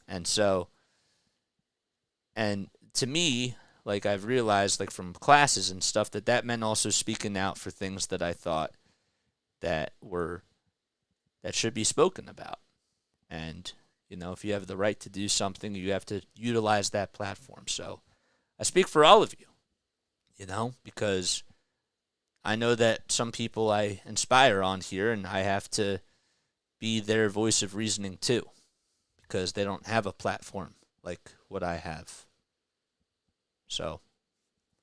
Speaker 1: And so, and to me, like I've realized, like from classes and stuff, that meant also speaking out for things that I thought that should be spoken about. And, if you have the right to do something, you have to utilize that platform. So I speak for all of you, because I know that some people I inspire on here, and I have to be their voice of reasoning too, because they don't have a platform like what I have. So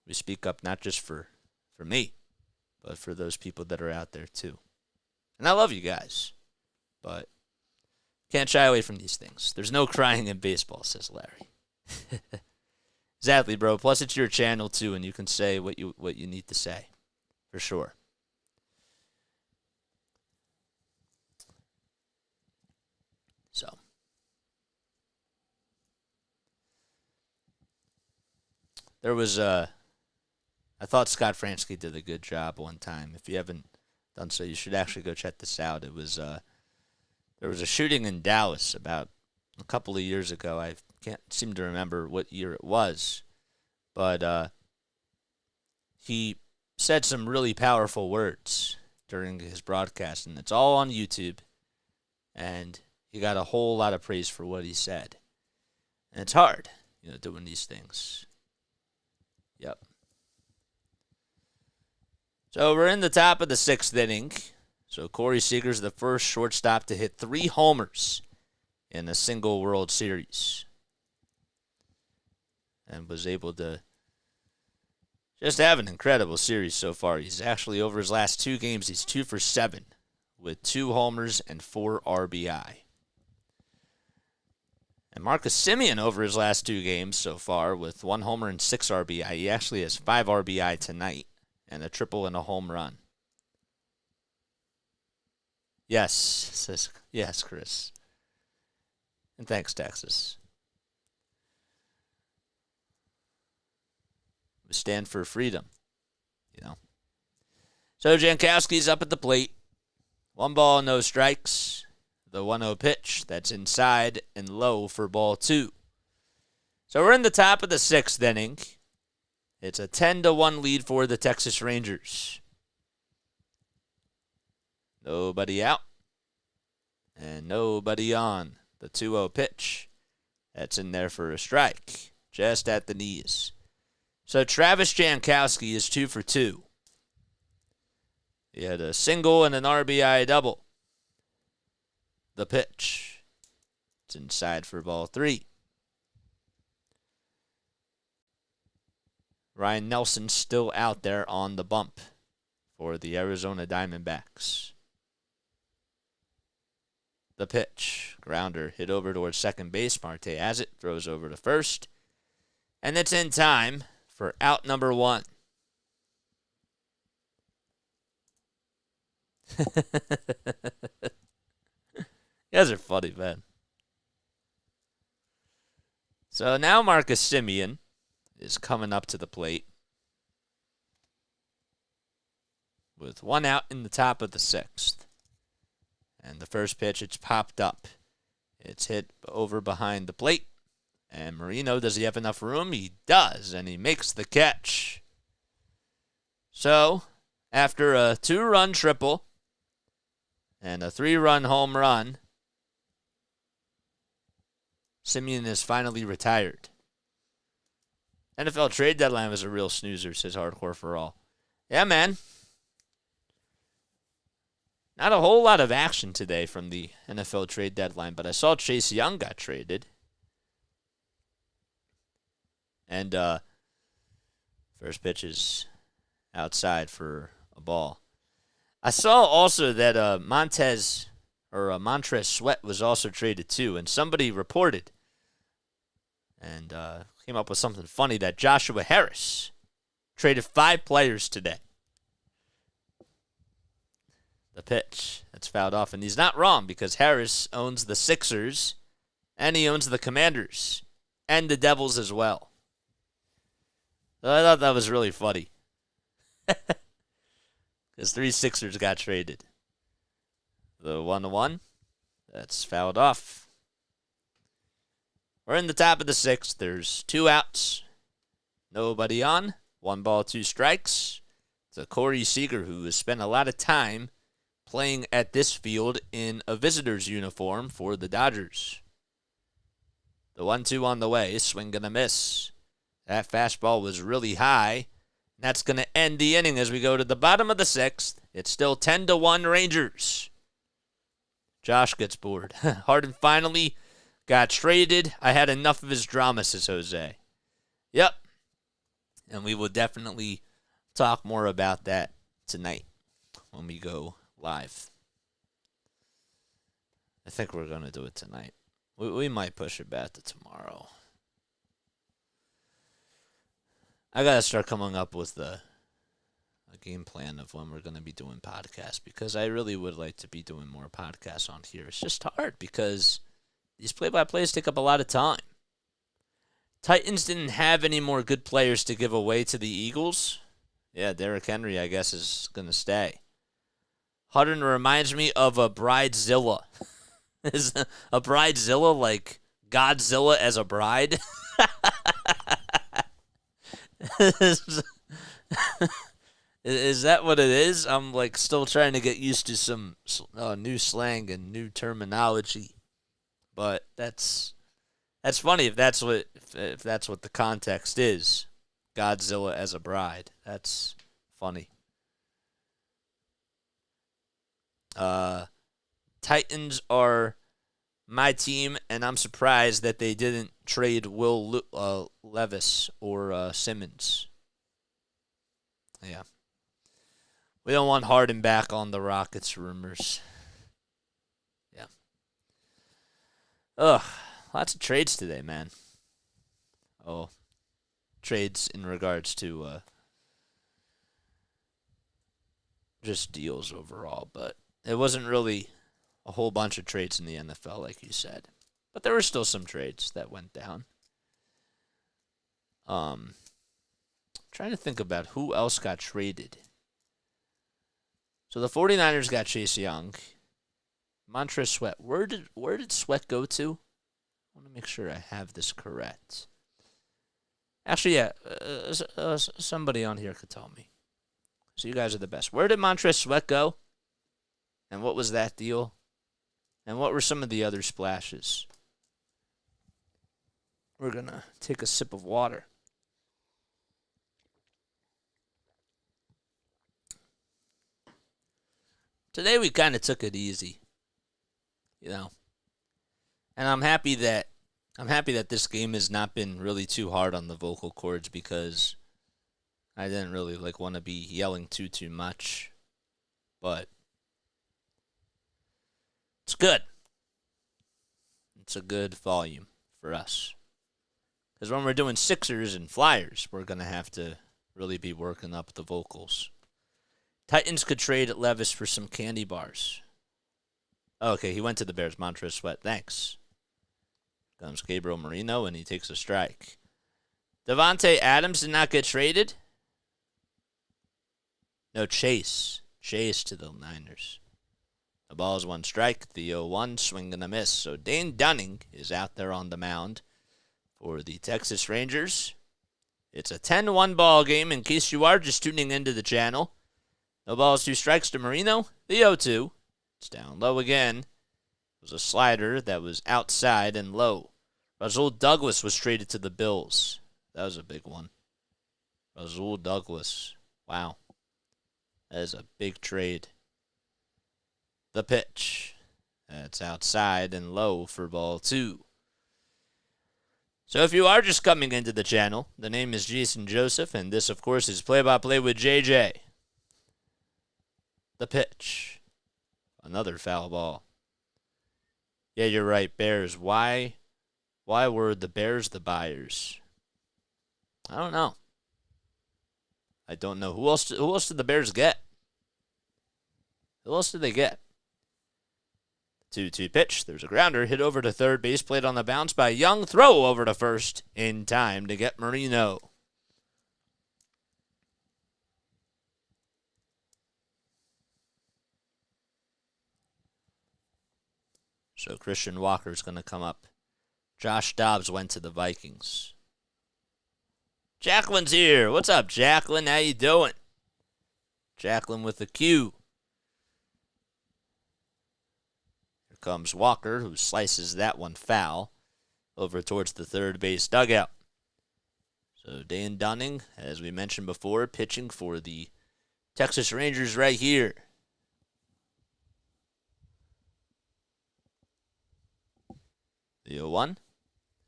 Speaker 1: we speak up not just for me, but for those people that are out there too. And I love you guys, but can't shy away from these things. There's no crying in baseball, says Larry. Exactly, bro. Plus, it's your channel too, and you can say what you need to say, for sure. So, there was I thought Scott Fransky did a good job one time. If you haven't done so, you should actually go check this out. It was there was a shooting in Dallas about a couple of years ago. I can't seem to remember what year it was, but he said some really powerful words during his broadcast, and it's all on YouTube, and he got a whole lot of praise for what he said. And it's hard, doing these things. Yep. So we're in the top of the 6th inning. So Corey Seager's the first shortstop to hit 3 homers in a single World Series. And was able to just have an incredible series so far. He's actually, over his last 2 games, he's 2 for 7 with 2 homers and 4 RBI. And Marcus Semien, over his last 2 games so far, with 1 homer and 6 RBI. He actually has 5 RBI tonight and a triple and a home run. Yes, says yes, Chris. And thanks, Texas. We stand for freedom, So Jankowski's up at the plate. 1 ball, no strikes. The 1-0 pitch, that's inside and low for ball 2. So we're in the top of the 6th inning. It's a 10-1 lead for the Texas Rangers. Nobody out. And nobody on. The 2-0 pitch. That's in there for a strike. Just at the knees. So Travis Jankowski is 2 for 2. He had a single and an RBI double. The pitch. It's inside for ball 3. Ryan Nelson still out there on the bump for the Arizona Diamondbacks. The pitch. Grounder hit over towards second base. Marte has it. Throws over to first. And it's in time for out number 1. You guys are funny, man. So now Marcus Semien is coming up to the plate with 1 out in the top of the 6th. And the first pitch, it's popped up. It's hit over behind the plate. And Marino, does he have enough room? He does, and he makes the catch. So, after a 2-run triple and a 3-run home run, Semien is finally retired. NFL trade deadline was a real snoozer, says Hardcore for All. Yeah, man. Not a whole lot of action today from the NFL trade deadline, but I saw Chase Young got traded. And first pitch is outside for a ball. I saw also that Montez Sweat was also traded too, and somebody reported and came up with something funny that Joshua Harris traded 5 players today. The pitch, that's fouled off, and he's not wrong because Harris owns the Sixers, and he owns the Commanders, and the Devils as well. So I thought that was really funny Because 3 Sixers got traded. The 1-1, that's fouled off. We're in the top of the 6th. There's 2 outs. Nobody on. 1 ball, 2 strikes. It's a Corey Seager who has spent a lot of time playing at this field in a visitor's uniform for the Dodgers. The 1-2 on the way. Swing and a miss. That fastball was really high. That's going to end the inning as we go to the bottom of the 6th. It's still 10-1 Rangers. Josh gets bored. Harden finally got traded. I had enough of his drama, says Jose. Yep. And we will definitely talk more about that tonight when we go live. I think we're going to do it tonight. We might push it back to tomorrow. I got to start coming up with a game plan of when we're going to be doing podcasts, because I really would like to be doing more podcasts on here. It's just hard because these play-by-plays take up a lot of time. Titans didn't have any more good players to give away to the Eagles. Yeah, Derrick Henry, I guess, is going to stay. Harden reminds me of a Bridezilla. Is a Bridezilla like Godzilla as a bride? Is that what it is? I'm like still trying to get used to some new slang and new terminology, but that's funny if that's what the context is. Godzilla as a bride. That's funny. Titans are my team, and I'm surprised that they didn't trade Will Levis or Simmons. Yeah. We don't want Harden back on the Rockets rumors. Yeah. Ugh. Lots of trades today, man. Oh. Trades in regards to just deals overall, but it wasn't really a whole bunch of trades in the NFL, like you said. But there were still some trades that went down. Trying to think about who else got traded. So the 49ers got Chase Young. Montrezl Sweat. Where did Sweat go to? I want to make sure I have this correct. Actually, yeah, somebody on here could tell me. So you guys are the best. Where did Montrezl Sweat go? And what was that deal? And what were some of the other splashes? We're going to take a sip of water. Today we kind of took it easy, you know. And I'm happy that this game has not been really too hard on the vocal cords, because I didn't really want to be yelling too much. But it's good. It's a good volume for us. Because when we're doing Sixers and Flyers, we're going to have to really be working up the vocals. Titans could trade Levis for some candy bars. Oh, okay, he went to the Bears. Montrezl Sweat, thanks. Comes Gabriel Marino, and he takes a strike. Devontae Adams did not get traded. No, Chase. Chase to the Niners. The ball is 1 strike. The 0-1, swing and a miss. So Dane Dunning is out there on the mound for the Texas Rangers. It's a 10-1 ball game in case you are just tuning into the channel. No balls, 2 strikes to Marino. The 0-2. It's down low again. It was a slider that was outside and low. Rasul Douglas was traded to the Bills. That was a big one. Rasul Douglas. Wow. That is a big trade. The pitch. That's outside and low for ball 2. So if you are just coming into the channel, the name is Jason Joseph, and this, of course, is Play-by-Play with JJ. The pitch. Another foul ball. Yeah, you're right, Bears. Why were the Bears the buyers? I don't know. I don't know. Who else did the Bears get? Who else did they get? 2-2 pitch. There's a grounder. Hit over to third base. Played on the bounce by Young. Throw over to first in time to get Marino. So Christian Walker's going to come up. Josh Dobbs went to the Vikings. Jacqueline's here. What's up, Jacqueline? How you doing? Jacqueline with a Q. Here comes Walker, who slices that one foul over towards the third base dugout. So Dan Dunning, as we mentioned before, pitching for the Texas Rangers right here. The 0-1.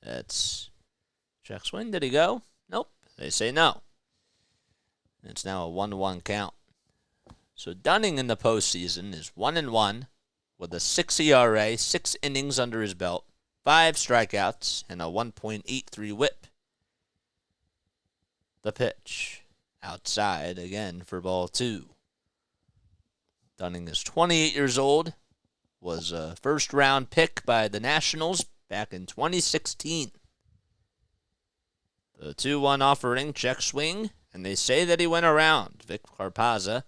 Speaker 1: That's check swing. Did he go? Nope. They say no. It's now a 1-1 count. So Dunning in the postseason is 1-1 with a 6 ERA, 6 innings under his belt, 5 strikeouts, and a 1.83 whip. The pitch. Outside again for ball 2. Dunning is 28 years old. Was a first-round pick by the Nationals back in 2016. The 2-1 offering, check swing, and they say that he went around. Vic Carpazza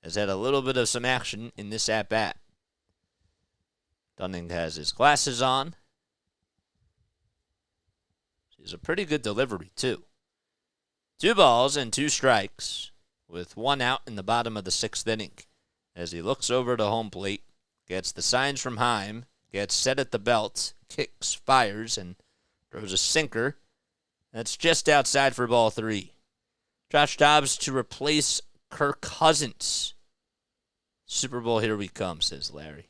Speaker 1: has had a little bit of some action in this at-bat. Dunning has his glasses on. He's a pretty good delivery, too. 2 balls and 2 strikes with 1 out in the bottom of the 6th inning. As he looks over to home plate, gets the signs from Heim, gets set at the belt, kicks, fires, and throws a sinker. That's just outside for ball 3. Josh Dobbs to replace Kirk Cousins. Super Bowl, here we come, says Larry.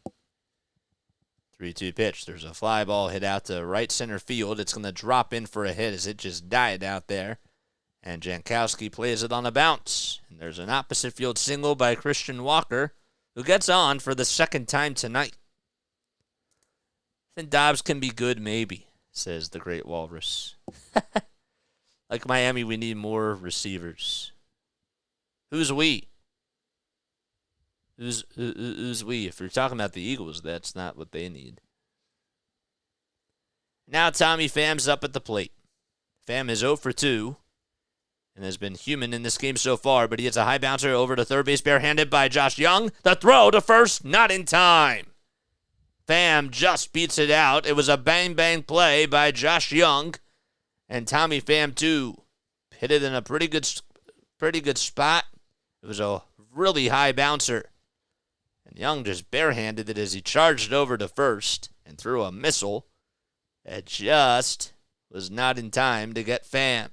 Speaker 1: 3-2 pitch. There's a fly ball hit out to right center field. It's going to drop in for a hit as it just died out there. And Jankowski plays it on a bounce. And there's an opposite field single by Christian Walker, who gets on for the second time tonight. I think Dobbs can be good, maybe, says the Great Walrus. Like Miami, we need more receivers. Who's we? Who's we? If you're talking about the Eagles, that's not what they need. Now Tommy Pham's up at the plate. Pham is 0 for 2. And has been human in this game so far, but he hits a high bouncer over to third base, barehanded by Josh Young. The throw to first, not in time. Pham just beats it out. It was a bang-bang play by Josh Young. And Tommy Pham, too, hit it in a pretty good spot. It was a really high bouncer. And Young just barehanded it as he charged over to first and threw a missile that just was not in time to get Pham.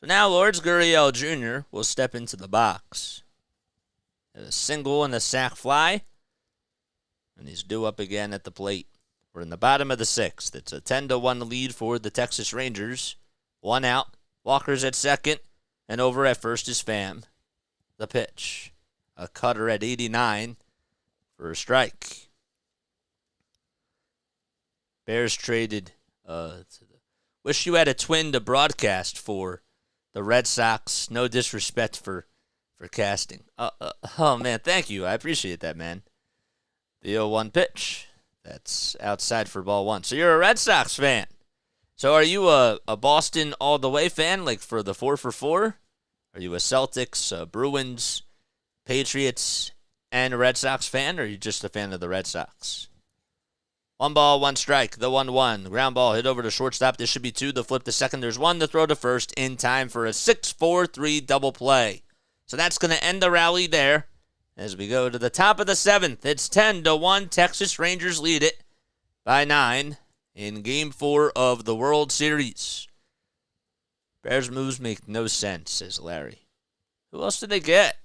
Speaker 1: So now Lourdes Gurriel Jr. will step into the box. A single and a sac fly. And he's due up again at the plate. We're in the bottom of the 6th. It's a 10-1 lead for the Texas Rangers. 1 out. Walker's at second. And over at first is Pham. The pitch. A cutter at 89 for a strike. Bears traded. Wish you had a twin to broadcast for the Red Sox. No disrespect for casting. Oh, man, thank you. I appreciate that, man. The 0-1 pitch. That's outside for ball 1. So you're a Red Sox fan. So are you a Boston all-the-way fan, like for the 4 for 4? Are you a Celtics, Bruins, Patriots, and a Red Sox fan, or are you just a fan of the Red Sox? 1 ball, 1 strike, the 1-1. Ground ball hit over to shortstop. This should be 2. The flip to second. There's 1 to throw to first in time for a 6-4-3 double play. So that's going to end the rally there. As we go to the top of the 7th, it's 10-1. Texas Rangers lead it by 9 in Game 4 of the World Series. Bears moves make no sense, says Larry. Who else did they get?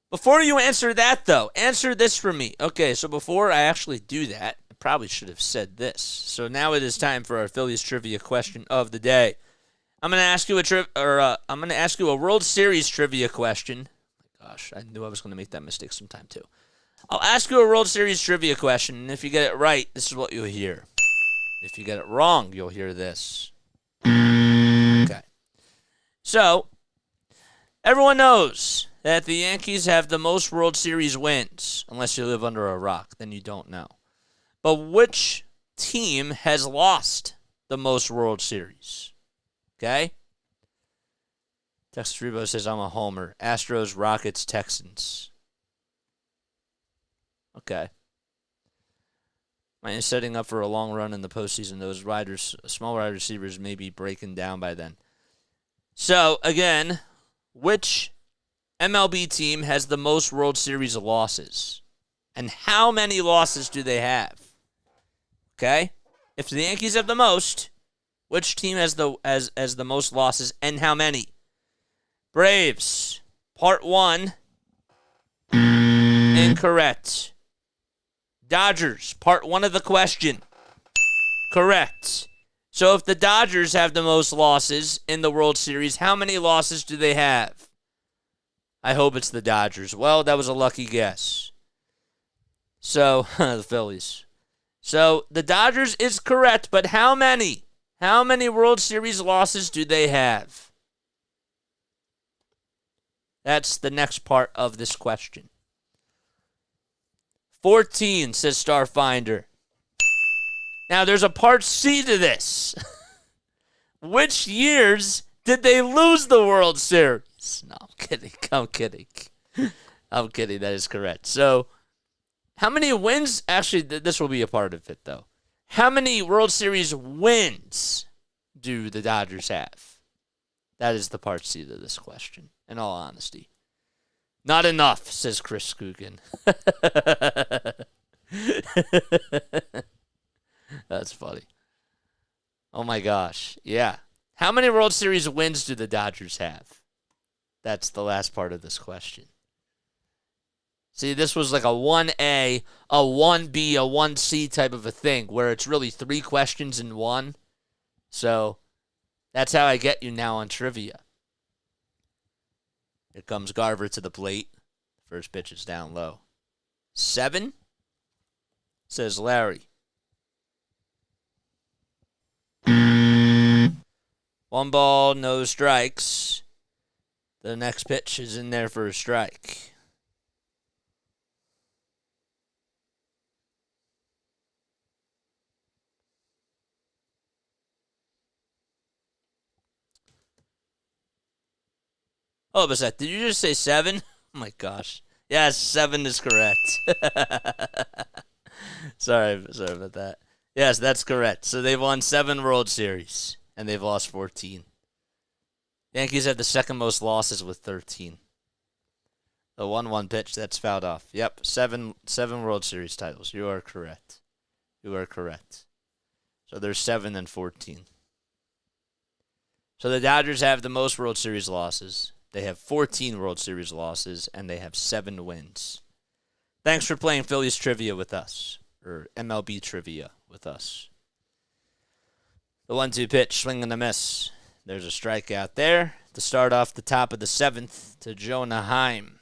Speaker 1: Before you answer that, though, answer this for me. Okay, so before I actually do that, I probably should have said this. So now it is time for our Phillies trivia question of the day. I'm going to ask you a World Series trivia question. Oh my gosh, I knew I was going to make that mistake sometime too. I'll ask you a World Series trivia question, and if you get it right, this is what you'll hear. If you get it wrong, you'll hear this. Okay. So, everyone knows that the Yankees have the most World Series wins, unless you live under a rock, then you don't know. But which team has lost the most World Series? Okay? Texas Rebo says, I'm a homer. Astros, Rockets, Texans. Okay. Miami setting up for a long run in the postseason. Those small wide receivers may be breaking down by then. So, again, which MLB team has the most World Series losses? And how many losses do they have? Okay? If the Yankees have the most, which team has the most losses and how many? Braves, part 1, incorrect. Dodgers, part 1 of the question, correct. So if the Dodgers have the most losses in the World Series, how many losses do they have? I hope it's the Dodgers. Well, that was a lucky guess. So, the Phillies. So, the Dodgers is correct, but how many? How many World Series losses do they have? That's the next part of this question. 14, says Starfinder. Now, there's a part C to this. Which years did they lose the World Series? No, I'm kidding. I'm kidding. I'm kidding. That is correct. So, how many wins? Actually, this will be a part of it, though. How many World Series wins do the Dodgers have? That is the part C to this question, in all honesty. Not enough, says Chris Coogan. That's funny. Oh, my gosh. Yeah. How many World Series wins do the Dodgers have? That's the last part of this question. See, this was like a 1A, a 1B, a 1C type of a thing, where it's really 3 questions in one. So, that's how I get you now on trivia. Here comes Garver to the plate. First pitch is down low. 7, says Larry. 1 ball, no strikes. The next pitch is in there for a strike. Oh, Bassett, did you just say 7? Oh, my gosh. Yes, 7 is correct. Sorry about that. Yes, that's correct. So they've won 7 World Series, and they've lost 14. Yankees have the second most losses with 13. The 1-1 pitch, that's fouled off. Yep, 7 World Series titles. You are correct. You are correct. So there's 7 and 14. So the Dodgers have the most World Series losses. They have 14 World Series losses, and they have 7 wins. Thanks for playing Phillies trivia with us, or MLB trivia with us. The 1-2 pitch, swing and a miss. There's a strikeout there to start off the top of the 7th to Jonah Heim.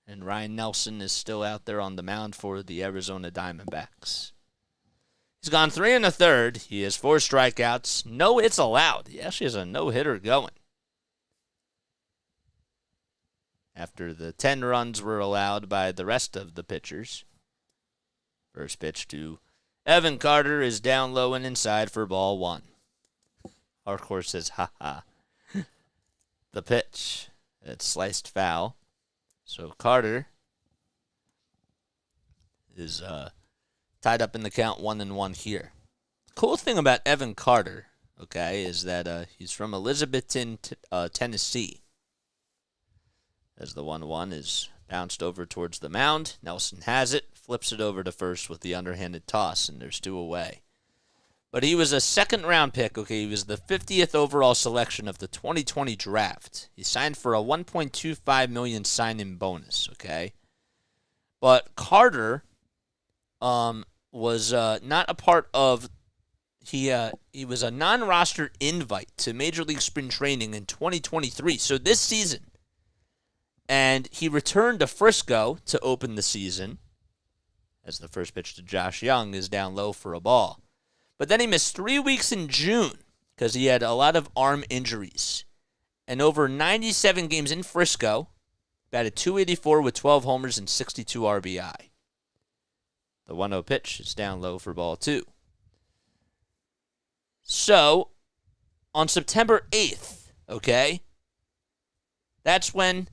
Speaker 1: And Ryan Nelson is still out there on the mound for the Arizona Diamondbacks. He's gone 3 1/3. He has 4 strikeouts. No hits allowed. He actually has a no-hitter going. After the 10 runs were allowed by the rest of the pitchers. First pitch to Evan Carter is down low and inside for ball 1. Our course says, ha-ha. The pitch. It's sliced foul. So Carter is tied up in the count 1-1 here. Cool thing about Evan Carter, okay, is that he's from Elizabethton, Tennessee. As the 1-1 is bounced over towards the mound, Nelson has it, flips it over to first with the underhanded toss, and there's 2 away. But he was a second-round pick, okay? He was the 50th overall selection of the 2020 draft. He signed for a $1.25 million sign-in bonus, okay? But Carter was not a part of... He was a non-roster invite to Major League Spring Training in 2023, so this season. And he returned to Frisco to open the season, as the first pitch to Josh Young is down low for a ball. But then he missed 3 weeks in June because he had a lot of arm injuries. And over 97 games in Frisco, batted .284 with 12 homers and 62 RBI. The 1-0 pitch is down low for ball 2. So, on September 8th, okay, That's when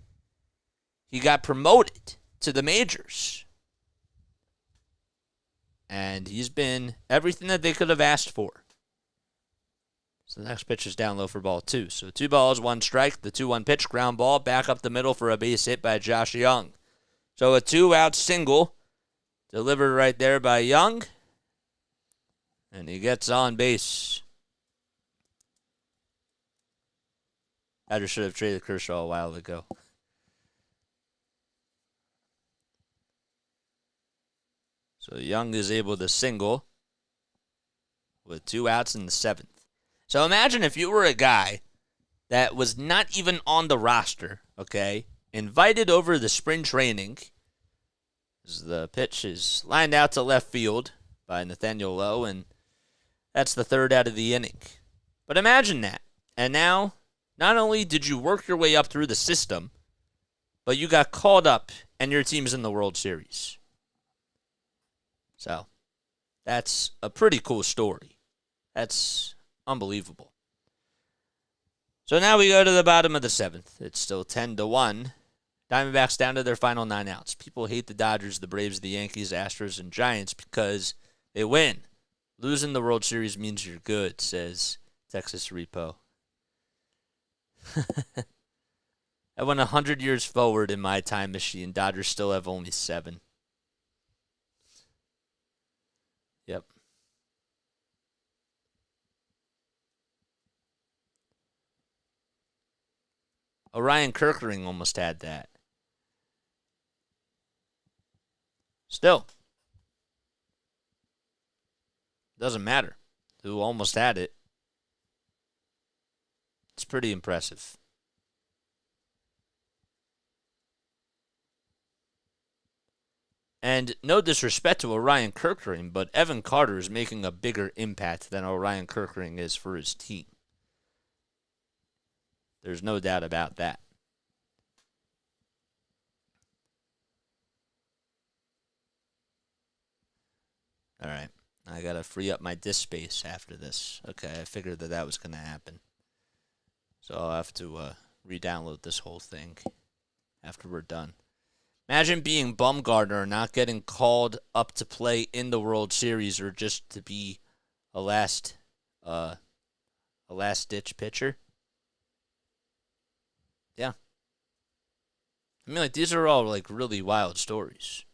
Speaker 1: he got promoted to the majors. And he's been everything that they could have asked for. So the next pitch is down low for ball 2. So 2 balls, 1 strike. The 2-1 pitch, ground ball, back up the middle for a base hit by Josh Young. So a 2-out single delivered right there by Young. And he gets on base. I just should have traded Kershaw a while ago. So Young is able to single with 2 outs in the 7th. So imagine if you were a guy that was not even on the roster, okay, invited over the spring training. The pitch is lined out to left field by Nathaniel Lowe, and that's the 3rd out of the inning. But imagine that. And now, not only did you work your way up through the system, but you got called up and your team's in the World Series. So, that's a pretty cool story. That's unbelievable. So now we go to the bottom of the 7th. It's still 10-1. Diamondbacks down to their final 9 outs. People hate the Dodgers, the Braves, the Yankees, Astros, and Giants because they win. Losing the World Series means you're good, says Texas Repo. I went 100 years forward in my time machine. Dodgers still have only 7. Yep. Orion Kirkering almost had that. Still. Doesn't matter who almost had it. It's pretty impressive. And no disrespect to Orion Kirkering, but Evan Carter is making a bigger impact than Orion Kirkering is for his team. There's no doubt about that. All right. I got to free up my disk space after this. Okay, I figured that was going to happen. So I'll have to re-download this whole thing after we're done. Imagine being Bumgarner, not getting called up to play in the World Series or just to be a last-ditch pitcher. Yeah. I mean, like, these are all, like, really wild stories.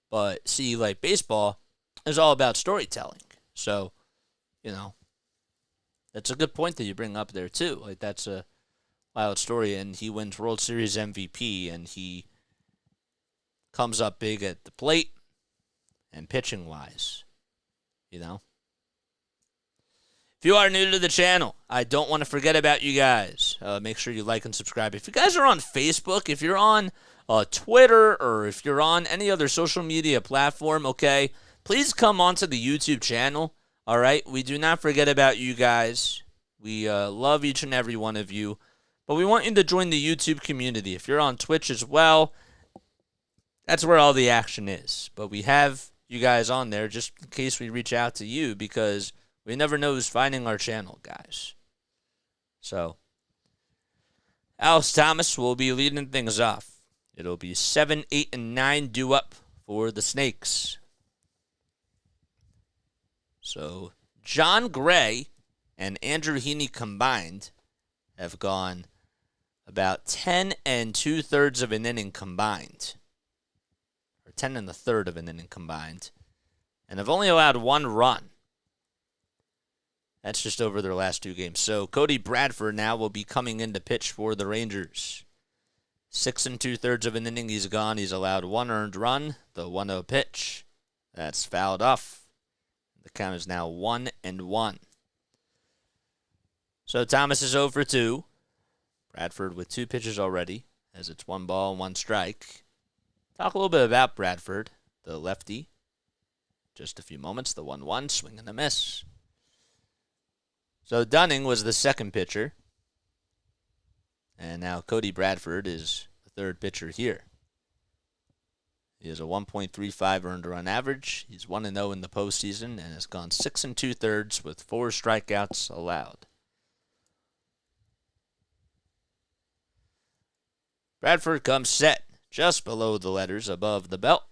Speaker 1: But, see, like, baseball is all about storytelling. So, you know, that's a good point that you bring up there, too. Like, that's a wild story. And he wins World Series MVP, and he comes up big at the plate and pitching-wise, you know. If you are new to the channel, I don't want to forget about you guys. Make sure you like and subscribe. If you guys are on Facebook, if you're on Twitter, or if you're on any other social media platform, okay, please come onto the YouTube channel, all right? We do not forget about you guys. We love each and every one of you, but we want you to join the YouTube community. If you're on Twitch as well, that's where all the action is. But we have you guys on there just in case we reach out to you, because we never know who's finding our channel, guys. So, Alex Thomas will be leading things off. It'll be 7, 8, and 9 due up for the Snakes. So, John Gray and Andrew Heaney combined have gone about 10 2/3 of an inning combined. Or 10 1/3 of an inning combined. And have only allowed 1 run. That's just over their last 2 games. So Cody Bradford now will be coming in to pitch for the Rangers. 6 2/3 of an inning he's gone. He's allowed 1 earned run. The 1-0 pitch. That's fouled off. The count is now 1-1. So Thomas is 0 for 2. Bradford with 2 pitches already, as it's 1 ball and 1 strike. Talk a little bit about Bradford, the lefty. Just a few moments. The 1-1, swing and a miss. So Dunning was the second pitcher. And now Cody Bradford is the third pitcher here. He has a 1.35 earned run average. He's 1-0 in the postseason and has gone 6 2/3 with 4 strikeouts allowed. Bradford comes set just below the letters above the belt.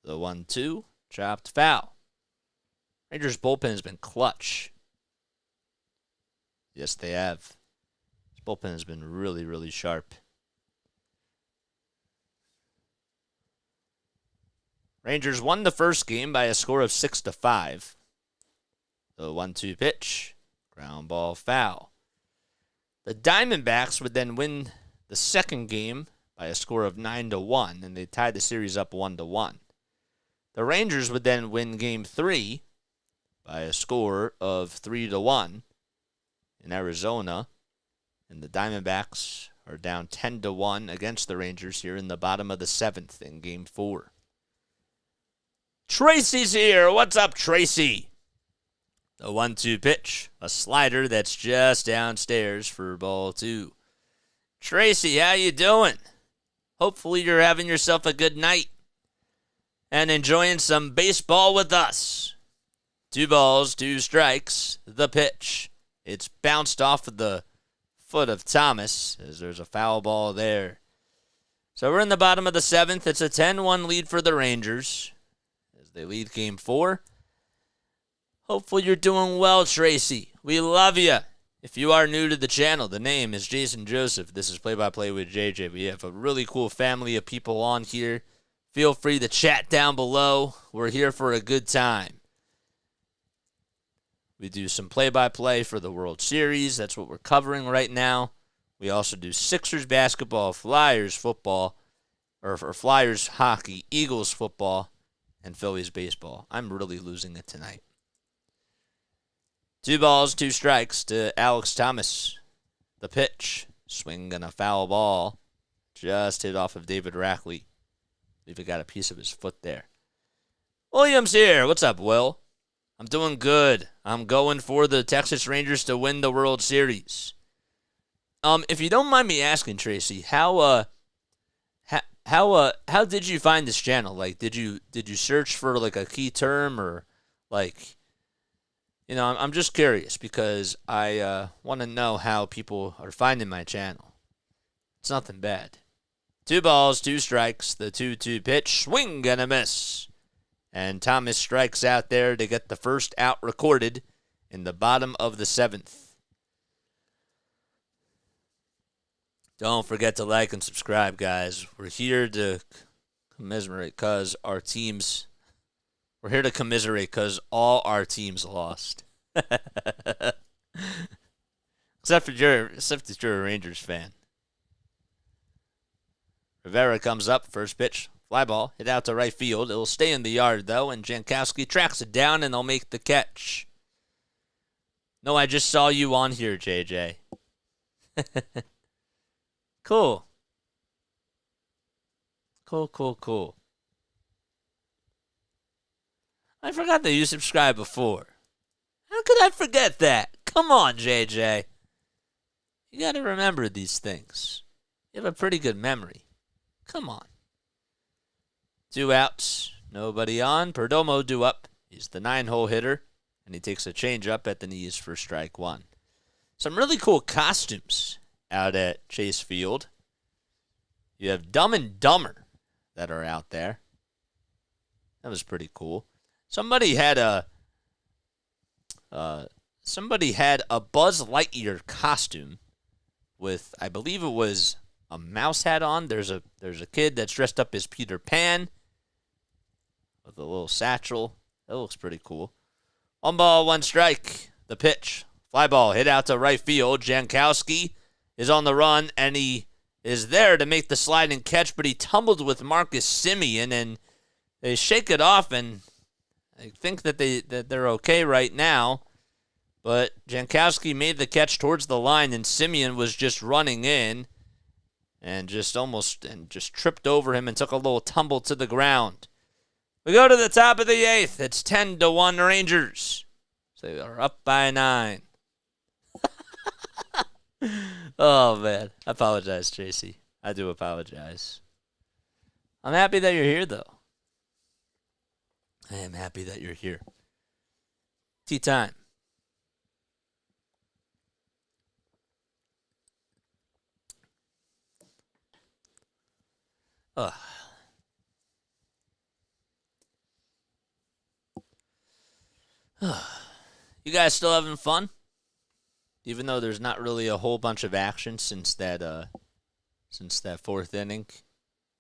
Speaker 1: The 1-2, chopped foul. Rangers bullpen has been clutch. Yes, they have. This bullpen has been really, really sharp. Rangers won the first game by a score of 6-5. The 1-2 pitch, ground ball foul. The Diamondbacks would then win the second game by a score of 9-1, and they tied the series up 1-1. The Rangers would then win Game 3 by a score of 3-1 in Arizona, and the Diamondbacks are down 10-1 against the Rangers here in the bottom of the 7th in Game 4. Tracy's here. What's up, Tracy? The 1-2 pitch, a slider that's just downstairs for ball 2. Tracy, how you doing? Hopefully you're having yourself a good night and enjoying some baseball with us. 2 balls, 2 strikes, the pitch. It's bounced off of the foot of Thomas as there's a foul ball there. So we're in the bottom of the 7th. It's a 10-1 lead for the Rangers as they lead Game 4. Hopefully you're doing well, Tracy. We love you. If you are new to the channel, the name is Jason Joseph. This is Play-by-Play with JJ. We have a really cool family of people on here. Feel free to chat down below. We're here for a good time. We do some play-by-play for the World Series. That's what we're covering right now. We also do Sixers basketball, Flyers football, or Flyers hockey, Eagles football, and Phillies baseball. I'm really losing it tonight. 2 balls, 2 strikes to Alex Thomas. The pitch, swing and a foul ball. Just hit off of David Rackley. I believe he got a piece of his foot there. Williams here. What's up, Will? I'm doing good. I'm going for the Texas Rangers to win the World Series. If you don't mind me asking, Tracy, how did you find this channel? Like, did you search for like a key term or like? You know, I'm just curious because I want to know how people are finding my channel. It's nothing bad. 2 balls, 2 strikes, the 2-2 pitch, swing and a miss. And Thomas strikes out there to get the first out recorded in the bottom of the 7th. Don't forget to like and subscribe, guys. We're here to commiserate because our teams... We're here to commiserate because all our teams lost. except if you're a Rangers fan. Rivera comes up, first pitch, fly ball, hit out to right field. It'll stay in the yard, though, and Jankowski tracks it down, and they'll make the catch. No, I just saw you on here, JJ. Cool. Cool. I forgot that you subscribed before. How could I forget that? Come on, JJ. You got to remember these things. You have a pretty good memory. Come on. 2 outs. Nobody on. Perdomo due up. He's the 9-hole hitter, and he takes a changeup at the knees for strike 1. Some really cool costumes out at Chase Field. You have Dumb and Dumber that are out there. That was pretty cool. Somebody had a Buzz Lightyear costume with, I believe it was a mouse hat on. There's a kid that's dressed up as Peter Pan with a little satchel. That looks pretty cool. 1 ball, 1 strike. The pitch, fly ball hit out to right field. Jankowski is on the run, and he is there to make the sliding catch, but he tumbled with Marcus Semien, and they shake it off, and I think that they're okay right now. But Jankowski made the catch towards the line, and Semien was just running in and just tripped over him and took a little tumble to the ground. We go to the top of the 8th. It's 10-1 Rangers. So they are up by 9. Oh, man. I apologize, Tracy. I do apologize. I'm happy that you're here, though. I am happy that you're here. Tea time. Ugh. You guys still having fun? Even though there's not really a whole bunch of action since that fourth inning.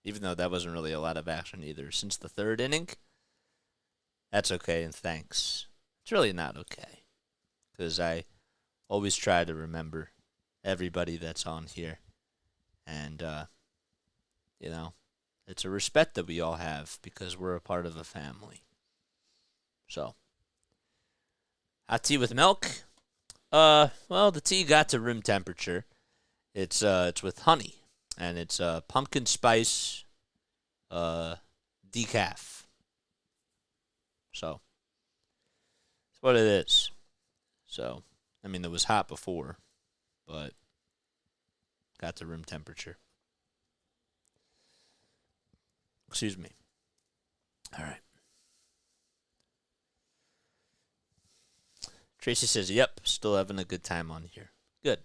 Speaker 1: Even though that wasn't really a lot of action either. Since the third inning. That's okay, and thanks. It's really not okay. Because I always try to remember everybody that's on here. And, it's a respect that we all have because we're a part of a family. So, hot tea with milk. Well, the tea got to room temperature. It's with honey, and it's pumpkin spice decaf. So, that's what it is. So, I mean, it was hot before, but got to room temperature. Excuse me. All right. Tracy says, yep, still having a good time on here. Good.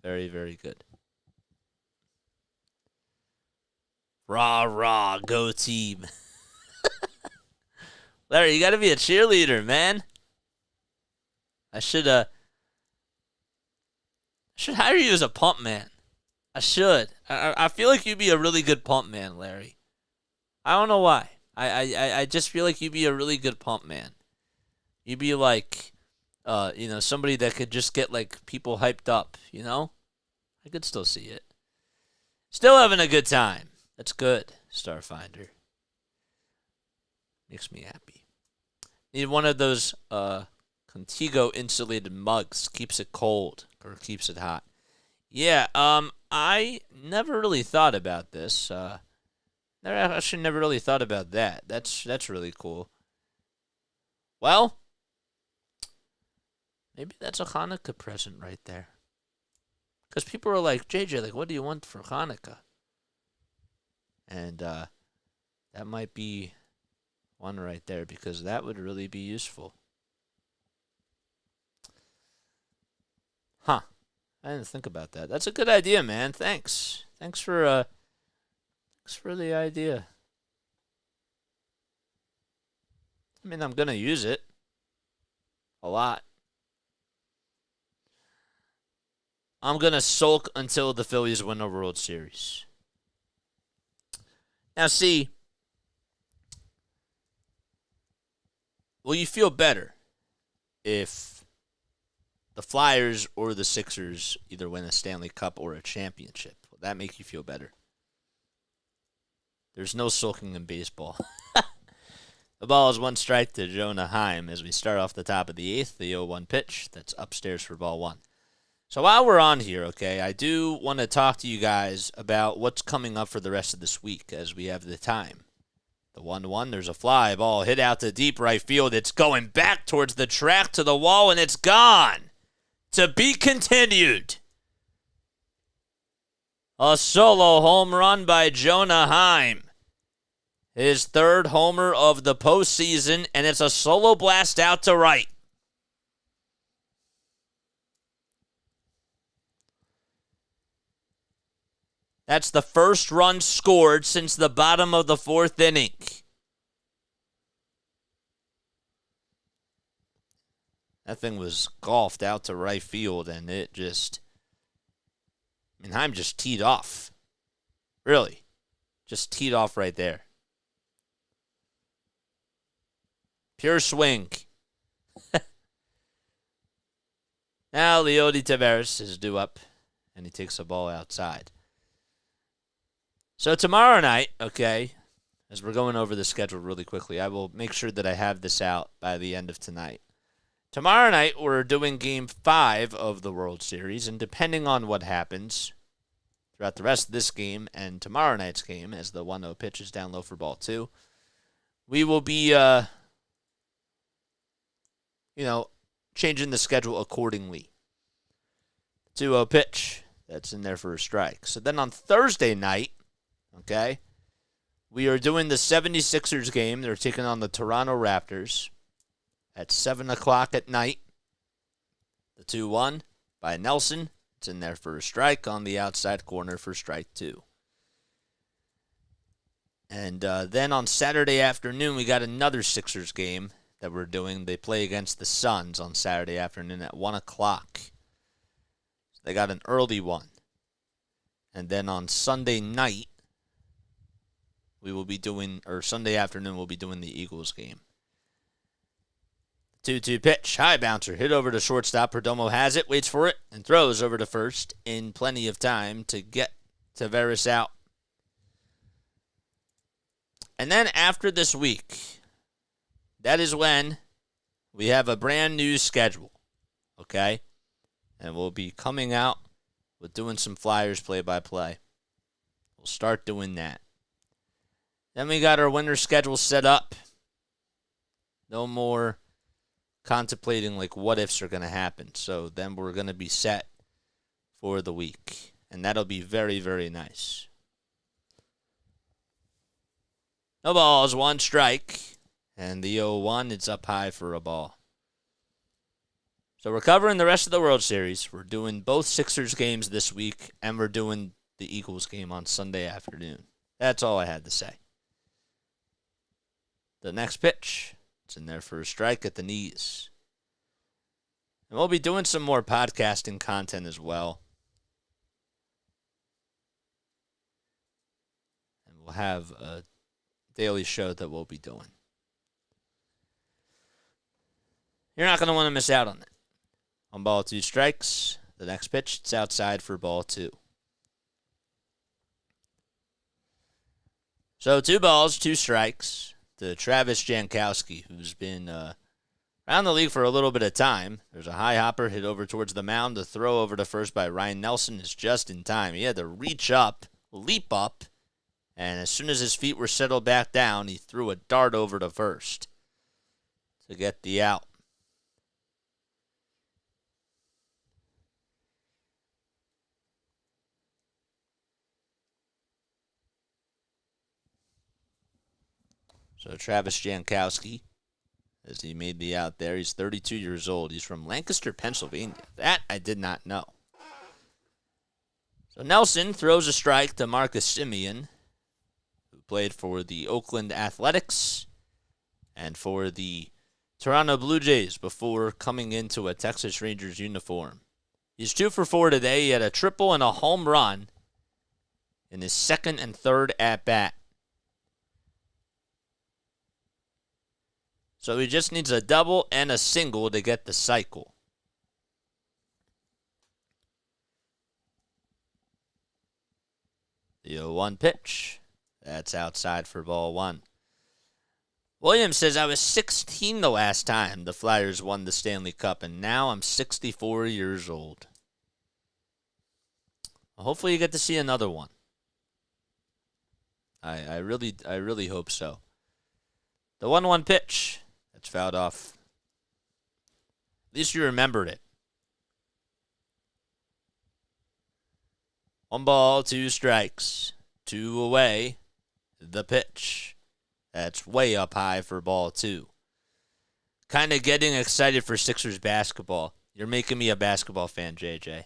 Speaker 1: Very, very good. Rah, rah, go team. Larry, you got to be a cheerleader, man. I should hire you as a pump man. I should. I feel like you'd be a really good pump man, Larry. I don't know why. I just feel like you'd be a really good pump man. You'd be like, somebody that could just get like people hyped up, I could still see it. Still having a good time. That's good, Starfinder. Makes me happy. Need one of those Contigo insulated mugs. Keeps it cold or keeps it hot. Yeah, I never really thought about this. Actually never really thought about that. That's really cool. Well, maybe that's a Hanukkah present right there. Because people are like, JJ, like, what do you want for Hanukkah? And that might be one right there because that would really be useful. Huh. I didn't think about that. That's a good idea, man. Thanks. Thanks for the idea. I mean, I'm going to use it a lot. I'm going to sulk until the Phillies win a World Series. Now, see, will you feel better if the Flyers or the Sixers either win a Stanley Cup or a championship? Will that make you feel better? There's no sulking in baseball. The ball is one strike to Jonah Heim as we start off the top of the eighth, the 0-1 pitch. That's upstairs for ball one. So while we're on here, okay, I do want to talk to you guys about what's coming up for the rest of this week as we have the time. The 1-1, there's a fly ball hit out to deep right field. It's going back towards the track to the wall, and it's gone. To be continued. A solo home run by Jonah Heim. His third homer of the postseason, and it's a solo blast out to right. That's the first run scored since the bottom of the fourth inning. That thing was golfed out to right field, and it just... Heim just teed off. Really. Just teed off right there. Pure swing. Now Leody Taveras is due up, and he takes the ball outside. So tomorrow night, okay, as we're going over the schedule really quickly, I will make sure that I have this out by the end of tonight. Tomorrow night, we're doing Game 5 of the World Series, and depending on what happens throughout the rest of this game and tomorrow night's game, as the 1-0 pitch is down low for ball 2, we will be, changing the schedule accordingly. 2-0 pitch, that's in there for a strike. So then on Thursday night, okay, we are doing the 76ers game. They're taking on the Toronto Raptors at 7 o'clock at night. The 2-1 by Nelson. It's in there for a strike on the outside corner for strike 2. And then on Saturday afternoon, we got another Sixers game that we're doing. They play against the Suns on Saturday afternoon at 1 o'clock. So they got an early one. And then on Sunday night, Sunday afternoon, we'll be doing the Eagles game. 2-2 pitch, high bouncer, hit over to shortstop. Perdomo has it, waits for it, and throws over to first in plenty of time to get Taveras out. And then after this week, that is when we have a brand new schedule, okay? And we'll be coming out with doing some Flyers play-by-play. We'll start doing that. Then we got our winter schedule set up. No more contemplating like what ifs are going to happen. So then we're going to be set for the week. And that'll be very, very nice. No balls, 1 strike. And the 0-1, it's up high for a ball. So we're covering the rest of the World Series. We're doing both Sixers games this week, and we're doing the Eagles game on Sunday afternoon. That's all I had to say. The next pitch, it's in there for a strike at the knees. And we'll be doing some more podcasting content as well. And we'll have a daily show that we'll be doing. You're not going to want to miss out on it. On ball 2 strikes, the next pitch, it's outside for ball 2. So 2 balls, 2 strikes to Travis Jankowski, who's been around the league for a little bit of time. There's a high hopper hit over towards the mound. The throw over to first by Ryan Nelson is just in time. He had to reach up, leap up, and as soon as his feet were settled back down, he threw a dart over to first to get the out. So Travis Jankowski, as he made the out there, he's 32 years old. He's from Lancaster, Pennsylvania. That I did not know. So Nelson throws a strike to Marcus Semien, who played for the Oakland Athletics and for the Toronto Blue Jays before coming into a Texas Rangers uniform. He's 2 for 4 today. He had a triple and a home run in his second and third at-bat. So he just needs a double and a single to get the cycle. The 0-1 pitch. That's outside for ball 1. Williams says, I was 16 the last time the Flyers won the Stanley Cup, and now I'm 64 years old. Well, hopefully you get to see another one. I really hope so. The 1-1 pitch. That's fouled off. At least you remembered it. 1 ball, 2 strikes. 2 away. The pitch. That's way up high for ball 2. Kind of getting excited for Sixers basketball. You're making me a basketball fan, JJ.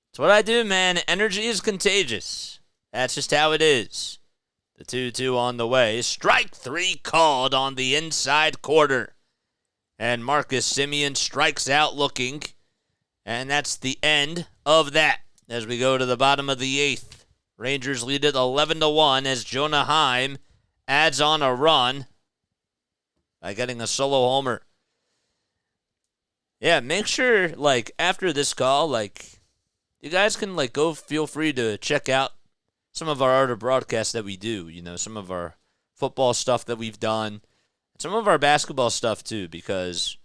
Speaker 1: It's what I do, man. Energy is contagious. That's just how it is. The 2-2 on the way. Strike 3 called on the inside quarter. And Marcus Semien strikes out looking. And that's the end of that. As we go to the bottom of the 8th. Rangers lead it 11-1 as Jonah Heim adds on a run by getting a solo homer. Yeah, make sure, after this call, you guys can, go feel free to check out some of our other broadcasts that we do, some of our football stuff that we've done, some of our basketball stuff too, because,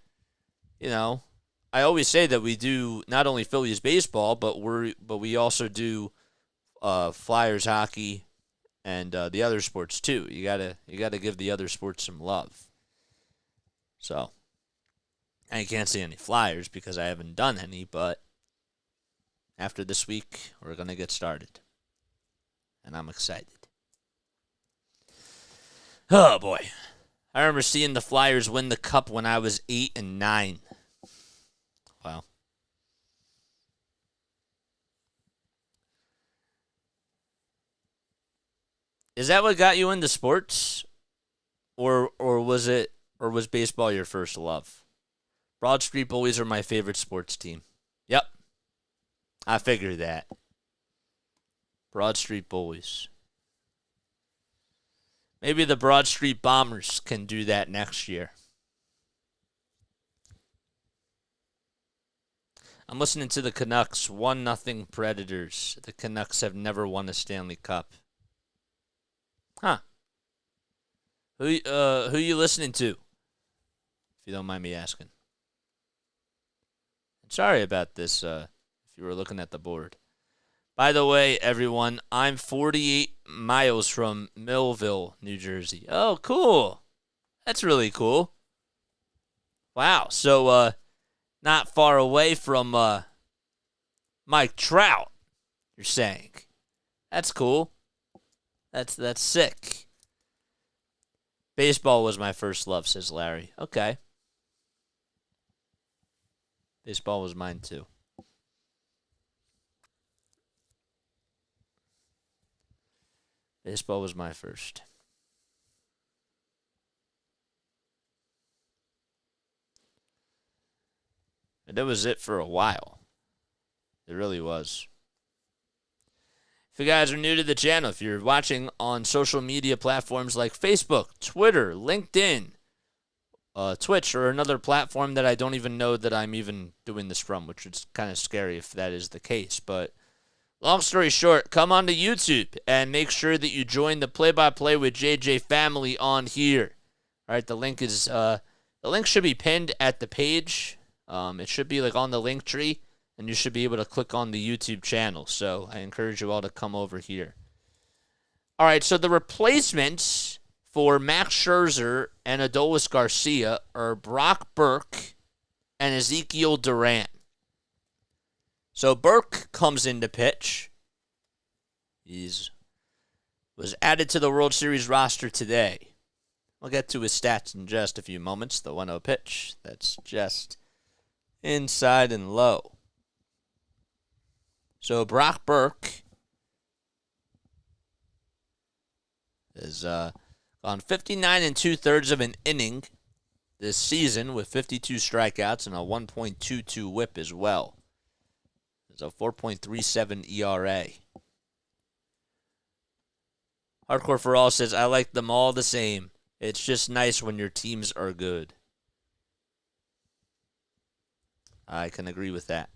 Speaker 1: I always say that we do not only Phillies baseball, but we also do Flyers hockey and the other sports too. You gotta give the other sports some love. So, I can't say any Flyers because I haven't done any, but after this week, we're gonna get started. And I'm excited. Oh, boy. I remember seeing the Flyers win the Cup when I was 8 and 9. Wow. Is that what got you into sports? Or was baseball your first love? Broad Street Bullies are my favorite sports team. Yep. I figured that. Broad Street Bullies. Maybe the Broad Street Bombers can do that next year. I'm listening to the Canucks 1-0 Predators. The Canucks have never won a Stanley Cup. Huh. Who you listening to? If you don't mind me asking. Sorry about this, if you were looking at the board. By the way, everyone, I'm 48 miles from Millville, New Jersey. Oh, cool. That's really cool. Wow. So, not far away from Mike Trout, you're saying. That's cool. That's sick. Baseball was my first love, says Larry. Okay. Baseball was mine too. Baseball was my first. And that was it for a while. It really was. If you guys are new to the channel, if you're watching on social media platforms like Facebook, Twitter, LinkedIn, Twitch, or another platform that I don't even know that I'm even doing this from, which is kind of scary if that is the case. But long story short, come on to YouTube and make sure that you join the Play-by-Play with JJ family on here. All right, the link should be pinned at the page. It should be like on the LINKTREE, and you should be able to click on the YouTube channel. So I encourage you all to come over here. All right, so the replacements for Max Scherzer and Adolis Garcia are Brock Burke and Ezekiel Duran. So Burke comes in to pitch. He was added to the World Series roster today. We'll get to his stats in just a few moments. The 1-0 pitch, that's just inside and low. So Brock Burke is on 59 2/3 of an inning this season with 52 strikeouts and a 1.22 whip as well. There's a 4.37 ERA. Hardcore for All says, I like them all the same. It's just nice when your teams are good. I can agree with that.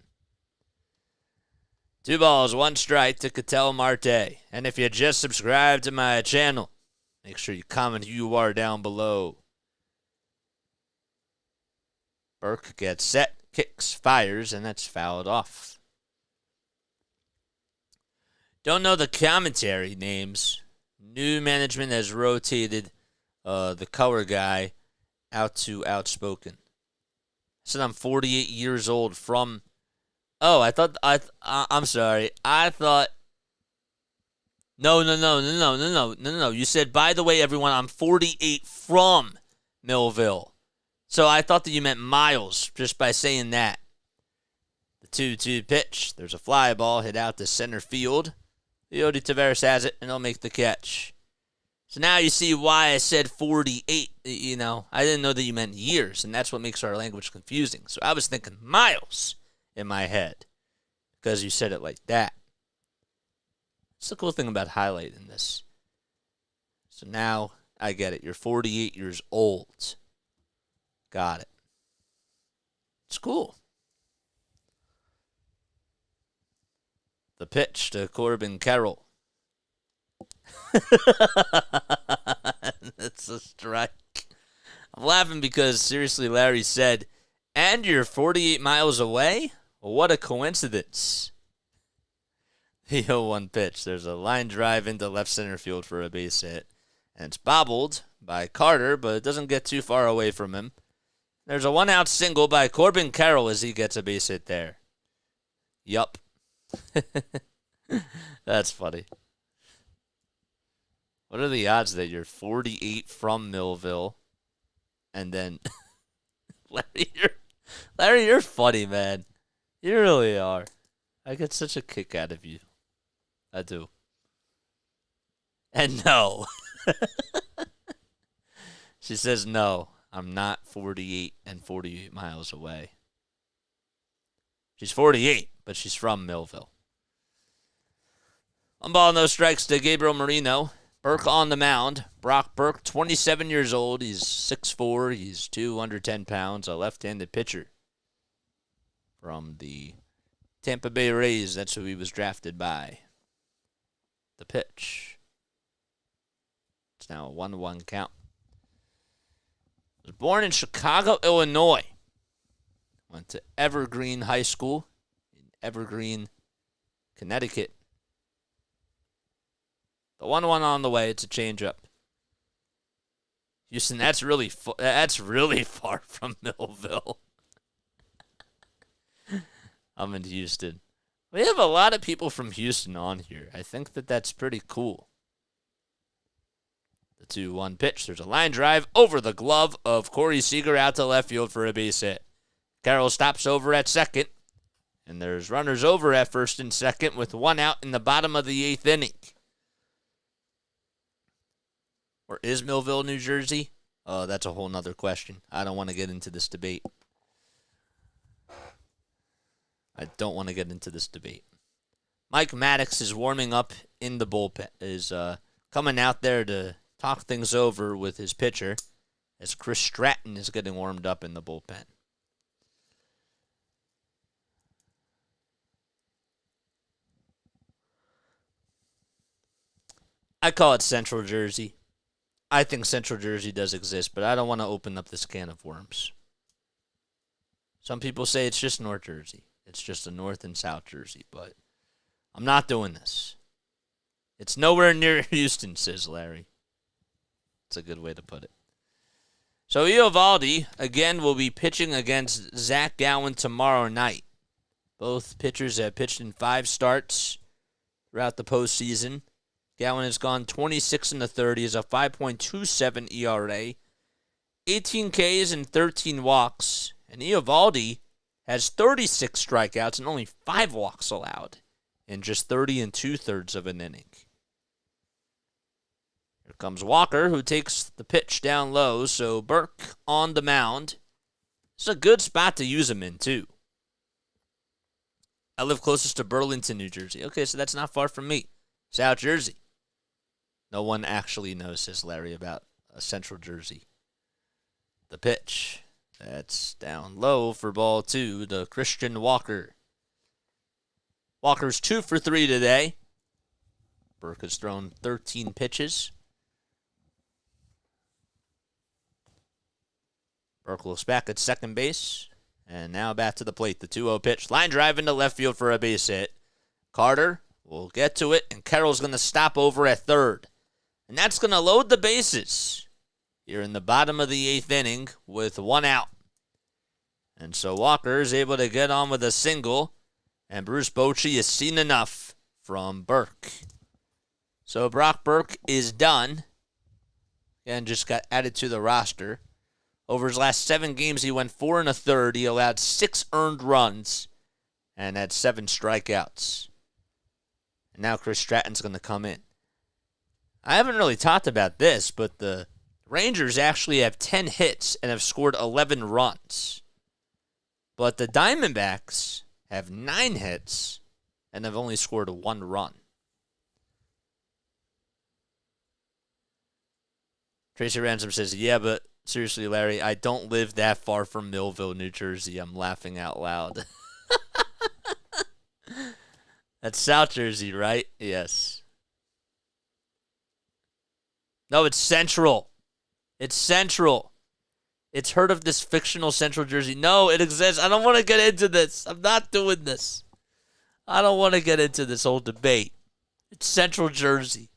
Speaker 1: 2 balls, 1 strike to Ketel Marte. And if you just subscribed to my channel, make sure you comment who you are down below. Burke gets set, kicks, fires, and that's fouled off. Don't know the commentary names. New management has rotated the color guy out to outspoken. I said I'm 48 years old from... Oh, I'm sorry. I thought... No. You said, by the way, everyone, I'm 48 from Millville. So I thought that you meant miles just by saying that. The 2-2 pitch. There's a fly ball hit out to center field. Leody Taveras has it, and he'll make the catch. So now you see why I said 48. You know, I didn't know that you meant years, and that's what makes our language confusing. So I was thinking miles in my head because you said it like that. That's the cool thing about highlighting this. So now I get it. You're 48 years old. Got it. It's cool. The pitch to Corbin Carroll. That's a strike. I'm laughing because, seriously, Larry said, and you're 48 miles away? What a coincidence. The 0-1 pitch. There's a line drive into left center field for a base hit. And it's bobbled by Carter, but it doesn't get too far away from him. There's a 1-out single by Corbin Carroll as he gets a base hit there. Yup. That's funny. What are the odds that you're 48 from Millville and then Larry, you're funny, man. You really are. I get such a kick out of you. I do. And no. She says no. I'm not 48 and 48 miles away. She's 48, but she's from Millville. 1 ball, no strikes to Gabriel Marino. Burke on the mound. Brock Burke, 27 years old. He's 6'4". He's 210 pounds. A left-handed pitcher from the Tampa Bay Rays. That's who he was drafted by. The pitch. It's now a 1-1 count. Was born in Chicago, Illinois. Went to Evergreen High School in Evergreen, Connecticut. The 1-1 on the way. It's a changeup. Houston, that's really far from Millville. I'm in Houston. We have a lot of people from Houston on here. I think that's pretty cool. The 2-1 pitch. There's a line drive over the glove of Corey Seager out to left field for a base hit. Carroll stops over at second. And there's runners over at first and second with 1 out in the bottom of the 8th inning. Or is Millville, New Jersey? Oh, that's a whole nother question. I don't want to get into this debate. Mike Maddox is warming up in the bullpen. Is coming out there to talk things over with his pitcher as Chris Stratton is getting warmed up in the bullpen. I call it Central Jersey. I think Central Jersey does exist, but I don't want to open up this can of worms. Some people say it's just North Jersey. It's just a North and South Jersey, but I'm not doing this. It's nowhere near Houston, says Larry. It's a good way to put it. So Eovaldi, again, will be pitching against Zach Gowen tomorrow night. Both pitchers have pitched in 5 starts throughout the postseason. Gowen has gone 26 in the 30, is a 5.27 ERA, 18 Ks and 13 walks. And Eovaldi has 36 strikeouts and only 5 walks allowed in just 30 2/3 of an inning. Here comes Walker, who takes the pitch down low. So Burke on the mound. It's a good spot to use him in, too. I live closest to Burlington, New Jersey. Okay, so that's not far from me. South Jersey. No one actually knows, says Larry, about Central Jersey. The pitch. That's down low for ball 2 to Christian Walker. Walker's 2 for 3 today. Burke has thrown 13 pitches. Burke looks back at second base. And now back to the plate. The 2-0 pitch. Line drive into left field for a base hit. Carter will get to it, and Carroll's going to stop over at third. And that's going to load the bases here in the bottom of the 8th inning with 1 out. And so Walker is able to get on with a single, and Bruce Bochy has seen enough from Burke. So Brock Burke is done and just got added to the roster. Over his last 7 games, he went 4 1/3. He allowed 6 earned runs and had 7 strikeouts. And now Chris Stratton's going to come in. I haven't really talked about this, but the Rangers actually have 10 hits and have scored 11 runs. But the Diamondbacks have 9 hits and have only scored 1 run. Tracy Ransom says, yeah, but seriously, Larry, I don't live that far from Millville, New Jersey. I'm laughing out loud. That's South Jersey, right? Yes. No, it's Central. It's Central. It's heard of this fictional Central Jersey. No, it exists. I don't want to get into this. I'm not doing this. I don't want to get into this whole debate. It's Central Jersey.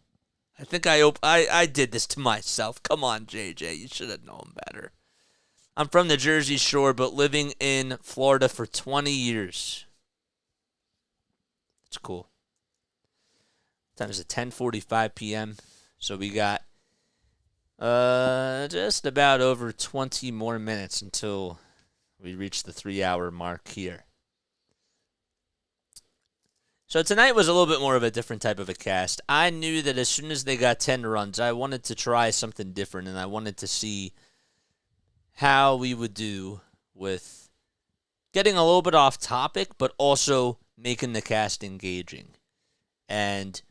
Speaker 1: I think I did this to myself. Come on, JJ. You should have known better. I'm from the Jersey Shore, but living in Florida for 20 years. It's cool. Time is at 10:45 p.m. So we got just about over 20 more minutes until we reach the 3-hour mark here. So tonight was a little bit more of a different type of a cast. I knew that as soon as they got 10 runs, I wanted to try something different, and I wanted to see how we would do with getting a little bit off topic, but also making the cast engaging. And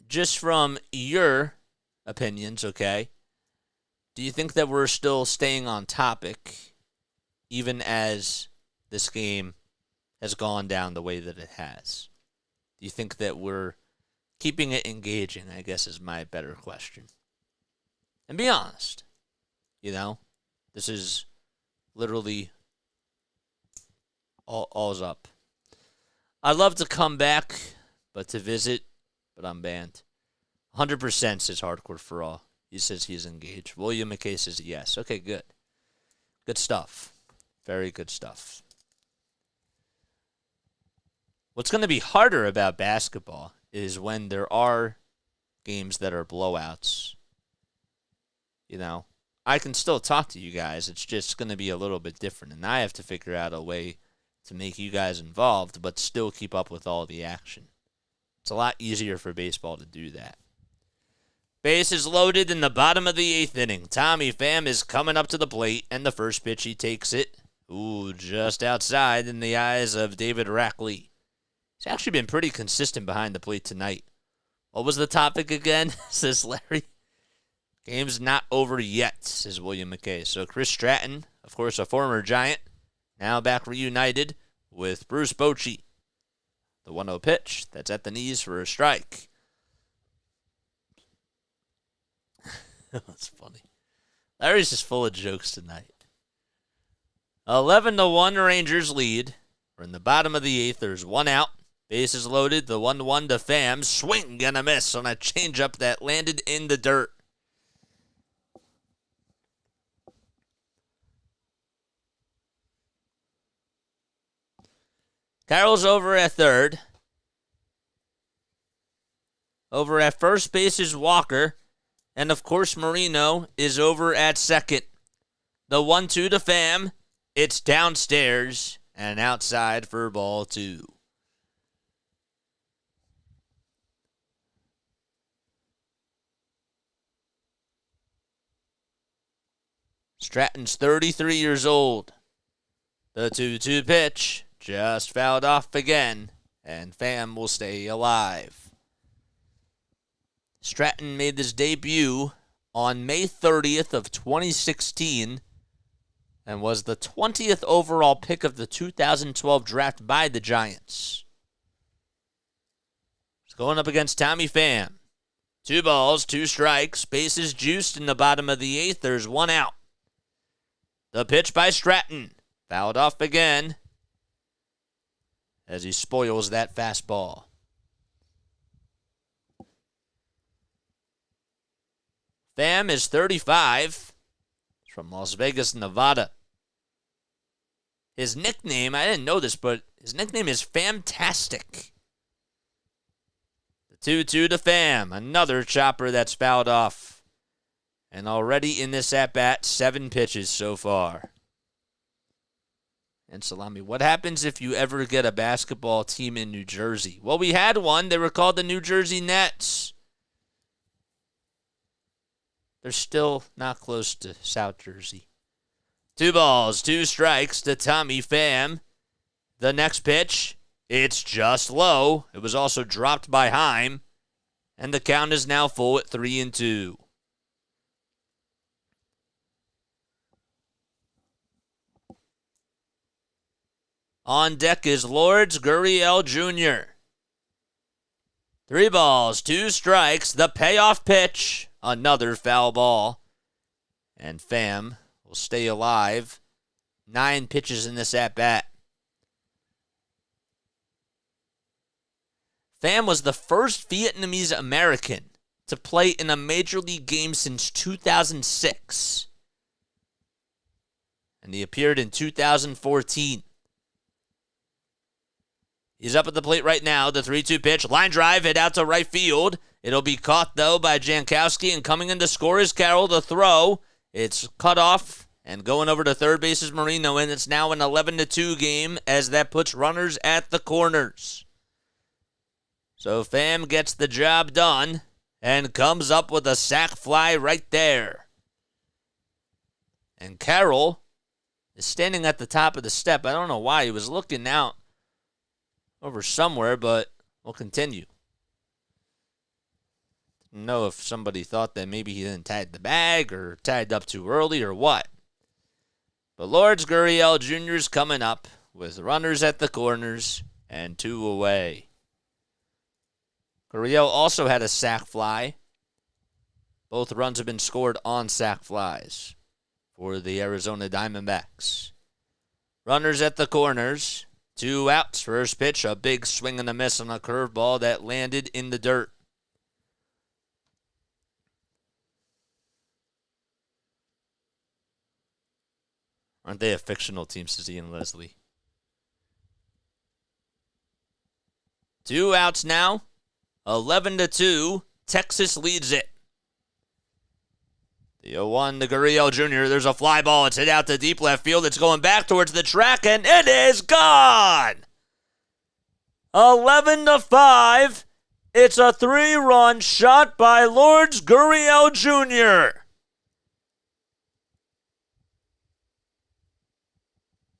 Speaker 1: just from your opinions, okay, do you think that we're still staying on topic even as this game has gone down the way that it has? Do you think that we're keeping it engaging, I guess, is my better question. And be honest. You know, this is literally all's up. I'd love to come back, but to visit, but I'm banned. 100% says Hardcore for All. He says he's engaged. William McKay says yes. Okay, good. Good stuff. Very good stuff. What's going to be harder about basketball is when there are games that are blowouts. You know, I can still talk to you guys. It's just going to be a little bit different. And I have to figure out a way to make you guys involved, but still keep up with all the action. It's a lot easier for baseball to do that. Base is loaded in the bottom of the 8th inning. Tommy Pham is coming up to the plate, and the first pitch he takes it. Ooh, just outside in the eyes of David Rackley. He's actually been pretty consistent behind the plate tonight. What was the topic again, says Larry? Game's not over yet, says William McKay. So Chris Stratton, of course a former Giant, now back reunited with Bruce Bochy. The 1-0 pitch, that's at the knees for a strike. That's funny. Larry's just full of jokes tonight. 11-1 Rangers lead. We're in the bottom of the 8th. There's one out. Bases loaded. The 1-1 to Pham. Swing and a miss on a changeup that landed in the dirt. Carroll's over at third. Over at first base is Walker. And, of course, Marino is over at second. The 1-2 to Pham. It's downstairs and outside for ball 2. Stratton's 33 years old. The 2-2 pitch just fouled off again, and Pham will stay alive. Stratton made his debut on May 30th of 2016 and was the 20th overall pick of the 2012 draft by the Giants. He's going up against Tommy Pham. 2 balls, 2 strikes, bases juiced in the bottom of the 8th. There's one out. The pitch by Stratton. Fouled off again as he spoils that fastball. Pham is 35. He's from Las Vegas, Nevada. His nickname, I didn't know this, but his nickname is Fantastic. The 2-2 to Pham. Another chopper that's fouled off. And already in this at-bat, 7 pitches so far. And Salami, what happens if you ever get a basketball team in New Jersey? Well, we had one. They were called the New Jersey Nets. They're still not close to South Jersey. 2 balls, 2 strikes to Tommy Pham. The next pitch, it's just low. It was also dropped by Heaney. And the count is now full at 3-2. On deck is Lourdes Gurriel Jr. 3 balls, 2 strikes. The payoff pitch. Another foul ball. And Pham will stay alive. 9 pitches in this at-bat. Pham was the first Vietnamese American to play in a major league game since 2006. And he appeared in 2014. He's up at the plate right now. The 3-2 pitch. Line drive. Hit out to right field. It'll be caught, though, by Jankowski. And coming in to score is Carroll. The throw. It's cut off. And going over to third base is Marino. And it's now an 11-2 game as that puts runners at the corners. So Pham gets the job done and comes up with a sac fly right there. And Carroll is standing at the top of the step. I don't know why. He was looking out over somewhere, but we'll continue. Didn't know if somebody thought that maybe he didn't tag the bag or tagged up too early or what. But Lourdes Gurriel Jr. is coming up with runners at the corners and 2 away. Gurriel also had a sac fly. Both runs have been scored on sac flies for the Arizona Diamondbacks. Runners at the corners. 2 outs. First pitch, a big swing and a miss on a curveball that landed in the dirt. Aren't they a fictional team, Susie and Leslie? 2 outs now. 11-2. Texas leads it. The 0-1 to Gurriel Jr. There's a fly ball. It's hit out to deep left field. It's going back towards the track, and it is gone. 11-5. It's a 3-run shot by Lourdes Gurriel Jr.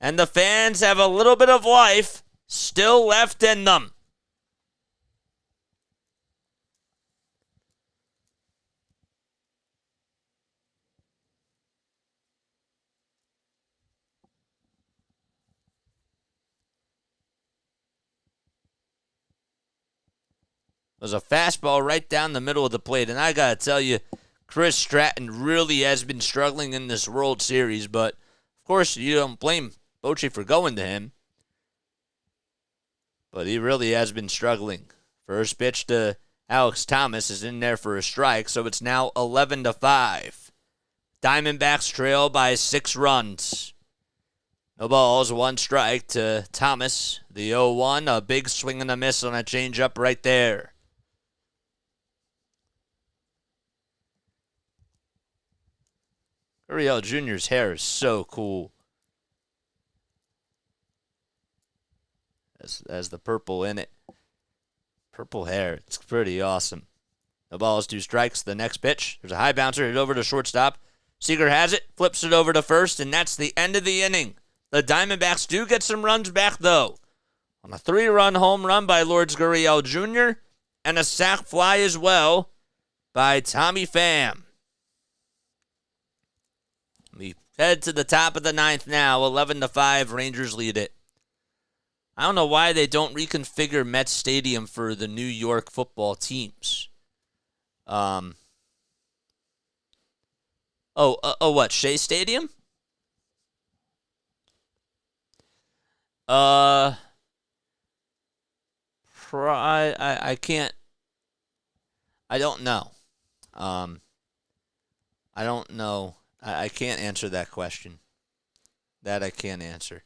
Speaker 1: And the fans have a little bit of life still left in them. It was a fastball right down the middle of the plate. And I got to tell you, Chris Stratton really has been struggling in this World Series. But, of course, you don't blame Bochy for going to him. But he really has been struggling. First pitch to Alex Thomas is in there for a strike. So it's now 11-5. Diamondbacks trail by 6 runs. No balls, 1 strike to Thomas. The 0-1, a big swing and a miss on a changeup right there. Gurriel Jr.'s hair is so cool. Has the purple in it. Purple hair. It's pretty awesome. The ball is 2 strikes. The next pitch. There's a high bouncer. Hit over to shortstop. Seager has it. Flips it over to first. And that's the end of the inning. The Diamondbacks do get some runs back, though. On a 3-run home run by Lourdes Gurriel Jr. And a sac fly as well by Tommy Pham. We head to the top of the 9th now. 11-5. Rangers lead it. I don't know why they don't reconfigure Mets Stadium for the New York football teams. What? Shea Stadium? I can't. I don't know. I don't know. I can't answer that question. That I can't answer.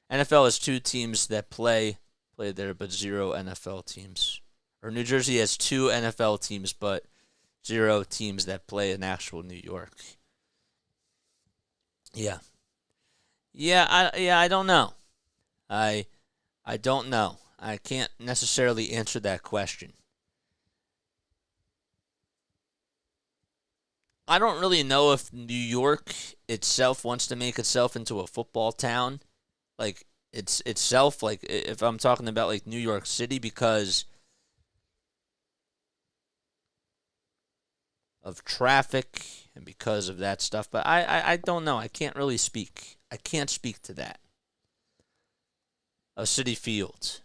Speaker 1: NFL has 2 teams that play there, but 0 NFL teams. Or New Jersey has 2 NFL teams, but 0 teams that play in actual New York. Yeah. I don't know. I don't know. I can't necessarily answer that question. I don't really know if New York itself wants to make itself into a football town. Like, it's itself, like, if I'm talking about, like, New York City, because of traffic and because of that stuff. But I don't know. I can't really speak. I can't speak to that. A City Field.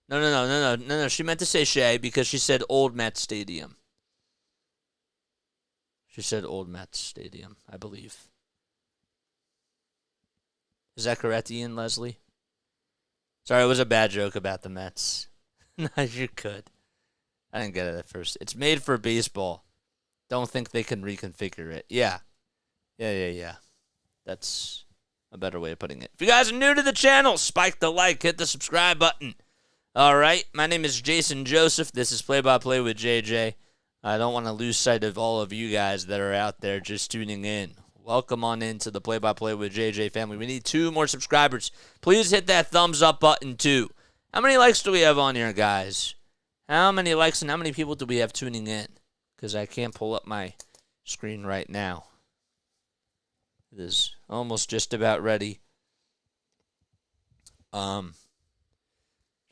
Speaker 1: No. She meant to say Shea because she said Old Met Stadium. She said Old Met Stadium, I believe. Is that correct, Ian Leslie? Sorry, it was a bad joke about the Mets. No, you could. I didn't get it at first. It's made for baseball. Don't think they can reconfigure it. Yeah. That's a better way of putting it. If you guys are new to the channel, spike the like, hit the subscribe button. All right, my name is Jason Joseph. This is Play by Play with JJ. I don't want to lose sight of all of you guys that are out there just tuning in. Welcome on into the Play by Play with JJ family. We need 2 more subscribers. Please hit that thumbs up button too. How many likes do we have on here, guys? How many likes and how many people do we have tuning in? Because I can't pull up my screen right now. It is almost just about ready.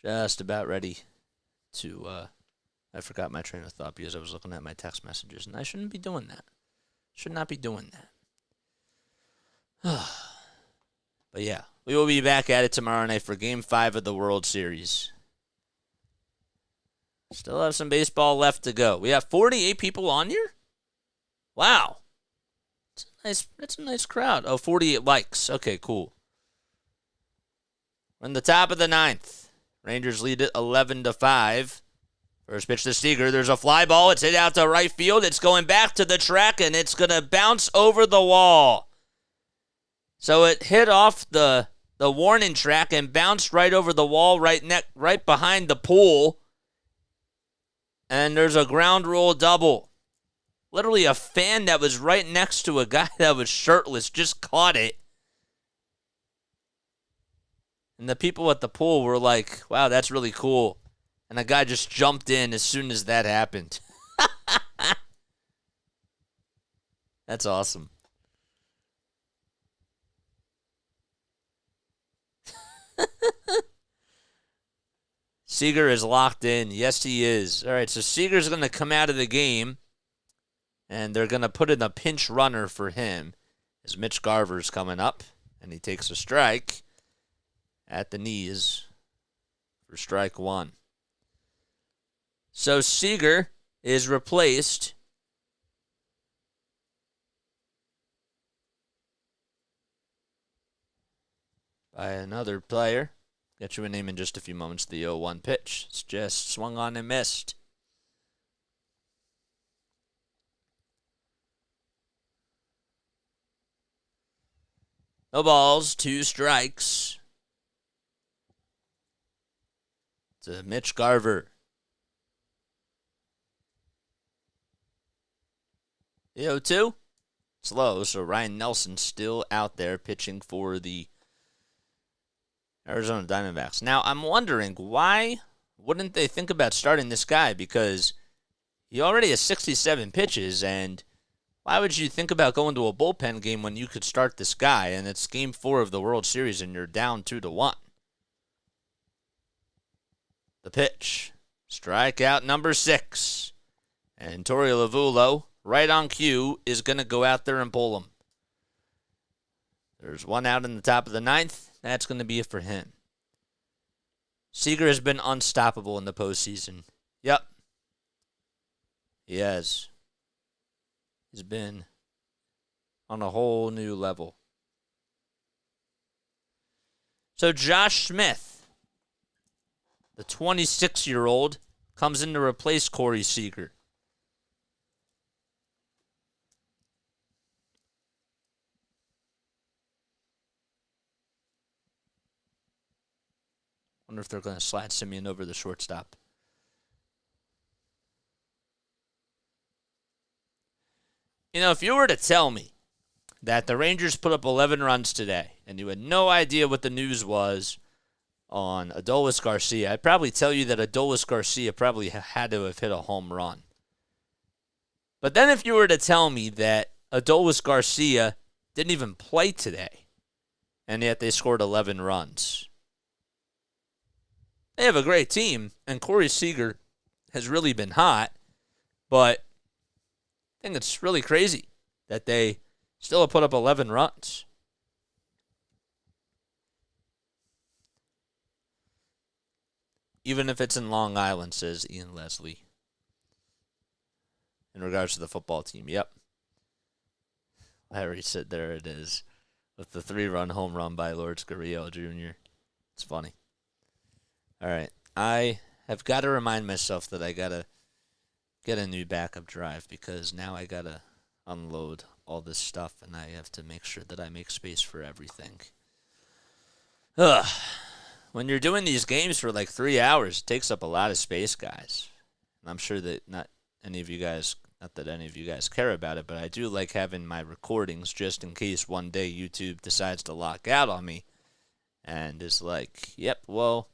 Speaker 1: Just about ready to, I forgot my train of thought because I was looking at my text messages, and I shouldn't be doing that. Should not be doing that. But yeah, we will be back at it tomorrow night for Game 5 of the World Series. Still have some baseball left to go. We have 48 people on here? Wow. That's a nice crowd. Oh, 48 likes. Okay, cool. We're in the top of the 9th. Rangers lead it 11-5. First pitch to Seager. There's a fly ball. It's hit out to right field. It's going back to the track, and it's going to bounce over the wall. So it hit off the warning track and bounced right over the wall right behind the pool. And there's a ground rule double. Literally a fan that was right next to a guy that was shirtless just caught it. And the people at the pool were like, wow, that's really cool. And the guy just jumped in as soon as that happened. That's awesome. Seager is locked in. Yes, he is. All right, so Seager's going to come out of the game, and they're going to put in a pinch runner for him as Mitch Garver's coming up, and he takes a strike at the knees for strike one. So Seager is replaced by another player. Get you a name in just a few moments. The 0-1 pitch. It's just swung on and missed. No balls, 2 strikes. To Mitch Garver. The 0-2. Slow, so Ryan Nelson still out there pitching for the Arizona Diamondbacks. Now, I'm wondering, why wouldn't they think about starting this guy? Because he already has 67 pitches, and why would you think about going to a bullpen game when you could start this guy, and it's Game 4 of the World Series, and you're down 2-1? The pitch. Strikeout number 6. And Torey Lovullo, right on cue, is going to go out there and pull him. There's one out in the top of the 9th. That's going to be it for him. Seager has been unstoppable in the postseason. Yep. He has. He's been on a whole new level. So Josh Smith, the 26-year-old, comes in to replace Corey Seager. Wonder if they're going to slide Simeon over the shortstop. You know, if you were to tell me that the Rangers put up 11 runs today and you had no idea what the news was on Adolis Garcia, I'd probably tell you that Adolis Garcia probably had to have hit a home run. But then if you were to tell me that Adolis Garcia didn't even play today, and yet they scored 11 runs, they have a great team, and Corey Seager has really been hot, but I think it's really crazy that they still have put up 11 runs. Even if it's in Long Island, says Ian Leslie. In regards to the football team, yep. Larry said there it is, with the 3-run home run by Lourdes Gurriel Jr. It's funny. All right, I have got to remind myself that I got to get a new backup drive because now I got to unload all this stuff and I have to make sure that I make space for everything. Ugh. When you're doing these games for like 3 hours, it takes up a lot of space, guys. And I'm sure that not that any of you guys care about it, but I do like having my recordings just in case one day YouTube decides to lock out on me and is like, yep, well,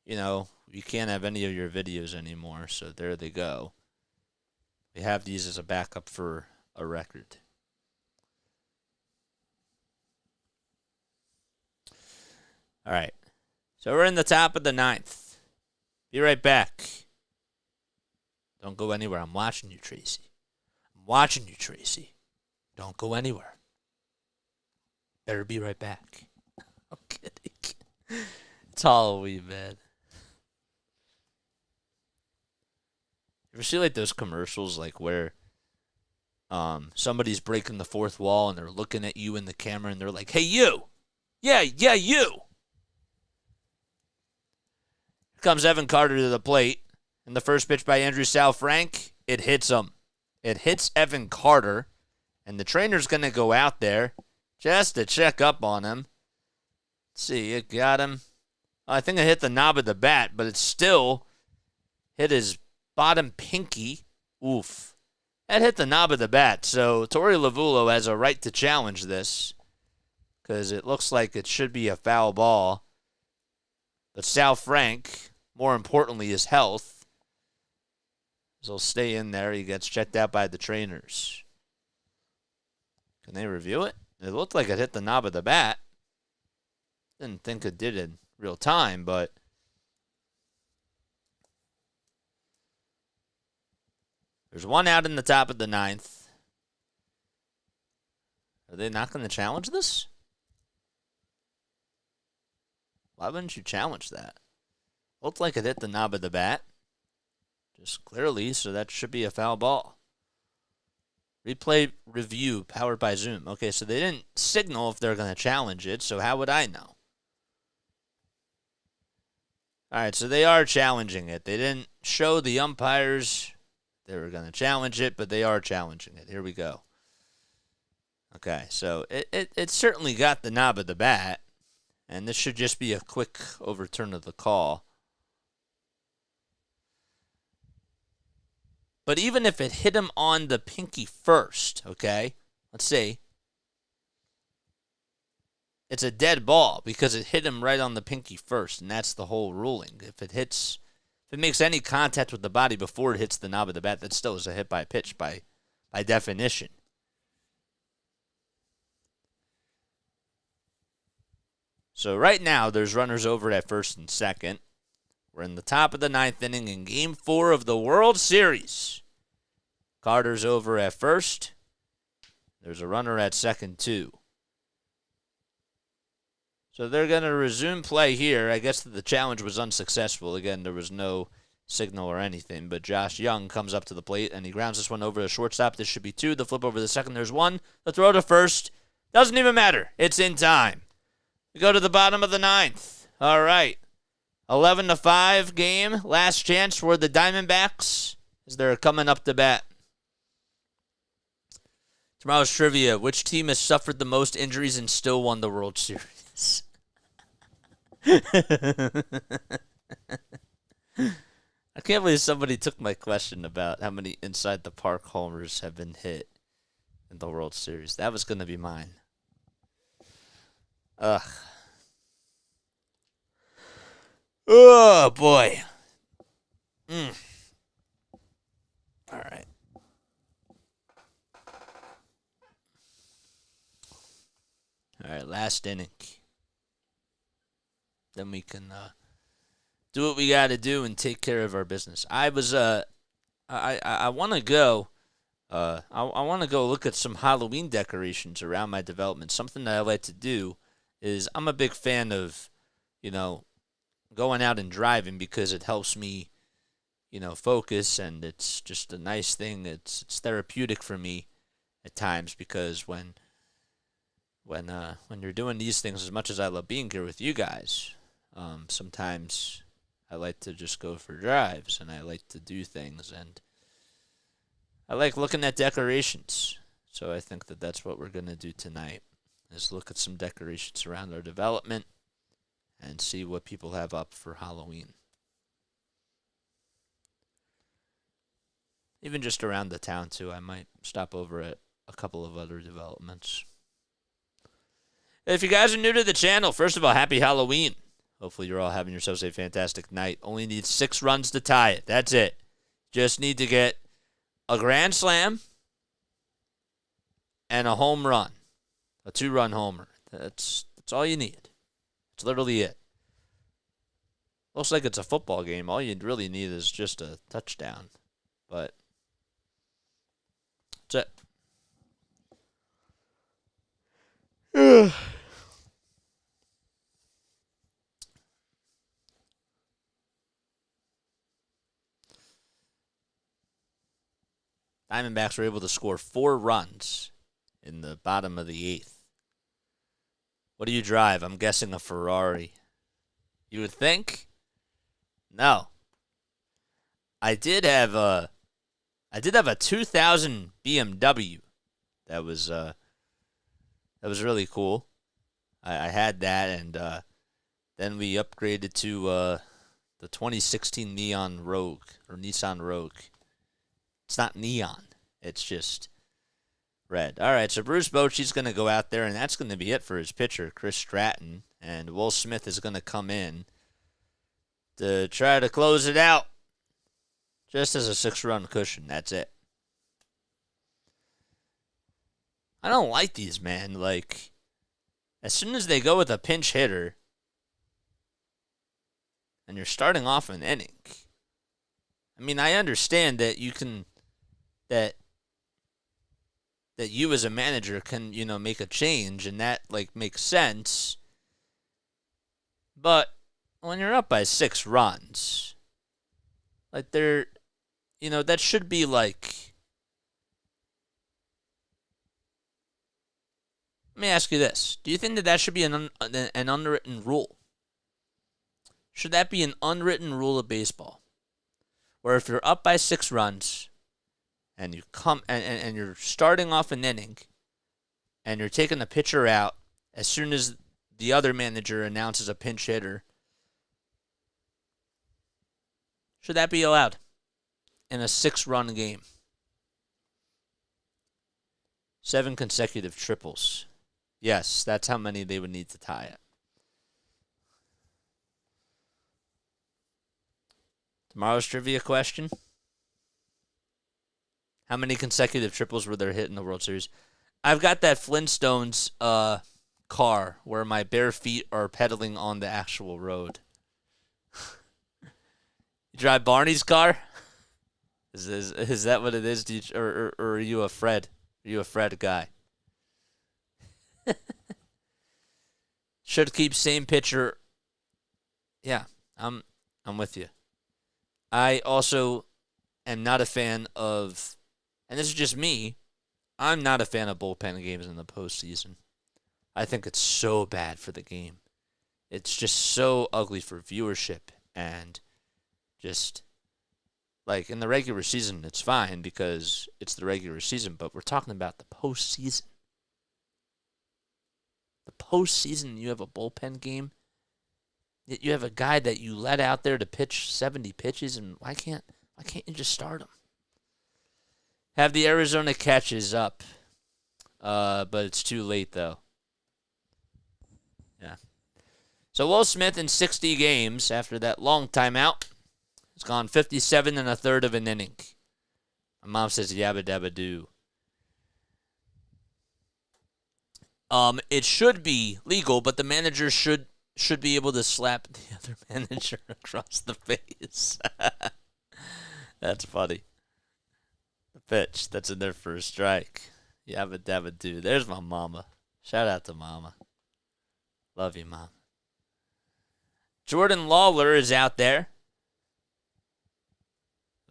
Speaker 1: you can't have any of your videos anymore, so there they go. We have these as a backup for a record. All right. So we're in the top of the 9th. Be right back. Don't go anywhere. I'm watching you, Tracy. I'm watching you, Tracy. Don't go anywhere. Better be right back. I'm kidding. It's Halloween, man. You ever see like those commercials like where somebody's breaking the fourth wall and they're looking at you in the camera and they're like, "Hey, you. Yeah, you." Here comes Evan Carter to the plate. And the first pitch by Andrew Sal-Frank, it hits him. It hits Evan Carter. And the trainer's going to go out there just to check up on him. Let's see, it got him. I think it hit the knob of the bat, but it still hit his bottom pinky. Oof. That hit the knob of the bat. So Torey Lovullo has a right to challenge this because it looks like it should be a foul ball. But Sal-Frank, more importantly, his health. So he'll stay in there. He gets checked out by the trainers. Can they review it? It looked like it hit the knob of the bat. Didn't think it did in real time, but there's one out in the top of the 9th. Are they not going to challenge this? Why wouldn't you challenge that? Looked like it hit the knob of the bat. Just clearly, so that should be a foul ball. Replay review powered by Zoom. Okay, so they didn't signal if they're going to challenge it, so how would I know? All right, so they are challenging it. They didn't show the umpires they were going to challenge it, but they are challenging it. Here we go. Okay, so it certainly got the knob of the bat. And this should just be a quick overturn of the call. But even if it hit him on the pinky first, okay, let's see. It's a dead ball because it hit him right on the pinky first, and that's the whole ruling. If it makes any contact with the body before it hits the knob of the bat, that still is a hit by pitch by definition. So right now, there's runners over at first and second. We're in the top of the 9th inning in Game 4 of the World Series. Carter's over at first. There's a runner at second, too. So they're going to resume play here. I guess the challenge was unsuccessful. Again, there was no signal or anything. But Josh Young comes up to the plate, and he grounds this one over the shortstop. This should be 2. The flip over the second, there's 1. The throw to first. Doesn't even matter. It's in time. We go to the bottom of the 9th. All right. 11-5 game. Last chance for the Diamondbacks as they're coming up to bat. Tomorrow's trivia. Which team has suffered the most injuries and still won the World Series? I can't believe somebody took my question about how many inside the park homers have been hit in the World Series. That was going to be mine. Ugh. Oh, boy. All right. All right, last inning. Then we can do what we got to do and take care of our business. I want to go. I want to go look at some Halloween decorations around my development. Something that I like to do is I'm a big fan of, going out and driving because it helps me, focus, and it's just a nice thing. It's therapeutic for me at times because when you're doing these things, as much as I love being here with you guys, sometimes I like to just go for drives and I like to do things and I like looking at decorations. So I think that that's what we're going to do tonight is look at some decorations around our development and see what people have up for Halloween. Even just around the town, too. I might stop over at a couple of other developments. If you guys are new to the channel, first of all, happy Halloween. Hopefully you're all having yourselves a fantastic night. Only need 6 runs to tie it. That's it. Just need to get a grand slam and a home run. A 2-run homer. That's all you need. It's literally it. Looks like it's a football game. All you really need is just a touchdown. But that's it. Diamondbacks were able to score 4 runs in the bottom of the 8th. What do you drive? I'm guessing a Ferrari. You would think? No. I did have a 2000 BMW. That was really cool. I had that, and then we upgraded to the 2016 Nissan Rogue. It's not neon. It's just red. All right, so Bruce Bochy's going to go out there, and that's going to be it for his pitcher, Chris Stratton. And Will Smith is going to come in to try to close it out just as a 6-run cushion. That's it. I don't like these, man. Like, as soon as they go with a pinch hitter and you're starting off an inning, I mean, I understand that you can that you as a manager can, make a change, and that, makes sense. But when you're up by 6 runs, that should be let me ask you this. Do you think that should be an unwritten rule? Should that be an unwritten rule of baseball? Where if you're up by 6 runs, and you come and you're starting off an inning, and you're taking the pitcher out as soon as the other manager announces a pinch hitter, should that be allowed in a 6-run game? 7 consecutive triples. Yes, that's how many they would need to tie it. Tomorrow's trivia question. How many consecutive triples were there hit in the World Series? I've got that Flintstones car where my bare feet are pedaling on the actual road. You drive Barney's car? Is that what it is? Or are you a Fred? Are you a Fred guy? Should keep same pitcher. Yeah, I'm with you. I also am not a fan of, and this is just me, I'm not a fan of bullpen games in the postseason. I think it's so bad for the game. It's just so ugly for viewership, and just, in the regular season, it's fine because it's the regular season, but we're talking about the postseason. The postseason, you have a bullpen game. You have a guy that you let out there to pitch 70 pitches, and why can't you just start him? Have the Arizona catches up, but it's too late, though. Yeah. So Will Smith in 60 games after that long timeout has gone 57 1/3 of an inning. My mom says yabba dabba doo. It should be legal, but the manager should be able to slap the other manager across the face. That's funny. The pitch that's in there for a strike. Yabba dabba doo. There's my mama. Shout out to mama. Love you, Mom. Jordan Lawler is out there.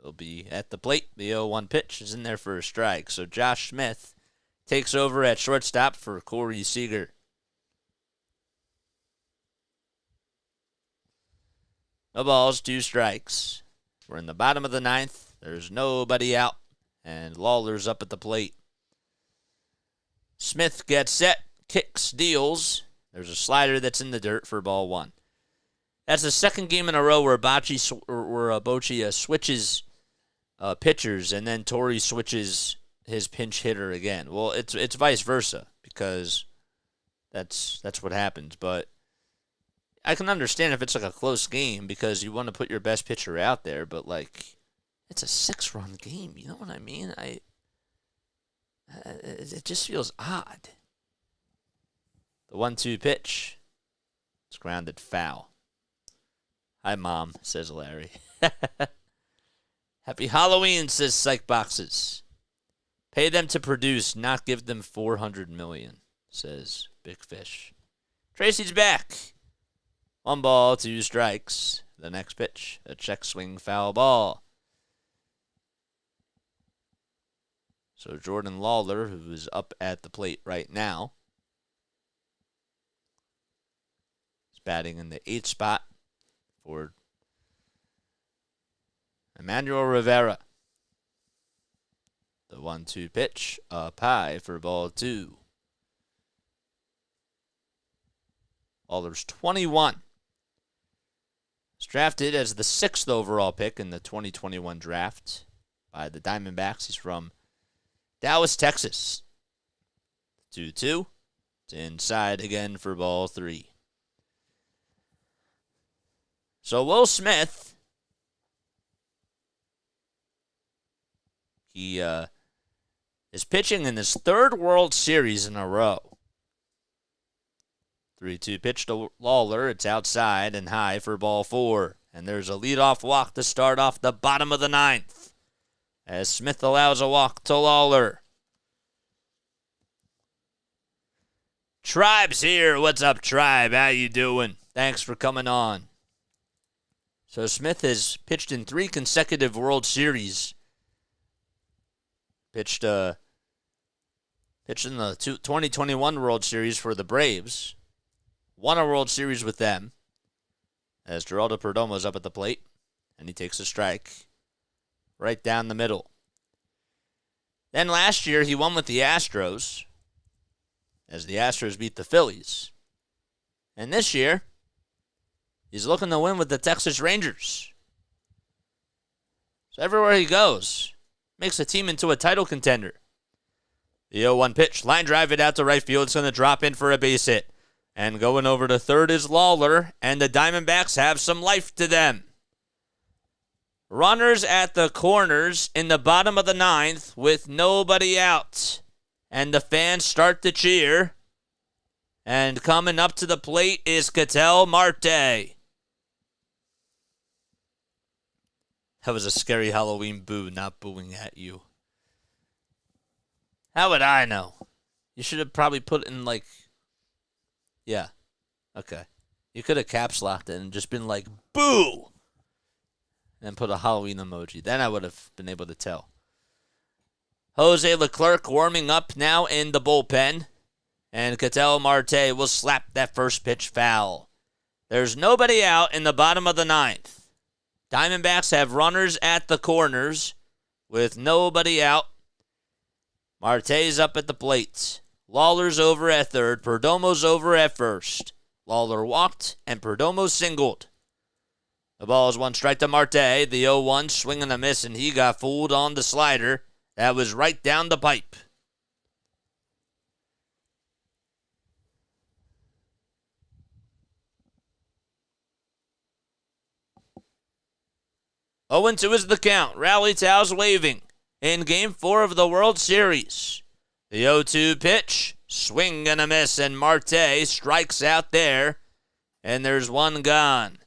Speaker 1: He'll be at the plate. The 0-1 pitch is in there for a strike. So Josh Smith takes over at shortstop for Corey Seager. No balls, 2 strikes. We're in the bottom of the 9th. There's nobody out. And Lawler's up at the plate. Smith gets set, kicks, deals. There's a slider that's in the dirt for ball 1. That's the second game in a row where Bochy switches pitchers, and then Torrey switches his pinch hitter again. Well, it's vice versa because that's what happens. But I can understand if it's like a close game because you want to put your best pitcher out there, but like it's a 6-run game. You know what I mean? It just feels odd. The 1-2 pitch. It's grounded foul. Hi, Mom, says Larry. Happy Halloween, says Psych Boxes. Pay them to produce, not give them $400 million, says Big Fish. Tracy's back. 1 ball, 2 strikes. The next pitch, a check swing foul ball. So Jordan Lawler, who is up at the plate right now, is batting in the 8th spot for Emmanuel Rivera. The 1-2 pitch, up high for ball 2. Lawler's 21. Was drafted as the 6th overall pick in the 2021 draft by the Diamondbacks. He's from Dallas, Texas. 2-2. It's inside again for ball 3. So Will Smith, he is pitching in his 3rd World Series in a row. 3-2 pitch to Lawler. It's outside and high for ball 4. And there's a leadoff walk to start off the bottom of the 9th. As Smith allows a walk to Lawler. Tribe's here. What's up, Tribe? How you doing? Thanks for coming on. So Smith has pitched in 3 consecutive World Series. Pitched in the 2021 World Series for the Braves. Won a World Series with them. As Geraldo Perdomo's up at the plate. And he takes a strike. Right down the middle. Then last year he won with the Astros. As the Astros beat the Phillies. And this year, he's looking to win with the Texas Rangers. So everywhere he goes, makes the team into a title contender. The 0-1 pitch, line drive it out to right field. It's going to drop in for a base hit. And going over to third is Lawler, and the Diamondbacks have some life to them. Runners at the corners in the bottom of the 9th with nobody out. And the fans start to cheer. And coming up to the plate is Ketel Marte. That was a scary Halloween boo, not booing at you. How would I know? You should have probably put in like... Yeah. Okay. You could have caps locked it and just been like, boo! And put a Halloween emoji. Then I would have been able to tell. Jose Leclerc warming up now in the bullpen. And Ketel Marte will slap that first pitch foul. There's nobody out in the bottom of the 9th. Diamondbacks have runners at the corners with nobody out. Marte's up at the plate. Lawler's over at third. Perdomo's over at first. Lawler walked and Perdomo singled. The ball is 1 strike to Marte. The 0-1 swing and a miss, and he got fooled on the slider. That was right down the pipe. Oh, and 2 is the count. Rally towels waving in Game 4 of the World Series. The 0-2 pitch, swing and a miss, and Marte strikes out there, and there's 1 gone.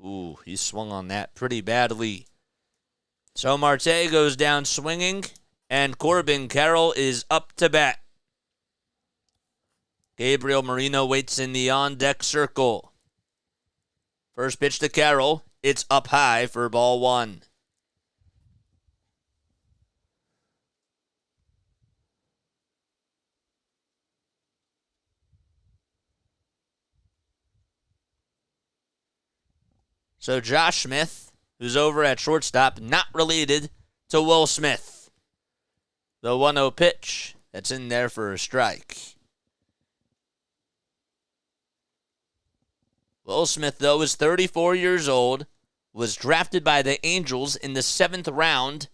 Speaker 1: Ooh, he swung on that pretty badly. So Marte goes down swinging, and Corbin Carroll is up to bat. Gabriel Marino waits in the on-deck circle. First pitch to Carroll. It's up high for ball 1. So Josh Smith, who's over at shortstop, not related to Will Smith. The 1-0 pitch, that's in there for a strike. Will Smith, though, is 34 years old, was drafted by the Angels in the 7th round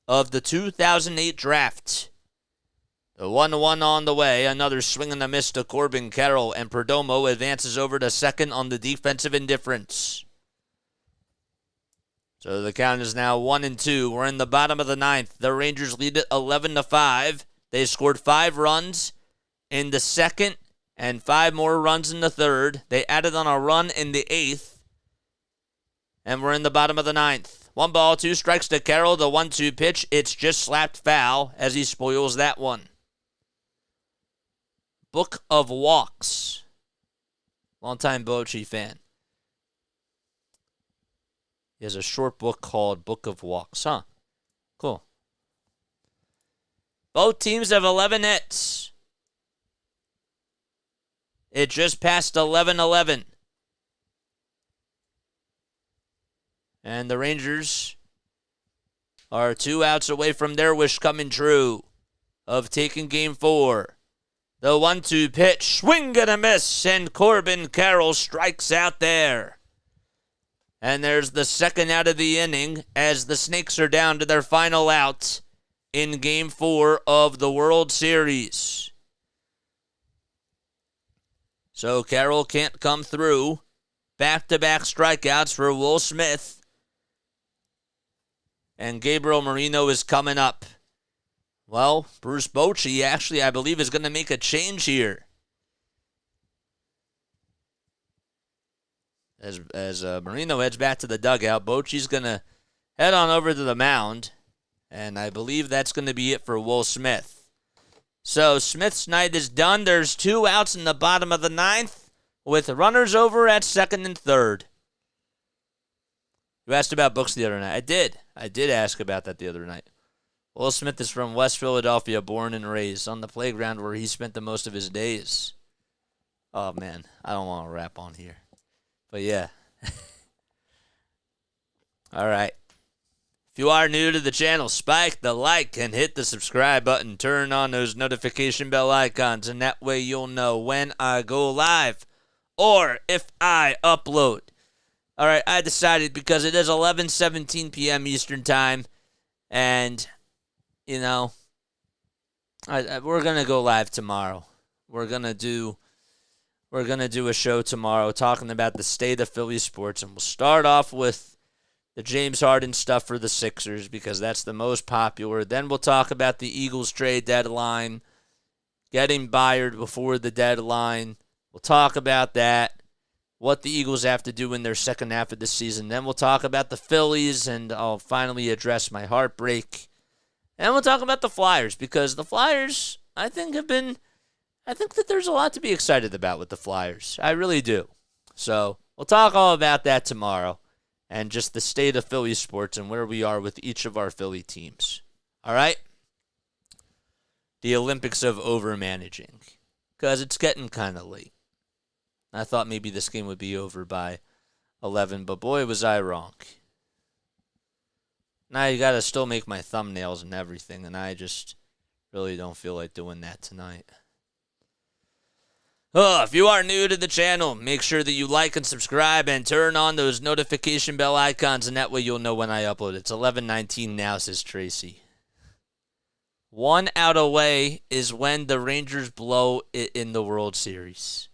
Speaker 1: of the 2008 draft. The 1-1 on the way. Another swing and a miss to Corbin Carroll, and Perdomo advances over to second on the defensive indifference. So the count is now 1-2. We're in the bottom of the ninth. The Rangers lead it 11-5. They scored 5 runs in the second and 5 more runs in the third. They added on a run in the eighth. And we're in the bottom of the ninth. 1 ball, 2 strikes to Carroll. The 1-2 pitch. It's just slapped foul as he spoils that one. Book of Walks. Longtime Bochy fan. He has a short book called Book of Walks. Huh. Cool. Both teams have 11 hits. It just passed 11-11. And the Rangers are 2 outs away from their wish coming true of taking Game 4. The 1-2 pitch, swing and a miss, and Corbin Carroll strikes out there. And there's the second out of the inning as the Snakes are down to their final out in Game 4 of the World Series. So Carroll can't come through. Back-to-back strikeouts for Will Smith. And Gabriel Moreno is coming up. Well, Bruce Bochy actually, I believe, is going to make a change here. As Moreno heads back to the dugout, Bochy's going to head on over to the mound. And I believe that's going to be it for Will Smith. So Smith's night is done. There's 2 outs in the bottom of the ninth with runners over at second and third. You asked about books the other night. I did. I did ask about that the other night. Will Smith is from West Philadelphia, born and raised on the playground where he spent the most of his days. Oh, man. I don't want to rap on here. But, yeah. All right. If you are new to the channel, spike the like and hit the subscribe button. Turn on those notification bell icons, and that way you'll know when I go live or if I upload. All right, I decided because it is 11:17 p.m. Eastern Time, and, you know, we're going to go live tomorrow. We're going to do a show tomorrow talking about the state of Philly sports, and we'll start off with the James Harden stuff for the Sixers because that's the most popular. Then we'll talk about the Eagles trade deadline, getting Byard before the deadline. We'll talk about that, what the Eagles have to do in their second half of the season. Then we'll talk about the Phillies, and I'll finally address my heartbreak. And we'll talk about the Flyers because the Flyers, I think that there's a lot to be excited about with the Flyers. I really do. So we'll talk all about that tomorrow. And just the state of Philly sports and where we are with each of our Philly teams. All right? The Olympics of overmanaging. Because it's getting kind of late. I thought maybe this game would be over by 11, but boy, was I wrong. Now you got to still make my thumbnails and everything, and I just really don't feel like doing that tonight. If you are new to the channel, make sure that you like and subscribe and turn on those notification bell icons, and that way you'll know when I upload. It's 11:19 now, says Tracy. 1 out away is when the Rangers blow it in the World Series.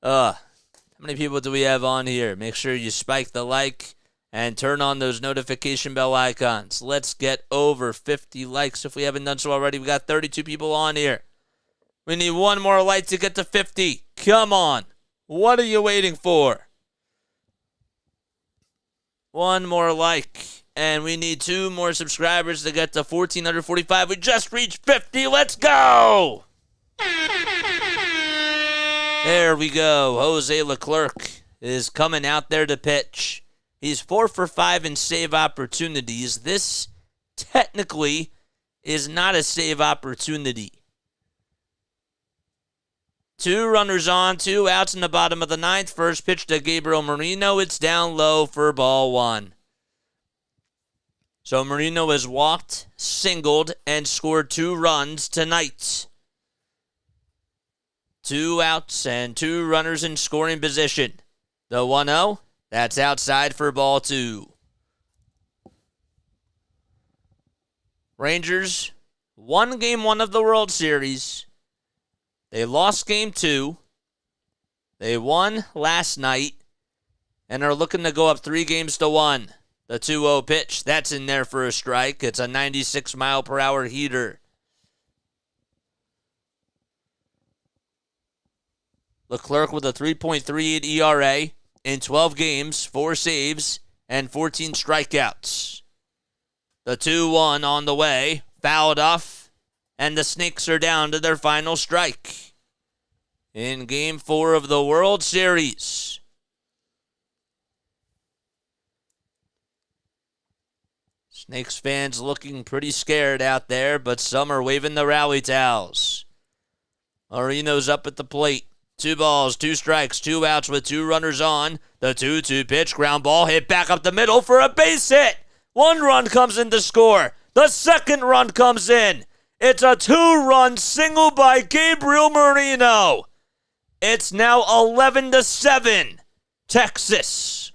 Speaker 1: How many people do we have on here? Make sure you spike the like and turn on those notification bell icons. Let's get over 50 likes if we haven't done so already. We got 32 people on here. We need 1 more like to get to 50. Come on. What are you waiting for? 1 more like. And we need 2 more subscribers to get to 1,445. We just reached 50. Let's go. There we go. Jose Leclerc is coming out there to pitch. He's 4 for 5 in save opportunities. This technically is not a save opportunity. 2 runners on, 2 outs in the bottom of the ninth. First pitch to Gabriel Moreno. It's down low for ball 1. So Moreno has walked, singled, and scored 2 runs tonight. 2 outs and 2 runners in scoring position. The 1-0, that's outside for ball 2. Rangers won Game 1 of the World Series. They lost Game 2. They won last night and are looking to go up 3-1. The 2-0 pitch, that's in there for a strike. It's a 96-mile-per-hour heater. Leclerc with a 3.38 ERA in 12 games, 4 saves, and 14 strikeouts. The 2-1 on the way, fouled off, and the Snakes are down to their final strike in Game 4 of the World Series. Snakes fans looking pretty scared out there, but some are waving the rally towels. Marino's up at the plate. 2 balls, 2 strikes, 2 outs with 2 runners on. The 2-2 pitch, ground ball hit back up the middle for a base hit. 1 run comes in to score. The second run comes in. It's a 2-run single by Gabriel Marino. It's now 11-7, Texas.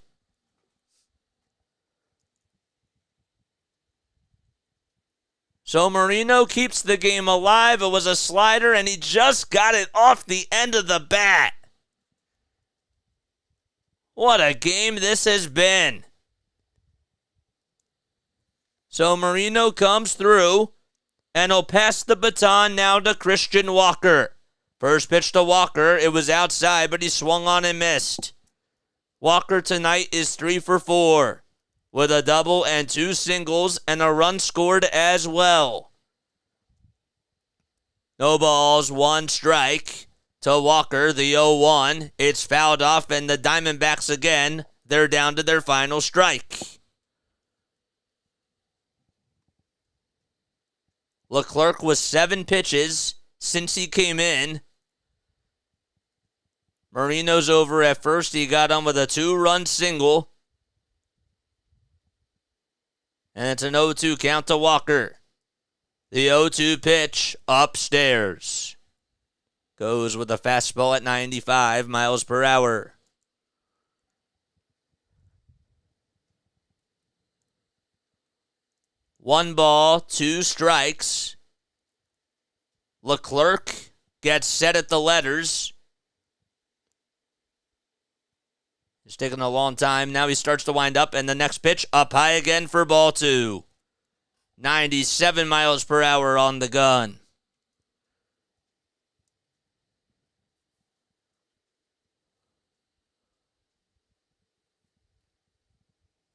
Speaker 1: So Marino keeps the game alive. It was a slider, and he just got it off the end of the bat. What a game this has been. So Marino comes through, and he'll pass the baton now to Christian Walker. First pitch to Walker. It was outside, but he swung on and missed. Walker tonight is 3 for 4. With a double and 2 singles and a run scored as well. No balls, 1 strike to Walker, the 0-1. It's fouled off, and the Diamondbacks again, they're down to their final strike. Leclerc was 7 pitches since he came in. Marino's over at first. He got on with a 2-run single. And it's an 0-2 count to Walker. The 0-2 pitch upstairs. Goes with a fastball at 95 miles per hour. One ball, 2 strikes. Leclerc gets set at the letters. It's taking a long time. Now he starts to wind up, and the next pitch up high again for ball 2. 97 miles per hour on the gun.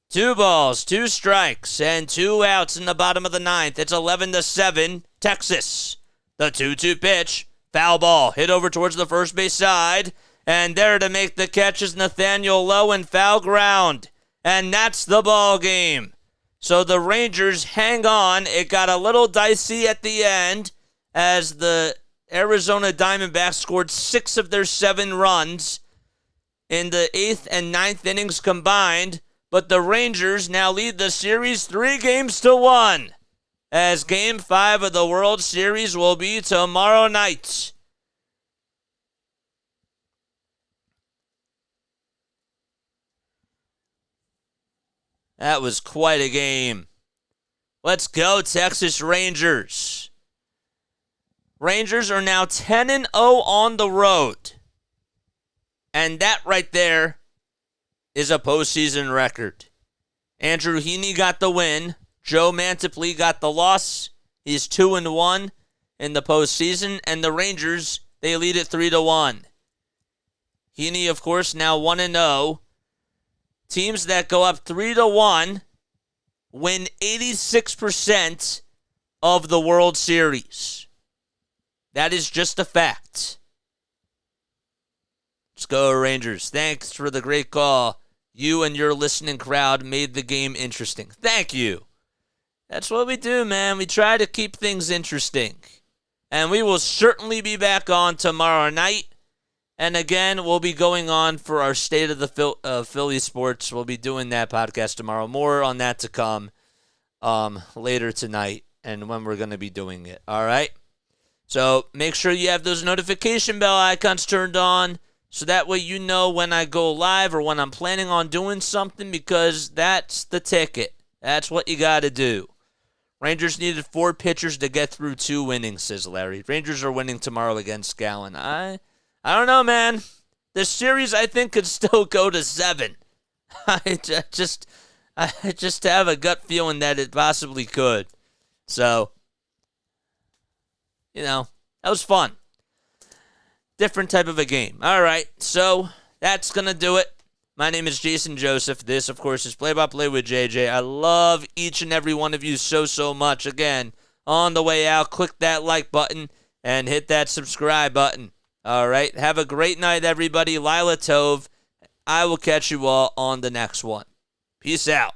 Speaker 1: Two balls, 2 strikes, and 2 outs in the bottom of the 9th. It's 11-7, Texas. The 2-2 pitch, foul ball, hit over towards the first base side. And there to make the catch is Nathaniel Lowe in foul ground. And that's the ball game. So the Rangers hang on. It got a little dicey at the end as the Arizona Diamondbacks scored 6 of their 7 runs in the 8th and 9th innings combined. But the Rangers now lead the series 3-1 as Game 5 of the World Series will be tomorrow night. That was quite a game. Let's go, Texas Rangers. Rangers are now 10-0 on the road. And that right there is a postseason record. Andrew Heaney got the win. Joe Mantiply got the loss. He's 2-1 in the postseason. And the Rangers, they lead it 3-1. Heaney, of course, now 1-0. Teams that go up 3-1 win 86% of the World Series. That is just a fact. Let's go, Rangers. Thanks for the great call. You and your listening crowd made the game interesting. Thank you. That's what we do, man. We try to keep things interesting. And we will certainly be back on tomorrow night. And again, we'll be going on for our State of the Philly Sports. We'll be doing that podcast tomorrow. More on that to come later tonight and when we're going to be doing it. All right? So make sure you have those notification bell icons turned on so that way you know when I go live or when I'm planning on doing something because that's the ticket. That's what you got to do. Rangers needed 4 pitchers to get through 2 innings, says Larry. Rangers are winning tomorrow against Gallen. I don't know, man. This series, I think, could still go to 7. I just have a gut feeling that it possibly could. So, that was fun. Different type of a game. All right, so that's going to do it. My name is Jason Joseph. This, of course, is Play-by-Play with JJ. I love each and every one of you so much. Again, on the way out, click that like button and hit that subscribe button. All right, have a great night, everybody. Lila Tove. I will catch you all on the next one. Peace out.